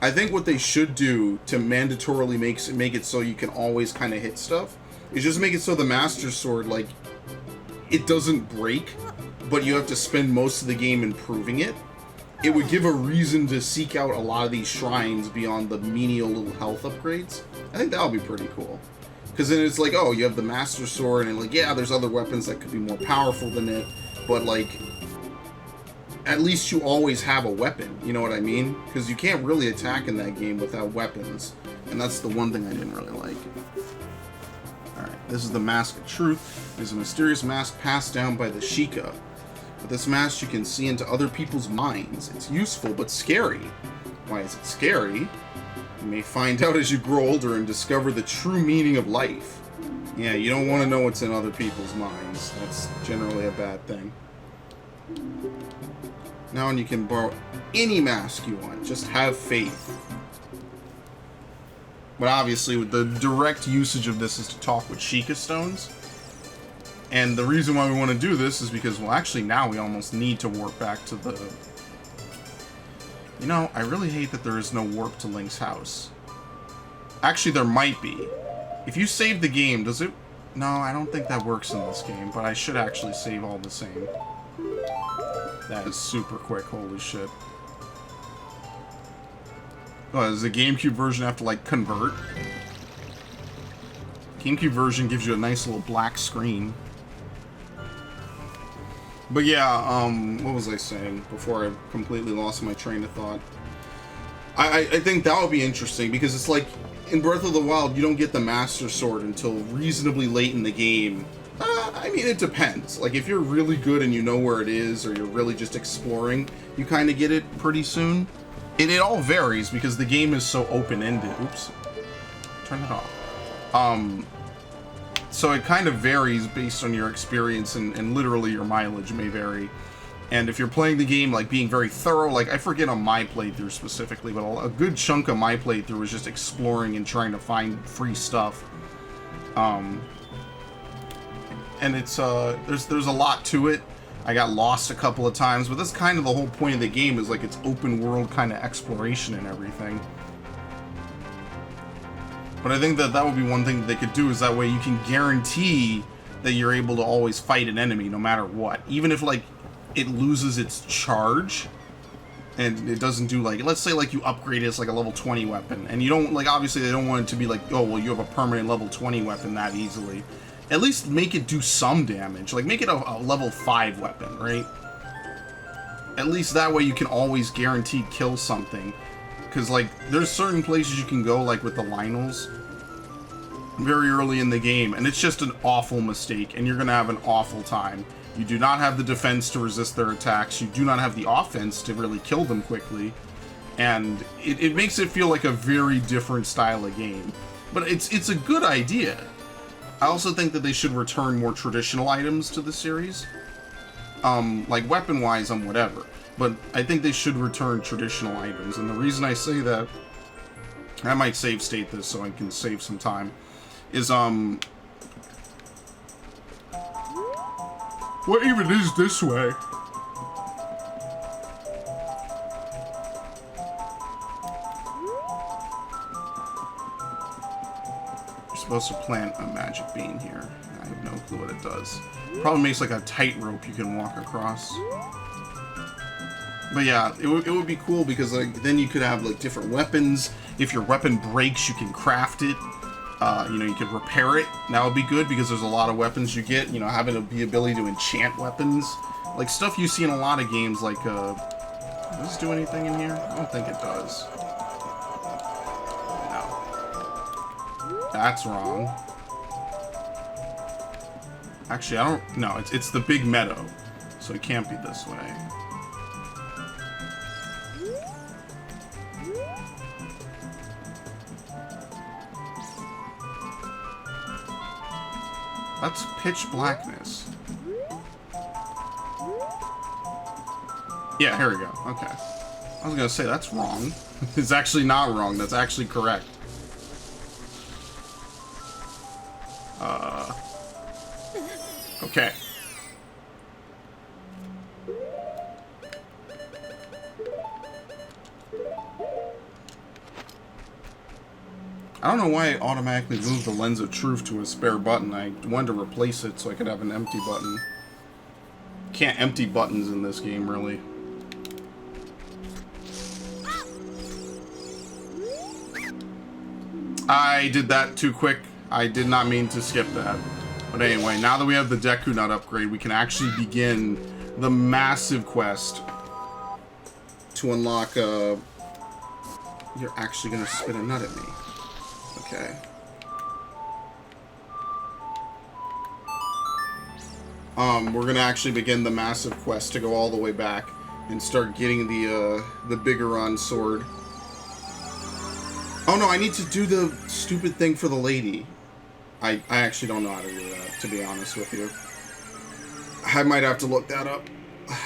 I think what they should do to mandatorily make it so you can always kind of hit stuff is just make it so the Master Sword, like, it doesn't break, but you have to spend most of the game improving it. It would give a reason to seek out a lot of these shrines beyond the menial little health upgrades. I think that would be pretty cool. Because then it's like, oh, you have the Master Sword, and like, yeah, there's other weapons that could be more powerful than it, but like, at least you always have a weapon, you know what I mean? Because you can't really attack in that game without weapons, and that's the one thing I didn't really like. Alright, this is the Mask of Truth. It is a mysterious mask passed down by the Sheikah. With this mask, you can see into other people's minds. It's useful, but scary. Why is it scary? You may find out as you grow older and discover the true meaning of life. Yeah, you don't want to know what's in other people's minds. That's generally a bad thing. Now you can borrow any mask you want. Just have faith. But obviously, with the direct usage of this is to talk with Sheikah Stones. And the reason why we want to do this is because, well, actually now we almost need to warp back to the... You know, I really hate that there is no warp to Link's house. Actually, there might be. If you save the game, does it... No, I don't think that works in this game, but I should actually save all the same. That is super quick, holy shit. Oh, does the GameCube version have to, like, convert? GameCube version gives you a nice little black screen. But yeah, what was I saying before I completely lost my train of thought? I think that would be interesting, because it's like, in Breath of the Wild, you don't get the Master Sword until reasonably late in the game. I mean, it depends. Like, if you're really good and you know where it is, or you're really just exploring, you kind of get it pretty soon. It all varies, because the game is so open-ended. Oops. Turn it off. So it kind of varies based on your experience, and literally your mileage may vary. And if you're playing the game, like, being very thorough, like, I forget on my playthrough specifically, but a good chunk of my playthrough was just exploring and trying to find free stuff. And it's, there's a lot to it. I got lost a couple of times, but that's kind of the whole point of the game, is like it's open world kind of exploration and everything. But I think that would be one thing that they could do, is that way you can guarantee that you're able to always fight an enemy no matter what. Even if, like, it loses its charge and it doesn't do, like, let's say, like, you upgrade it as, like, a level 20 weapon, and you don't, like, obviously they don't want it to be like, oh, well, you have a permanent level 20 weapon that easily. At least make it do some damage. Like, make it a level 5 weapon, right? At least that way you can always guaranteed kill something. Because, like, there's certain places you can go, like with the Lynels, very early in the game, and it's just an awful mistake, and you're going to have an awful time. You do not have the defense to resist their attacks. You do not have the offense to really kill them quickly. And it makes it feel like a very different style of game. But it's a good idea. I also think that they should return more traditional items to the series. Like weapon-wise and whatever. But I think they should return traditional items. And the reason I say that, I might save state this so I can save some time, is, what even is this way? You're supposed to plant a magic bean here. I have no clue what it does. Probably makes like a tightrope you can walk across. But yeah, it would be cool because like then you could have like different weapons. If your weapon breaks, you can craft it. You know, you could repair it. That would be good because there's a lot of weapons you get. You know, having the ability to enchant weapons. Like stuff you see in a lot of games like, does this do anything in here? I don't think it does. No. That's wrong. Actually, I don't... No, it's the big meadow. So it can't be this way. That's pitch blackness. Yeah, here we go. Okay. I was gonna say, that's wrong. It's actually not wrong. That's actually correct. Okay. I don't know why it automatically moved the Lens of Truth to a spare button. I wanted to replace it so I could have an empty button. Can't empty buttons in this game, really. I did that too quick. I did not mean to skip that. But anyway, now that we have the Deku Nut upgrade, we can actually begin the massive quest to unlock, You're actually gonna spit a nut at me. Okay. We're gonna actually begin the massive quest to go all the way back and start getting the Bigoron sword. Oh no, I need to do the stupid thing for the lady. I actually don't know how to do that, to be honest with you. I might have to look that up.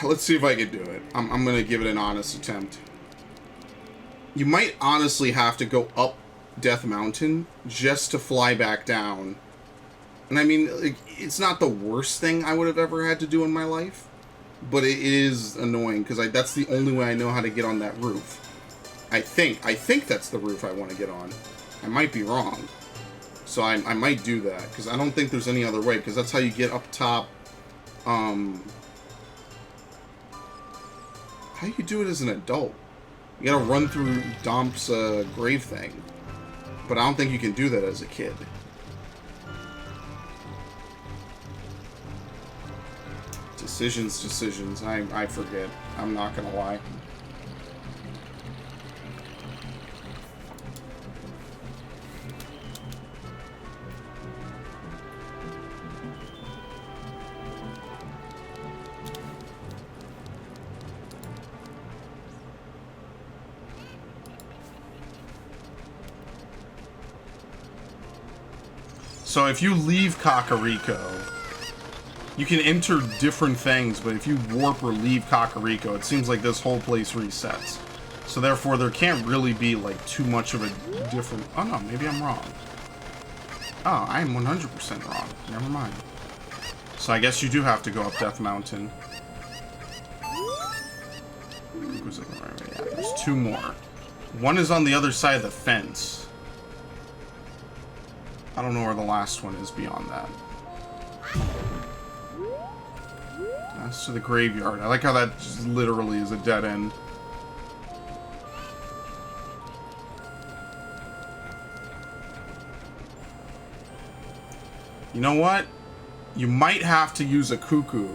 Let's see if I can do it. I'm gonna give it an honest attempt. You might honestly have to go up Death Mountain just to fly back down. And I mean, like, it's not the worst thing I would have ever had to do in my life, but it is annoying because that's the only way I know how to get on that roof. I think that's the roof I want to get on. I might be wrong. So I might do that because I don't think there's any other way because that's how you get up top. How you do it as an adult? You gotta run through Domp's grave thing. But I don't think you can do that as a kid. Decisions. I forget. I'm not gonna lie. So if you leave Kakariko, you can enter different things, but if you warp or leave Kakariko, it seems like this whole place resets. So therefore, there can't really be, like, too much of a different... Oh, no, maybe I'm wrong. Oh, I am 100% wrong. Never mind. So I guess you do have to go up Death Mountain. Yeah, there's two more. One is on the other side of the fence. I don't know where the last one is beyond that. That's to the graveyard. I like how that just literally is a dead end. You know what? You might have to use a cuckoo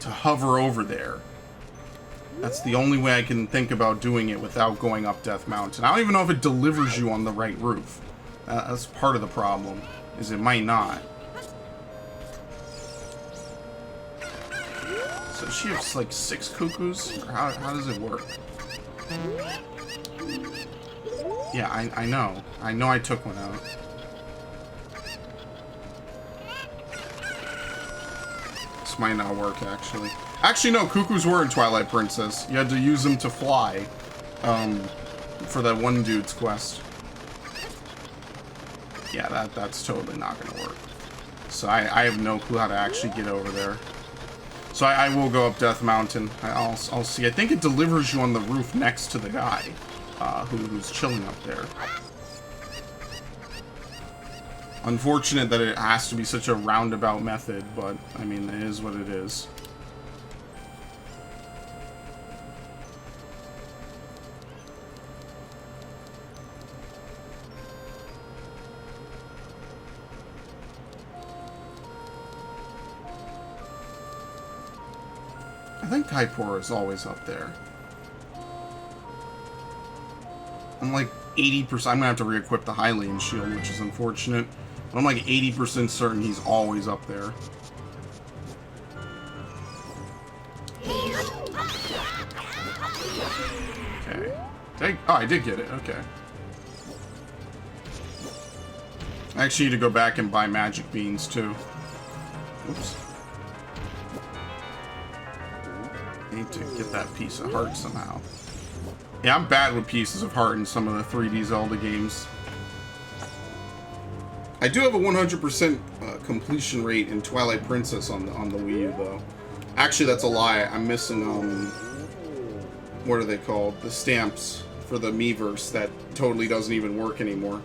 to hover over there. That's the only way I can think about doing it without going up Death Mountain. I don't even know if it delivers you on the right roof. That's part of the problem, is it might not. So she has like 6 cuckoos? Or how does it work? Yeah, I know. I know I took one out. This might not work, actually. Actually, no, cuckoos were in Twilight Princess. You had to use them to fly. For that one dude's quest. Yeah, that's totally not gonna work. So I have no clue how to actually get over there. So I will go up Death Mountain. I'll see. I think it delivers you on the roof next to the guy who's chilling up there. Unfortunate that it has to be such a roundabout method, but I mean, it is what it is. I think Kaipora is always up there. I'm like 80%. I'm gonna have to re-equip the Hylian shield, which is unfortunate. But I'm like 80% certain he's always up there. Okay. Oh, I did get it. Okay. I actually need to go back and buy magic beans too. Oops. Need to get that piece of heart somehow. Yeah, I'm bad with pieces of heart in some of the 3D Zelda games. I do have a 100% completion rate in Twilight Princess on the Wii U, though. Actually, that's a lie. I'm missing, what are they called? The stamps for the Miiverse that totally doesn't even work anymore.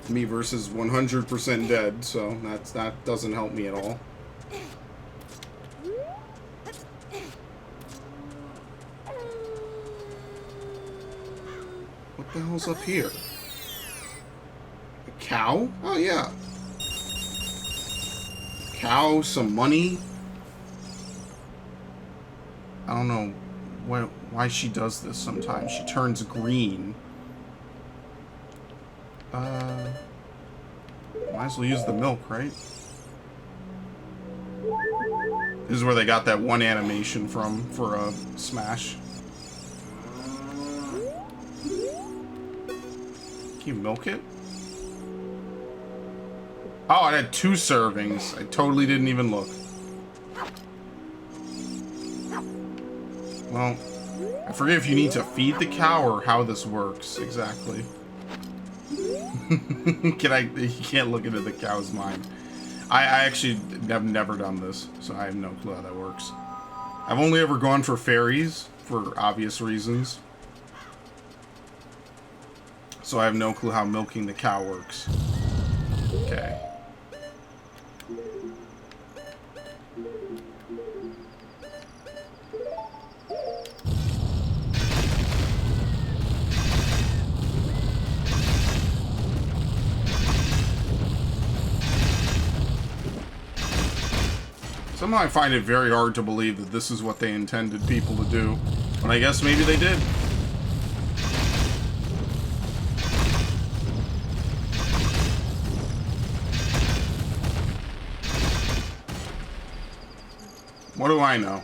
Miiverse is 100% dead, so that doesn't help me at all. What the hell's up here? A cow? Oh, yeah. Cow, some money. I don't know why she does this sometimes. She turns green. Might as well use the milk, right? This is where they got that one animation from for Smash. Can you milk it? Oh, it had 2 servings. I totally didn't even look. Well, I forget if you need to feed the cow or how this works exactly. You can't look into the cow's mind. I actually have never done this, so I have no clue how that works. I've only ever gone for fairies, for obvious reasons. So I have no clue how milking the cow works. Okay. Somehow I find it very hard to believe that this is what they intended people to do. But I guess maybe they did. What do I know?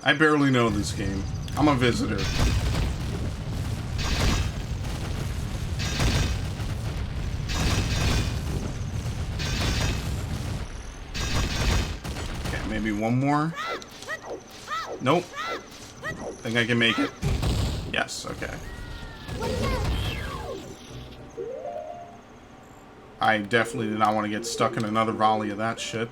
I barely know this game. I'm a visitor. Okay, maybe one more. Nope. Think I can make it. Yes, okay. I definitely did not want to get stuck in another volley of that shit.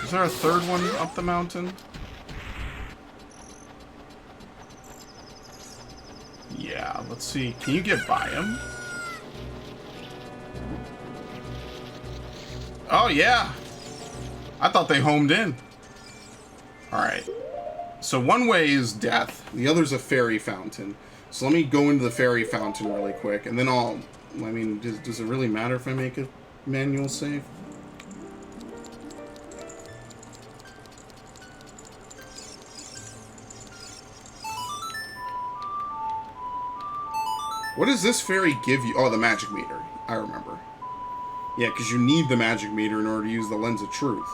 Is there a third one up the mountain? Yeah, let's see. Can you get by him? Oh, yeah. I thought they homed in. Alright. So one way is death. The other's a fairy fountain. So let me go into the fairy fountain really quick. And then I mean, does it really matter if I make a manual save? What does this fairy give you? Oh, the magic meter. I remember. Yeah, because you need the magic meter in order to use the lens of truth.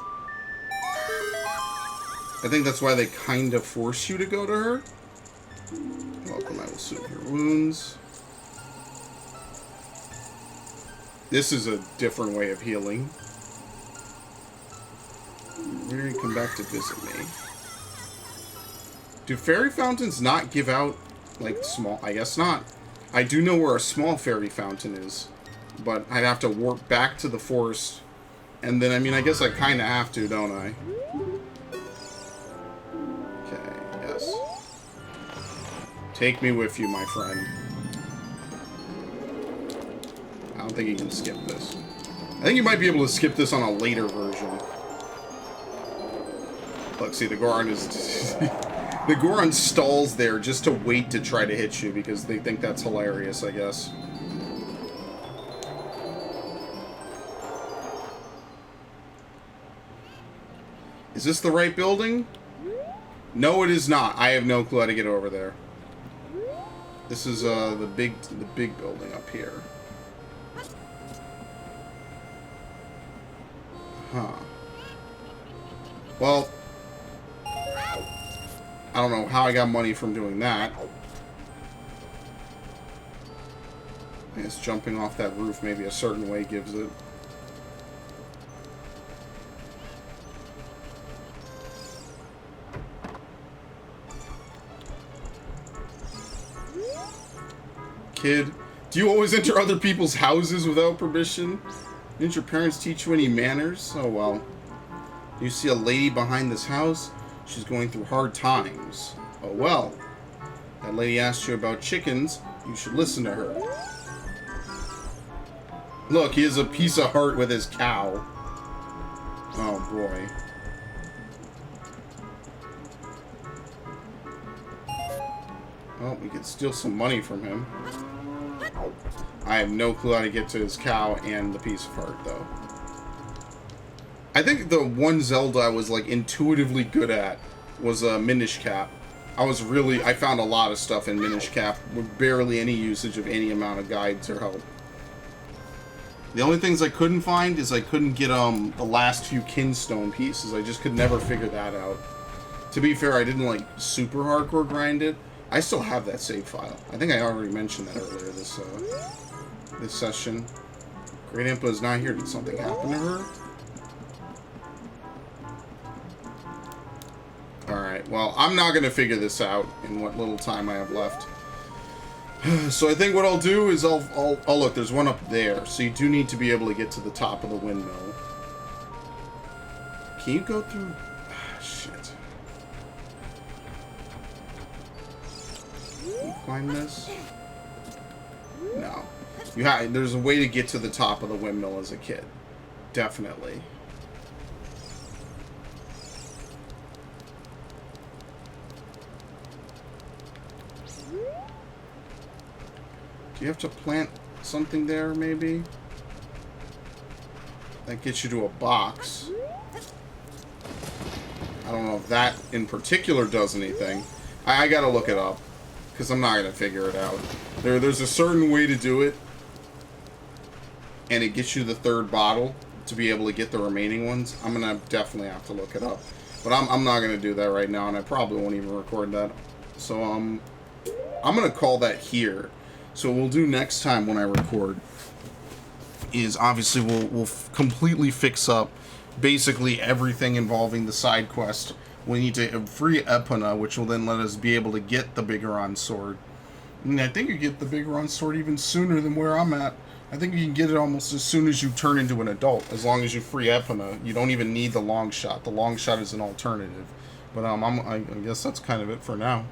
I think that's why they kind of force you to go to her. Welcome, I will soothe your wounds. This is a different way of healing. Where you come back to visit me. Do fairy fountains not give out, like, small? I guess not. I do know where a small fairy fountain is, but I'd have to warp back to the forest, and then, I mean, I guess I kind of have to, don't I? Okay, yes. Take me with you, my friend. I don't think you can skip this. I think you might be able to skip this on a later version. Look, see, the Goron is... The Goron stalls there just to wait to try to hit you because they think that's hilarious, I guess. Is this the right building? No, it is not. I have no clue how to get over there. This is the big building up here. Huh. Well, I don't know how I got money from doing that. I guess jumping off that roof maybe a certain way gives it. Kid, do you always enter other people's houses without permission? Didn't your parents teach you any manners? Oh well. Do you see a lady behind this house? She's going through hard times. Oh well. That lady asked you about chickens. You should listen to her. Look, he has a piece of heart with his cow. Oh boy. Well, we could steal some money from him. I have no clue how to get to his cow and the piece of heart, though. I think the one Zelda I was, like, intuitively good at was Minish Cap. I found a lot of stuff in Minish Cap with barely any usage of any amount of guides or help. The only things I couldn't find is I couldn't get the last few Kinstone pieces. I just could never figure that out. To be fair, I didn't, like, super hardcore grind it. I still have that save file. I think I already mentioned that earlier this session. Great Impa is not here. Did something happen to her? Alright, well, I'm not going to figure this out in what little time I have left. So I think what I'll do is oh look, there's one up there. So you do need to be able to get to the top of the windmill. Can you go through... shit. Can you climb this? No. There's a way to get to the top of the windmill as a kid. Definitely. Do you have to plant something there, maybe? That gets you to a box. I don't know if that in particular does anything. I gotta look it up, because I'm not gonna figure it out. There's a certain way to do it, and it gets you the third bottle to be able to get the remaining ones. I'm gonna definitely have to look it up. But I'm not gonna do that right now, and I probably won't even record that. So, I'm gonna call that here. So what we'll do next time when I record is obviously we'll completely fix up basically everything involving the side quest. We need to free Epona, which will then let us be able to get the Bigoron sword. And I think you get the Bigoron sword even sooner than where I'm at. I think you can get it almost as soon as you turn into an adult, as long as you free Epona. You don't even need the long shot. The long shot is an alternative. But I guess that's kind of it for now.